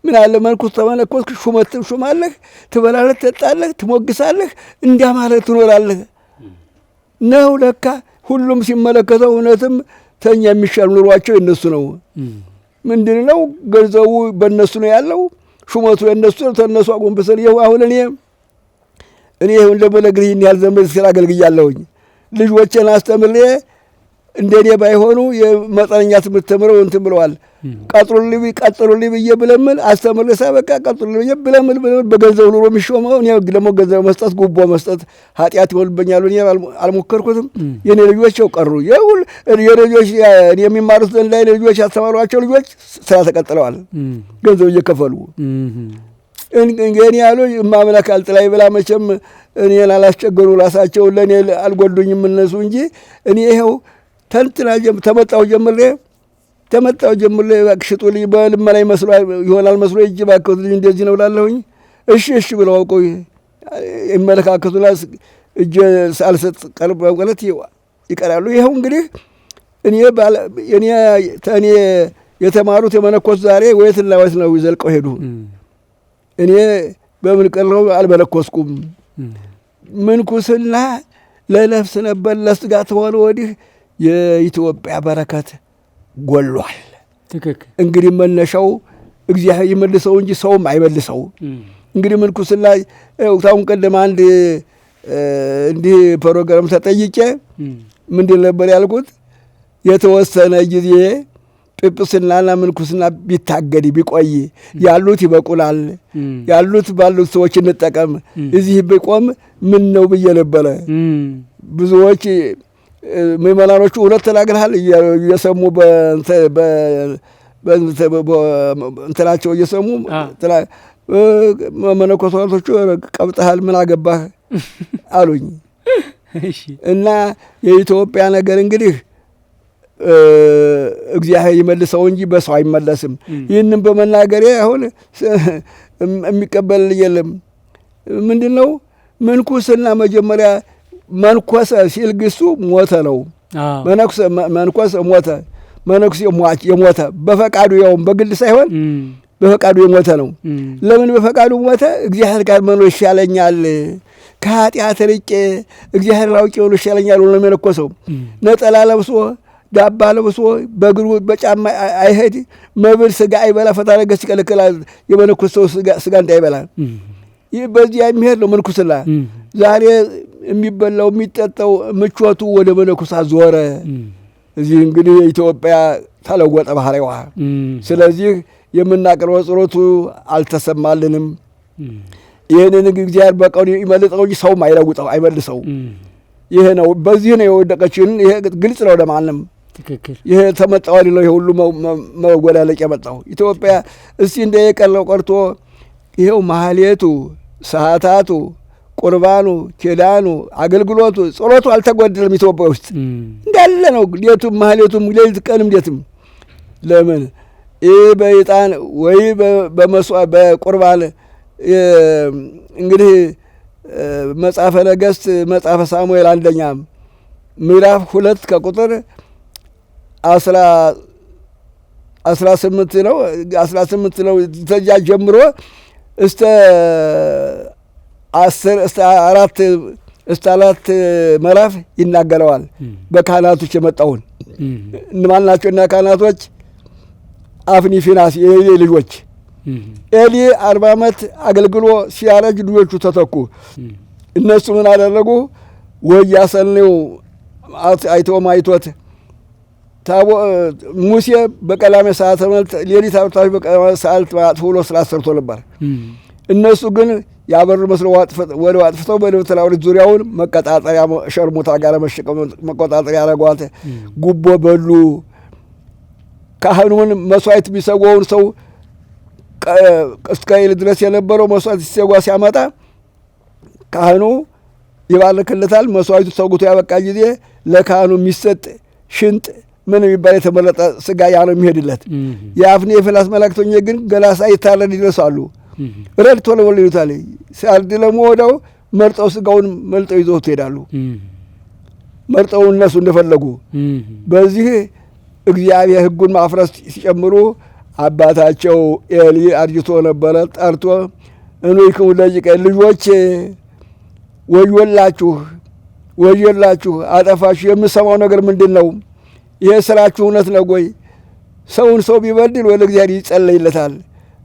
ምን አለ? መንኩስ ተመነኮስክ ሹመት ሹማለህ፣ ትበላለህ፣ ትጠጣለህ፣ ትሞግሳለህ፣ እንዲያ ማለት ትኖራለህ ነው ለካ። ሁሉም ሲመለከተው እውነትም ተኛ የሚሻል ኑሯቸው የነሱ ነው። ምንድን ነው ገንዘቡ በእነሱ ነው ያለው፣ ሹመቱ የነሱ ነው። ተነሱ አጎንበሰን ይኸው አሁን እኔ ይኸው እንደምነግርህ ይህን ያህል ዘመን ስራ አገልግያለሁኝ። ልጆቼን አስተምሬ እንደኔ ባይሆኑ የመጠነኛ ትምህርት ተምረው እንትን ብለዋል። ቀጥሩልኝ ብዬ ብለምን አስተምርሳ በቃ ቀጥሩልኝ ብለምን በገንዘብ ኑሮ የሚሾመው እኔ ደግሞ ገንዘብ መስጠት ጉቦ መስጠት ኃጢአት ይሆንብኛል። እኔ አልሞከርኩትም። የኔ ልጆች ቀሩ። የልጆች የሚማሩት ዘንድ ላይ ልጆች ያስተማሯቸው ልጆች ስራ ተቀጥለዋል ገንዘብ እየከፈሉ። እኔ ያሉ ማምላክ አልጥላይ ብላ መቼም እኔን አላስቸገሩ ራሳቸው ለእኔ አልጎዱኝም እነሱ እንጂ እኔ ይኸው ተንትና ተመጣሁ ጀምሬ ሽጡልኝ በልመና ይሆናል መስሎ እጅ ባከቱልኝ እንደዚህ ነው ላለሁኝ እሺ ብለው አውቀው ይመለካከቱና እጅ ሳልሰጥ ቀርብ ማለት ይቀራሉ። ይኸው እንግዲህ እኔ የተማሩት የመነኮስ ዛሬ ወየትና ወየት ነው ይዘልቀው ሄዱ። እኔ በምን ቀረው አልመነኮስኩም። ምንኩስና ለነፍስ ነበር ለስጋ ተሆነ ወዲህ የኢትዮጵያ በረከት ጎሏል። ትክክል። እንግዲህ መነሻው እግዚአብሔር ይመልሰው እንጂ ሰውም አይመልሰው። እንግዲህ ምንኩስና ታውን ቀደም አንድ እንዲህ ፕሮግራም ተጠይቄ ምንድን ነበር ያልኩት? የተወሰነ ጊዜ ጵጵስናና ምንኩስና ቢታገድ ቢቆይ ያሉት ይበቁላል፣ ያሉት ባሉት ሰዎች እንጠቀም፣ እዚህ ቢቆም ምን ነው ብዬ ነበረ። ብዙዎች ምዕመናኖቹ እውነት ተናግረሃል እየሰሙ እንትናቸው እየሰሙ መነኮሳቶቹ ቀብጠሃል ምን አገባህ አሉኝ። እና የኢትዮጵያ ነገር እንግዲህ እግዚአብሔር ይመልሰው እንጂ በሰው አይመለስም። ይህንም በመናገሬ አሁን የሚቀበል የለም። ምንድን ነው ምንኩስና? መጀመሪያ መንኮሰ ሲል ግሱ ሞተ ነው። መንኮሰ ሞተ፣ መነኩሴ የሞተ በፈቃዱ ያውም በግል ሳይሆን በፈቃዱ የሞተ ነው። ለምን በፈቃዱ ሞተ? እግዚአብሔር ጋር መኖር ይሻለኛል፣ ከኃጢአት ርቄ እግዚአብሔር ላውቄ ሆኖ ይሻለኛል ብሎ ነው የመነኮሰው። ነጠላ ለብሶ ዳባ ለብሶ በእግሩ በጫማ አይሄድ፣ መብል ስጋ አይበላ፣ ፈታ ነገር ሲከለክላል የመነኮሰው ስጋ እንዳይበላ። ይህ በዚያ የሚሄድ ነው ምንኩስና። ዛሬ የሚበላው የሚጠጣው ምቾቱ ወደ መነኮሳ ዞረ። እዚህ እንግዲህ ኢትዮጵያ ተለወጠ ባህሪዋ። ስለዚህ የምናቀርበው ጸሎቱ አልተሰማልንም። ይህንን እግዚአብሔር በቀኑ ይመልጠው እንጂ ሰውም አይለውጠው አይመልሰው። ይሄ ነው በዚህ ነው የወደቀችን። ይሄ ግልጽ ነው ለማንም። ይሄ ተመጣው አይደለም። ይሄ ሁሉ መወላለቅ የመጣው ኢትዮጵያ እስቲ እንደ የቀረው ቀርቶ ይሄው ማህሌቱ፣ ሰዓታቱ፣ ቁርባኑ፣ ኪዳኑ፣ አገልግሎቱ፣ ጸሎቱ አልተጓደለም። ኢትዮጵያ ውስጥ እንዳለ ነው። ሌቱም ማህሌቱም ሌሊት ቀንም ሌትም። ለምን በዕጣን ወይ በመስዋዕት በቁርባን እንግዲህ መጽሐፈ ነገሥት መጽሐፈ ሳሙኤል አንደኛ ምዕራፍ 2 ከቁጥር 18 ነው 18 ነው ተጃ ጀምሮ እስተ 10 እስተ 4 ምዕራፍ ይናገረዋል። በካህናቶች የመጣውን እነማን ናቸው? እና ካህናቶች አፍኒ ፊናስ የኤሊ ልጆች። ኤሊ 40 ዓመት አገልግሎ ሲያረጅ ልጆቹ ተተኩ። እነሱ ምን አደረጉ? ወያሰልኔው አይቶም አይቶት ሙሴ በቀላሜ ሰዓተ መልት ሌሊት አብርታች በቀላሜ ሰዓት ማጥፎ ብሎ ስራ ሰርቶ ነበር። እነሱ ግን ያበሩ መስለው ወደ አጥፍተው በደብተራ ወደ ዙሪያውን መቀጣጠሪያ ሸርሙታ ጋር መቆጣጠሪያ ያረጓት። ጉቦ በሉ። ካህኑን መስዋዕት ቢሰዋውን ሰው እስከ ኤሊ ድረስ የነበረው መስዋዕት ሲሰዋ ሲያመጣ ካህኑ ይባርክለታል። መስዋዕቱ ሰውቶ ያበቃ ጊዜ ለካህኑ የሚሰጥ ሽንጥ ምን የሚባል የተመረጠ ስጋ ያ ነው የሚሄድለት። የአፍኒ የፊናስ መላእክተኞች ግን ገና ሳይታረድ ይደርሳሉ። ረድ ቶሎ ብለው ይሉታል። ሲያርድ ደግሞ ወዲያው መርጠው ስጋውን መልጠው ይዘው ይሄዳሉ። መርጠው እነሱ እንደፈለጉ። በዚህ እግዚአብሔር ሕጉን ማፍረስ ሲጨምሩ አባታቸው ኤሊ አርጅቶ ነበረ። ጠርቶ እንይክሙ ደቂቀ ልጆች ወዮላችሁ አጠፋችሁ። የምሰማው ነገር ምንድን ነው? ይሄ ስራችሁ እውነት ነው ወይ? ሰውን ሰው ቢበድል ወደ እግዚአብሔር ይጸለይለታል።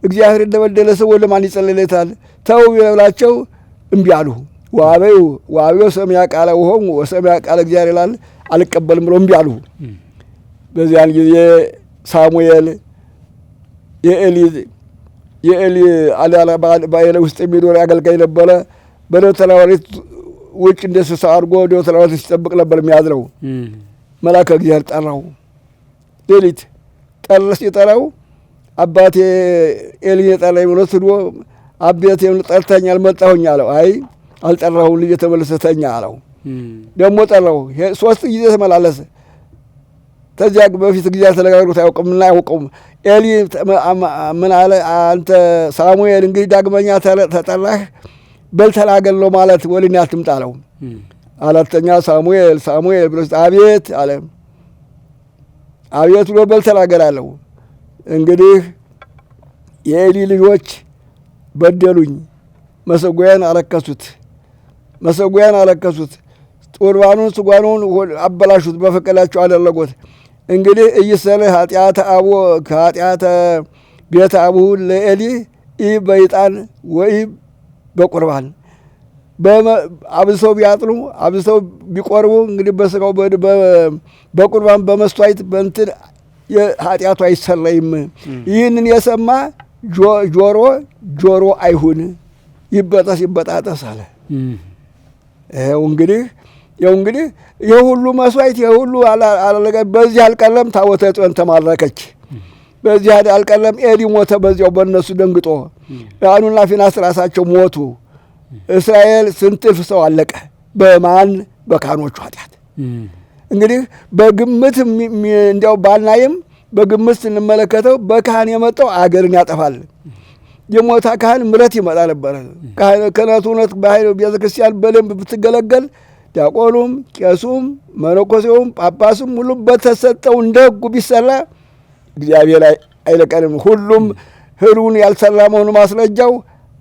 እግዚአብሔር እንደበደለ ሰው ወደ ማን ይጸለይለታል? ተው ይላቸው እምቢ አሉ። ዋቤው ሰሚያ ቃለ ወሆሙ ወሰሚያ ቃለ እግዚአብሔር ይላል። አልቀበልም ብለው እምቢ አሉ። በዚያን ጊዜ ሳሙኤል የኤሊ በኤሊ ውስጥ የሚኖር አገልጋይ ነበረ። በደብተራ ኦሪት ውጭ እንደ እንስሳ አድርጎ ደብተራ ኦሪት ሲጠብቅ ነበር የሚያድረው። መልአከ እግዚአብሔር ጠራው። ሌሊት ሲጠራው አባቴ ኤሊን የጠራኝ ብሎ ስዶ አቤቴን ጠርተኸኝ አልመጣሁኝ አለው። አይ አልጠራሁም ልጄ ተመልሰህ ተኛ አለው። ደግሞ ጠራው። 3 ጊዜ ተመላለሰ። ከዚያ በፊት እግዚአብሔር ተነጋግሮት አያውቅም። ኤሊ ምን አለ? አንተ ሳሙኤል እንግዲህ ዳግመኛ ተጠራህ በል ተናገር ነው ማለት ወደ እኔ አትምጣ አለው። አራተኛ ሳሙኤል ሳሙኤል ብሎ አቤት አለ። አቤት ብሎ በል ተናገር አለው። እንግዲህ የኤሊ ልጆች በደሉኝ፣ መሰዊያን አረከሱት፣ ቁርባኑን ስጓኑን አበላሹት፣ በፈቀዳቸው አደረጉት። እንግዲህ እይሰልህ ከኃጢአተ ቤተ አቡሁ ለኤሊ ኢ በዕጣን ወኢ በቁርባን አብዝተው ቢያጥኑ አብዝተው ቢቆርቡ እንግዲህ በስጋው በቁርባን በመስዋዕት በእንትን ኃጢአቱ አይሰረይም። ይህንን የሰማ ጆሮ አይሁን ይበጣጠስ አለ። ይኸው እንግዲህ የሁሉ መስዋዕት የሁሉ አላለቀ። በዚህ አልቀረም ታቦተ ጽዮን ተማረከች። በዚህ አልቀረም ኤሊ ሞተ። በዚያው በእነሱ ደንግጦ ዳኑና ፊናስ ራሳቸው ሞቱ። እስራኤል ስንት እልፍ ሰው አለቀ። በማን? በካህኖቹ ኃጢአት። እንግዲህ በግምት እንዲያው ባናይም በግምት ስንመለከተው በካህን የመጣው አገርን ያጠፋል። የሞታ ካህን ምሕረት ይመጣ ነበረ። ክህነቱ እውነት ቤተ ክርስቲያን በደንብ ብትገለገል ዲያቆኑም፣ ቄሱም፣ መነኮሴውም፣ ጳጳሱም ሁሉም በተሰጠው እንደ ሕጉ ቢሰራ እግዚአብሔር አይለቀንም። ሁሉም ህሩን ያልሰራ መሆኑ ማስረጃው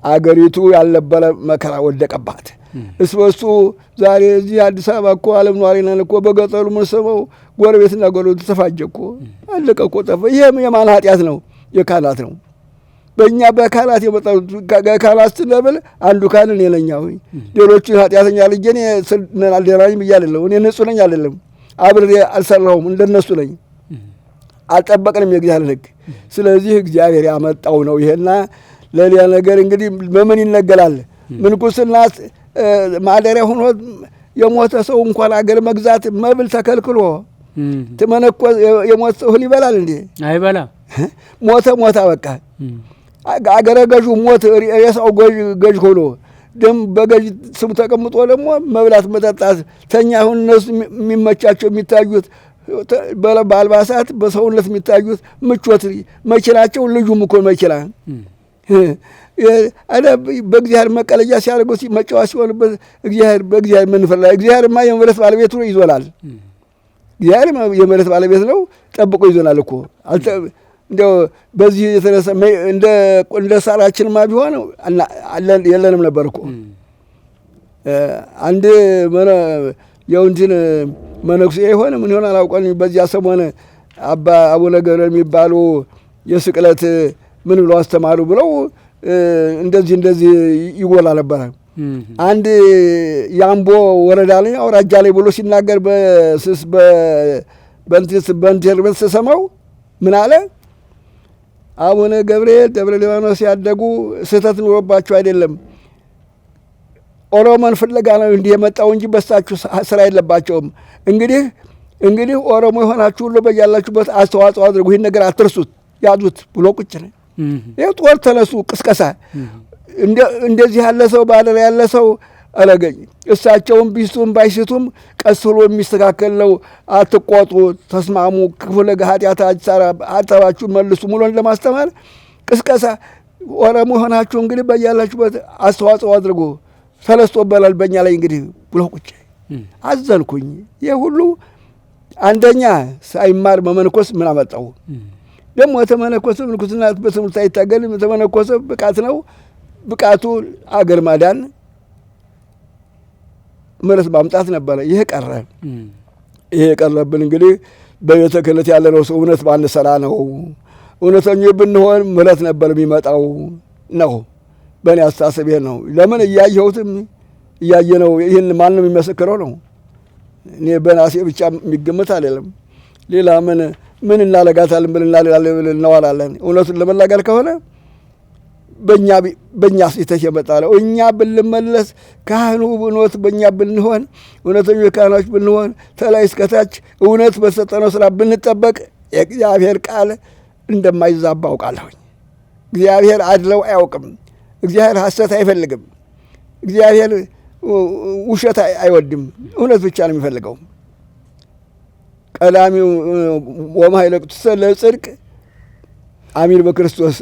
አገሪቱ ያልነበረ መከራ ወደቀባት። እስበሱ ዛሬ እዚህ አዲስ አበባ እኮ ዓለም ነዋሪ ነን እኮ በገጠሩ የምንሰማው ጎረቤትና ጎረቤቱ ተፋጀ እኮ አለቀ እኮ ጠፋ። ይህም የማን ኃጢአት ነው? የካህናት ነው። በእኛ በካህናት የመጣው ካህናት ስንብል አንዱ ካህን እኔ ነኝ። ሌሎቹን ኃጢአተኛ ልጄ እኔ አልደራኝም ብዬ አይደለም። እኔ ንጹሕ ነኝ አይደለም። አብሬ አልሰራሁም፣ እንደነሱ ነኝ። አልጠበቅንም የእግዚአብሔር ሕግ። ስለዚህ እግዚአብሔር ያመጣው ነው ይሄና ለሌላ ነገር እንግዲህ በምን ይነገላል? ምንኩስና ማደሪያ ሆኖ የሞተ ሰው እንኳን አገር መግዛት መብል ተከልክሎ ትመነኮስ የሞተ ሰው እህል ይበላል እንዴ? አይበላም። ሞተ በቃ። አገረ ገዡ ሞት የሰው ገዥ ሆኖ ደም በገዥ ስሙ ተቀምጦ ደግሞ መብላት መጠጣት ተኛ አሁን እነሱ የሚመቻቸው የሚታዩት በአልባሳት በሰውነት የሚታዩት ምቾት መኪናቸው ልጁም እኮ መኪና በእግዚአብሔር መቀለጃ ሲያደርጉት መጫወት ሲሆንበት በእግዚአብሔር ምንፈላ እግዚአብሔርማ የምሕረት ባለቤቱ ነው ይዞናል። እግዚአብሔር የምሕረት ባለቤት ነው፣ ጠብቆ ይዞናል እኮ እንዲያው በዚህ የተነሳ እንደ ሳራችንማ ቢሆን የለንም ነበር እኮ። አንድ የውንትን መነኩሴ የሆነ ምን ይሆን አላውቀን። በዚያ ሰሞን አቡነ ገብርኤል የሚባሉ የስቅለት ምን ብለው አስተማሩ ብለው እንደዚህ ይጎላ ነበረ። አንድ የአምቦ ወረዳ ላይ አውራጃ ላይ ብሎ ሲናገር በኢንተርኔት ስሰማው ምን አለ? አቡነ ገብርኤል ደብረ ሊባኖስ ያደጉ ስህተት ኑሮባቸው አይደለም፣ ኦሮሞን ፍለጋ ነው እንዲህ የመጣው እንጂ በሳችሁ ስራ የለባቸውም። እንግዲህ ኦሮሞ የሆናችሁ ሁሉ በያላችሁበት አስተዋጽኦ አድርጉ፣ ይህን ነገር አትርሱት፣ ያዙት ብሎ ቁጭ ነው። ይህ ጦር ተነሱ፣ ቅስቀሳ። እንደዚህ ያለ ሰው ባደር ያለ ሰው አለገኝ። እሳቸውም ቢስቱም ባይስቱም ቀስ ብሎ የሚስተካከል ነው። አትቆጡ፣ ተስማሙ፣ ክፉ ኃጢአታችሁ መልሱ ሙሎን ለማስተማር ቅስቀሳ። ኦሮሞ የሆናችሁ እንግዲህ በያላችሁበት አስተዋጽኦ አድርጉ፣ ተነስቶበላል በእኛ ላይ እንግዲህ ብሎ ቁጭ። አዘንኩኝ። ይህ ሁሉ አንደኛ ሳይማር መመንኮስ ምን አመጣው? ደግሞ የተመነኮሰ ምንኩስና በትምህርት አይታገልም። የተመነኮሰ ብቃት ነው። ብቃቱ አገር ማዳን ምሕረት ማምጣት ነበረ። ይህ ቀረ። ይሄ የቀረብን እንግዲህ በቤተ ክህነት ያለነው ሰው እውነት ባንሰራ ነው። እውነተኞች ብንሆን ምሕረት ነበር የሚመጣው ነው። በእኔ አስተሳሰብ ይሄ ነው። ለምን እያየሁትም እያየ ነው። ይህን ማን ነው የሚመሰክረው ነው? እኔ በናሴ ብቻ የሚገመት አይደለም። ሌላ ምን እናለጋታለን ብለን እናዋላለን። እውነቱን ለመናገር ከሆነ በእኛ ስህተት የመጣ ነው። እኛ ብንመለስ ካህኑ እውነት በእኛ ብንሆን እውነተኞች ካህኖች ብንሆን ተላይ እስከታች እውነት በሰጠነው ስራ ብንጠበቅ የእግዚአብሔር ቃል እንደማይዛባ አውቃለሁኝ። እግዚአብሔር አድለው አያውቅም። እግዚአብሔር ሐሰት አይፈልግም። እግዚአብሔር ውሸት አይወድም። እውነት ብቻ ነው የሚፈልገው። ቀዳሚው ወማይለቅቱሰ ለጽድቅ አሚን በክርስቶስ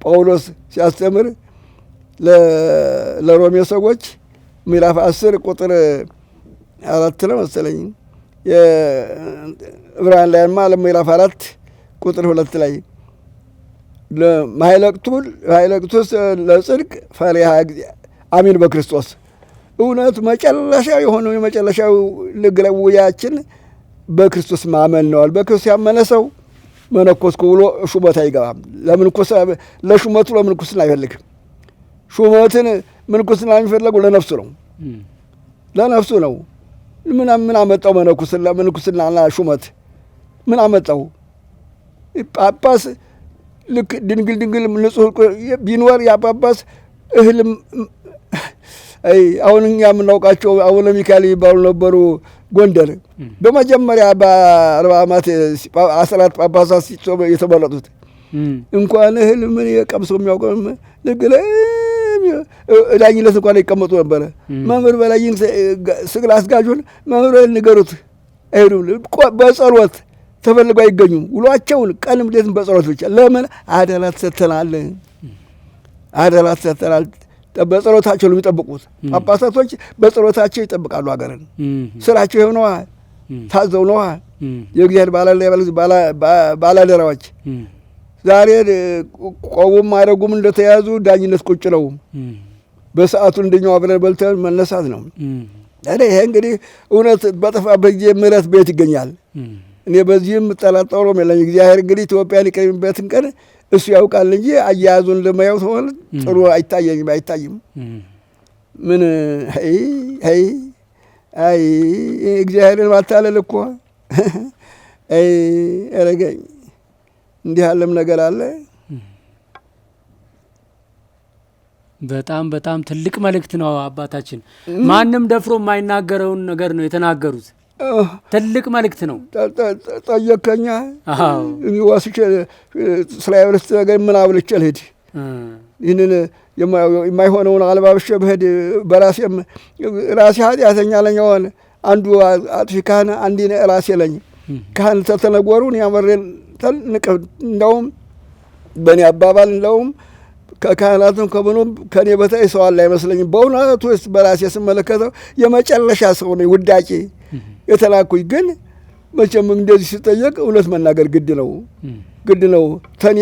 ጳውሎስ ሲያስተምር ለሮሜ ሰዎች ምዕራፍ 10 ቁጥር 4 ነው መሰለኝ። የዕብራውያን ላይማ ምዕራፍ 4 ቁጥር 2 ላይ ለማይለቅቱስ ለጽድቅ ፈሪሃ አሚን በክርስቶስ እውነት መጨረሻው የሆነው የመጨረሻው ልግለውያችን በክርስቶስ ማመን ነዋል። በክርስቶስ ያመነ ሰው መነኮስኩ ብሎ ሹመት አይገባም። ለሹመቱ ለምንኩስና አይፈልግም። ሹመትን ምንኩስና የሚፈለገው ለነፍሱ ነው፣ ለነፍሱ ነው። ምን አመጣው ምንኩስናና ሹመት ምን አመጣው? ጳጳስ ልክ ድንግል ንጹሕ ቢኖር ያ ጳጳስ እህልም አሁን እኛ የምናውቃቸው አቡነ ሚካኤል የሚባሉ ነበሩ ጎንደር። በመጀመሪያ በ40 ዓመት 14 ጳጳሳት የተመረጡት እንኳን እህል ምን የቀምሰው የሚያውቀው ንግለ ዳኝነት እንኳን ይቀመጡ ነበረ። መምህር በላይን ስግል አስጋጁን መምህር ንገሩት አይሄዱም። በጸሎት ተፈልገው አይገኙም። ውሏቸውን ቀንም ሌትም በጸሎት ብቻ። ለምን? አደላት ሰጥተናል። በጸሎታቸው ነው የሚጠብቁት። ጳጳሳቶች በጸሎታቸው ይጠብቃሉ ሀገርን። ስራቸው ይኸው ነዋ፣ ታዘው ነዋ። የእግዚአብሔር ባላደራዎች ዛሬ ቆቡም ማድረጉም እንደተያዙ ዳኝነት ቁጭ ነው። በሰዓቱ እንደኛው አብረን በልተን መነሳት ነው። ይሄ እንግዲህ እውነት በጠፋበት ጊዜ ምሕረት ቤት ይገኛል። እኔ በዚህም ጠላጣውም የለኝ። እግዚአብሔር እንግዲህ ኢትዮጵያን ይቀርብበትን ቀን እሱ ያውቃል እንጂ አያያዙን ለማየው ተሆነ ጥሩ አይታይም። ምን አይ እግዚአብሔርን ማታለል እኮ ረገኝ እንዲህ ያለም ነገር አለ። በጣም ትልቅ መልእክት ነው አባታችን። ማንም ደፍሮ የማይናገረውን ነገር ነው የተናገሩት። ትልቅ መልእክት ነው። ጠየከኛ ወስቼ ስላይብልስት ነገር ምን አብልቼ ልሄድ? ይህንን የማይሆነውን አልባብሼ ብሄድ ራሴ ኃጢአተኛ ለኝ ሆን አንዱ አጥፊ ካህን አንዲ ራሴ ለኝ ካህን ተተነጎሩን ያመሬን ተልንቅ እንደውም በእኔ አባባል እንደውም ከካህናትም ከምኑም ከኔ በታይ ሰው አለ አይመስለኝም። በእውነቱ ውስጥ በራሴ ስመለከተው የመጨረሻ ሰው ነኝ፣ ውዳቂ የተላኩኝ። ግን መቼም እንደዚህ ሲጠየቅ እውነት መናገር ግድ ነው። ተኔ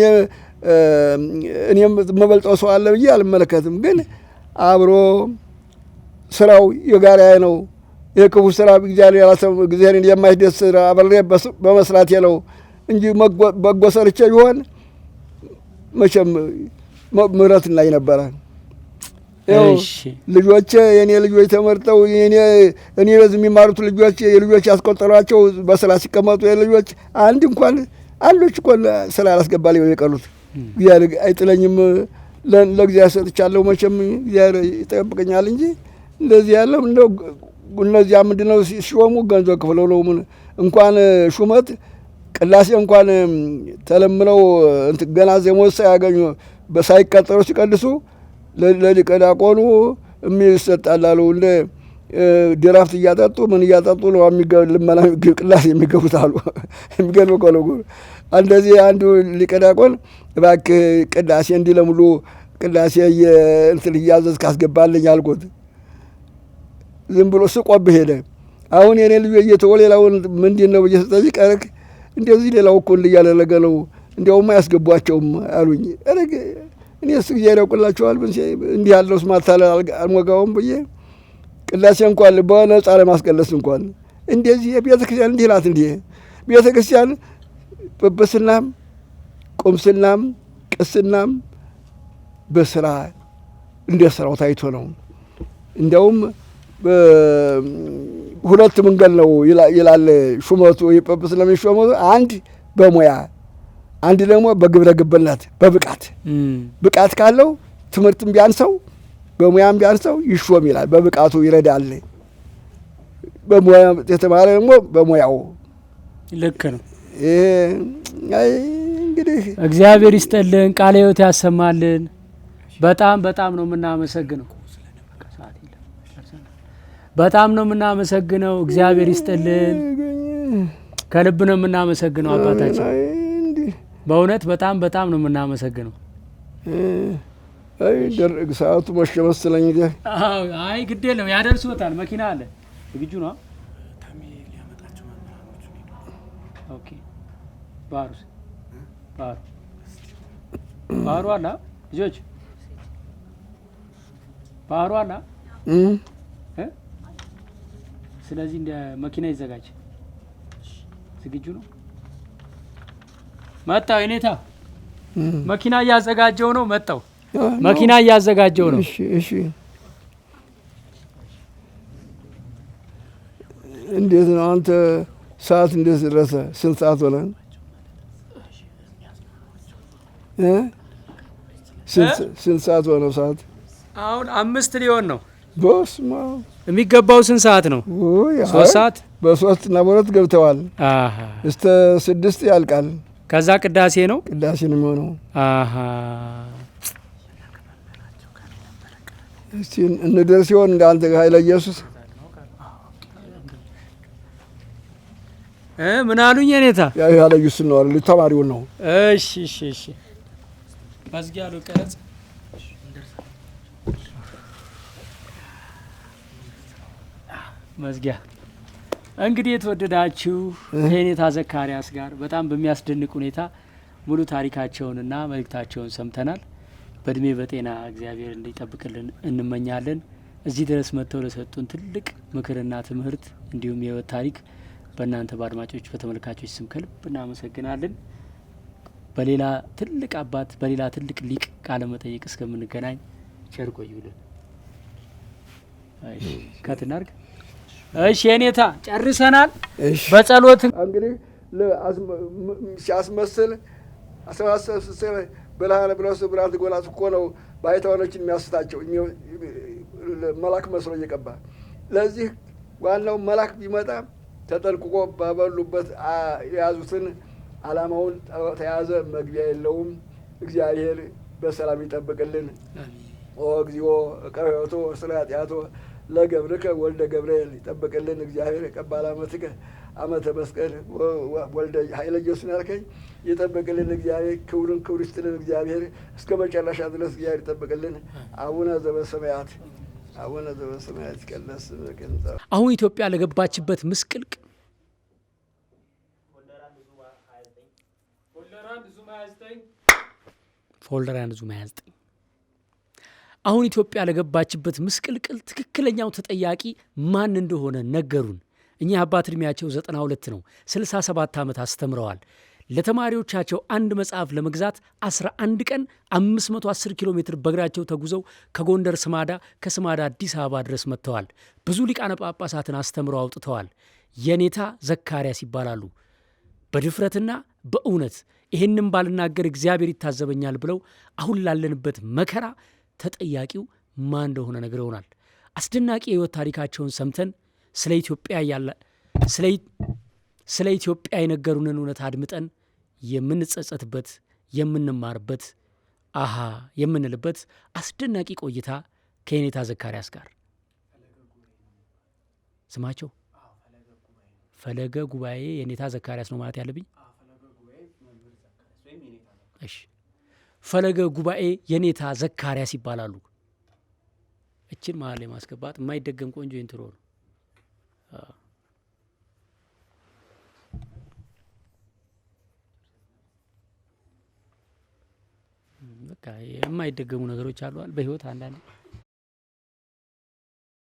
እኔም መበልጠው ሰው አለ ብዬ አልመለከትም። ግን አብሮ ስራው የጋራ ነው። የክፉ ስራ እግዚአብሔርን የማይደስ ስራ አብሬ በመስራቴ ነው እንጂ በጎ ሰርቼ ቢሆን መቼም ምሕረት ላይ ነበረ። ልጆቼ የኔ ልጆች ተመርጠው እኔ በዚህ የሚማሩት የልጆች ያስቆጠሯቸው በስራ ሲቀመጡ የልጆች አንድ እንኳን አንዶች እኮ ስራ አላስገባልኝ የቀሩት። እግዚአብሔር አይጥለኝም፣ ለእግዚአብሔር ሰጥቻለሁ። መቼም እግዚአብሔር ይጠብቀኛል እንጂ እንደዚህ ያለው እንደው እነዚያ ምንድነው ሲሾሙ ገንዘብ ክፍለው ነው። እንኳን ሹመት ቅላሴ እንኳን ተለምነው ገና ዘሞት ሳያገኙ ሳይቀጠሩ ሲቀድሱ ለሊቀ ዲያቆኑ የሚሰጣላሉ። እንደ ድራፍት እያጠጡ ምን እያጠጡ ነው ልመና ቅላሴ የሚገቡት አሉ። የሚገርም እኮ ነው። እንደዚህ አንዱ ሊቀ ዲያቆን እባክህ ቅዳሴ እንዲለምሉ ቅዳሴ እንትን እያዘዝክ አስገባልኝ አልኩት። ዝም ብሎ ስቆብህ ሄደ። አሁን የኔ ልጅ እየተወ ሌላውን ምንድን ነው ብዬ ስጠይቅ ቀረክ እንደዚህ ሌላው እኮ እያደረገ ነው እንዲያውም አያስገቧቸውም አሉኝ። እኔስ እግዚአብሔር ያውቅላቸዋል እንዲህ ያለው ስማታለ አልሞጋውም ብዬ ቅዳሴ እንኳን በነጻ ለማስቀለስ እንኳን እንደዚህ የቤተ ክርስቲያን እንዲህ ናት። እንዲህ ቤተ ክርስቲያን ጵጵስናም ቁምስናም ቅስናም በስራ እንደ ስራው ታይቶ ነው። እንዲያውም ሁለት መንገድ ነው ይላል ሹመቱ። ጵጵስ ለሚሾመው አንድ በሙያ አንድ ደግሞ በግብረ ገብነት በብቃት ብቃት ካለው ትምህርትም ቢያንሰው በሙያም ቢያንሰው ይሾም ይላል። በብቃቱ ይረዳል። በሙያ የተማረ ደግሞ በሙያው ልክ ነው። እንግዲህ እግዚአብሔር ይስጥልን፣ ቃለ ሕይወት ያሰማልን። በጣም በጣም ነው የምናመሰግነው። በጣም ነው የምናመሰግነው። እግዚአብሔር ይስጥልን፣ ከልብ ነው የምናመሰግነው አባታችን። በእውነት በጣም በጣም ነው የምናመሰግነው። ደረግ ሰዓቱ መሸ መሰለኝ። አይ ግድ የለም ያደርሱታል። መኪና አለ። ዝግጁ ነው። ኦኬ ባህሩ አለ ልጆች፣ ባህሩ አለ። ስለዚህ እንደ መኪና ይዘጋጅ። ዝግጁ ነው። መጣው የኔታ መኪና እያዘጋጀው ነው። መጣው መኪና እያዘጋጀው ነው። እሺ እንዴት ነው አንተ? ሰዓት እንዴት ደረሰ? ስንት ሰዓት ሆነ? ስንት ሰዓት ሆነው? ሰዓት አሁን 5 ሊሆን ነው። በስመ አብ የሚገባው ስንት ሰዓት ነው? 3 ሰዓት። በ3 እና በ2 ገብተዋል። እስከ 6 ያልቃል። ከዛ ቅዳሴ ነው። ቅዳሴ ነው የሚሆነው። እስቲ እንደርስ ሲሆን እንደ አንተ ኃይለ ኢየሱስ ምን አሉኝ የኔታ? ያ ኃይለ ኢየሱስ ነው አይደል? ተማሪው ነው። እሺ መዝጊያ ነው ቀረጽ። መዝጊያ እንግዲህ የተወደዳችሁ ከኔታ ዘካርያስ ጋር በጣም በሚያስደንቅ ሁኔታ ሙሉ ታሪካቸውንና መልእክታቸውን ሰምተናል። በእድሜ በጤና እግዚአብሔር እንዲጠብቅልን እንመኛለን። እዚህ ድረስ መጥተው ለሰጡን ትልቅ ምክርና ትምህርት እንዲሁም የህይወት ታሪክ በእናንተ በአድማጮች በተመልካቾች ስም ከልብ እናመሰግናለን። በሌላ ትልቅ አባት በሌላ ትልቅ ሊቅ ቃለ መጠይቅ እስከምንገናኝ ቸር ቆዩልን። እሺ ከትናርግ እሺ የኔታ ጨርሰናል። በጸሎት እንግዲህ ሲያስመስል አሰባሰብ በላሃነ ብለስ ብራት ጎላት እኮ ነው ባይታወኖችን የሚያስታቸው መልአክ መስሎ እየቀባ። ለዚህ ዋናው መልአክ ቢመጣ ተጠንቅቆ ባበሉበት የያዙትን ዓላማውን ተያዘ። መግቢያ የለውም። እግዚአብሔር በሰላም ይጠብቅልን። ኦ እግዚኦ ቀበቶ ስለ ኃጢአቶ ለገብርከ ወልደ ገብርኤል ይጠብቅልን። እግዚአብሔር ቀባላ መትከ አመተ መስቀል ወልደ ኃይለ ኢየሱስ ያልከኝ ይጠብቅልን። እግዚአብሔር ክብሩን ክብር ይስጥልን። እግዚአብሔር እስከ መጨረሻ ድረስ እግዚአብሔር ይጠብቅልን። አቡነ ዘበሰማያት አቡነ ዘበሰማያት ይቀደስ ስምከ ትምጻእ። አሁን ኢትዮጵያ ለገባችበት ምስቅልቅ ፎልደር አንድ ዙም 29 አሁን ኢትዮጵያ ለገባችበት ምስቅልቅል ትክክለኛው ተጠያቂ ማን እንደሆነ ነገሩን። እኛ አባት እድሜያቸው 92 ነው። 67 ዓመት አስተምረዋል። ለተማሪዎቻቸው አንድ መጽሐፍ ለመግዛት 11 ቀን 510 ኪሎ ሜትር በእግራቸው ተጉዘው ከጎንደር ስማዳ፣ ከስማዳ አዲስ አበባ ድረስ መጥተዋል። ብዙ ሊቃነ ጳጳሳትን አስተምረው አውጥተዋል። የኔታ ዘካርያስ ይባላሉ። በድፍረትና በእውነት ይህንም ባልናገር እግዚአብሔር ይታዘበኛል ብለው አሁን ላለንበት መከራ ተጠያቂው ማን እንደሆነ ነግረውናል። አስደናቂ የህይወት ታሪካቸውን ሰምተን ስለ ኢትዮጵያ የነገሩንን እውነት አድምጠን የምንጸጸትበት የምንማርበት አሃ የምንልበት አስደናቂ ቆይታ ከኔታ ዘካርያስ ጋር ስማቸው ፈለገ ጉባኤ የኔታ ዘካርያስ ነው ማለት ያለብኝ። እሺ ፈለገ ጉባኤ የኔታ ዘካርያስ ይባላሉ። እችን መሀል ላይ ማስገባት የማይደገም ቆንጆ ኢንትሮ ነው። በቃ የማይደገሙ ነገሮች አሉ በህይወት አንዳንዴ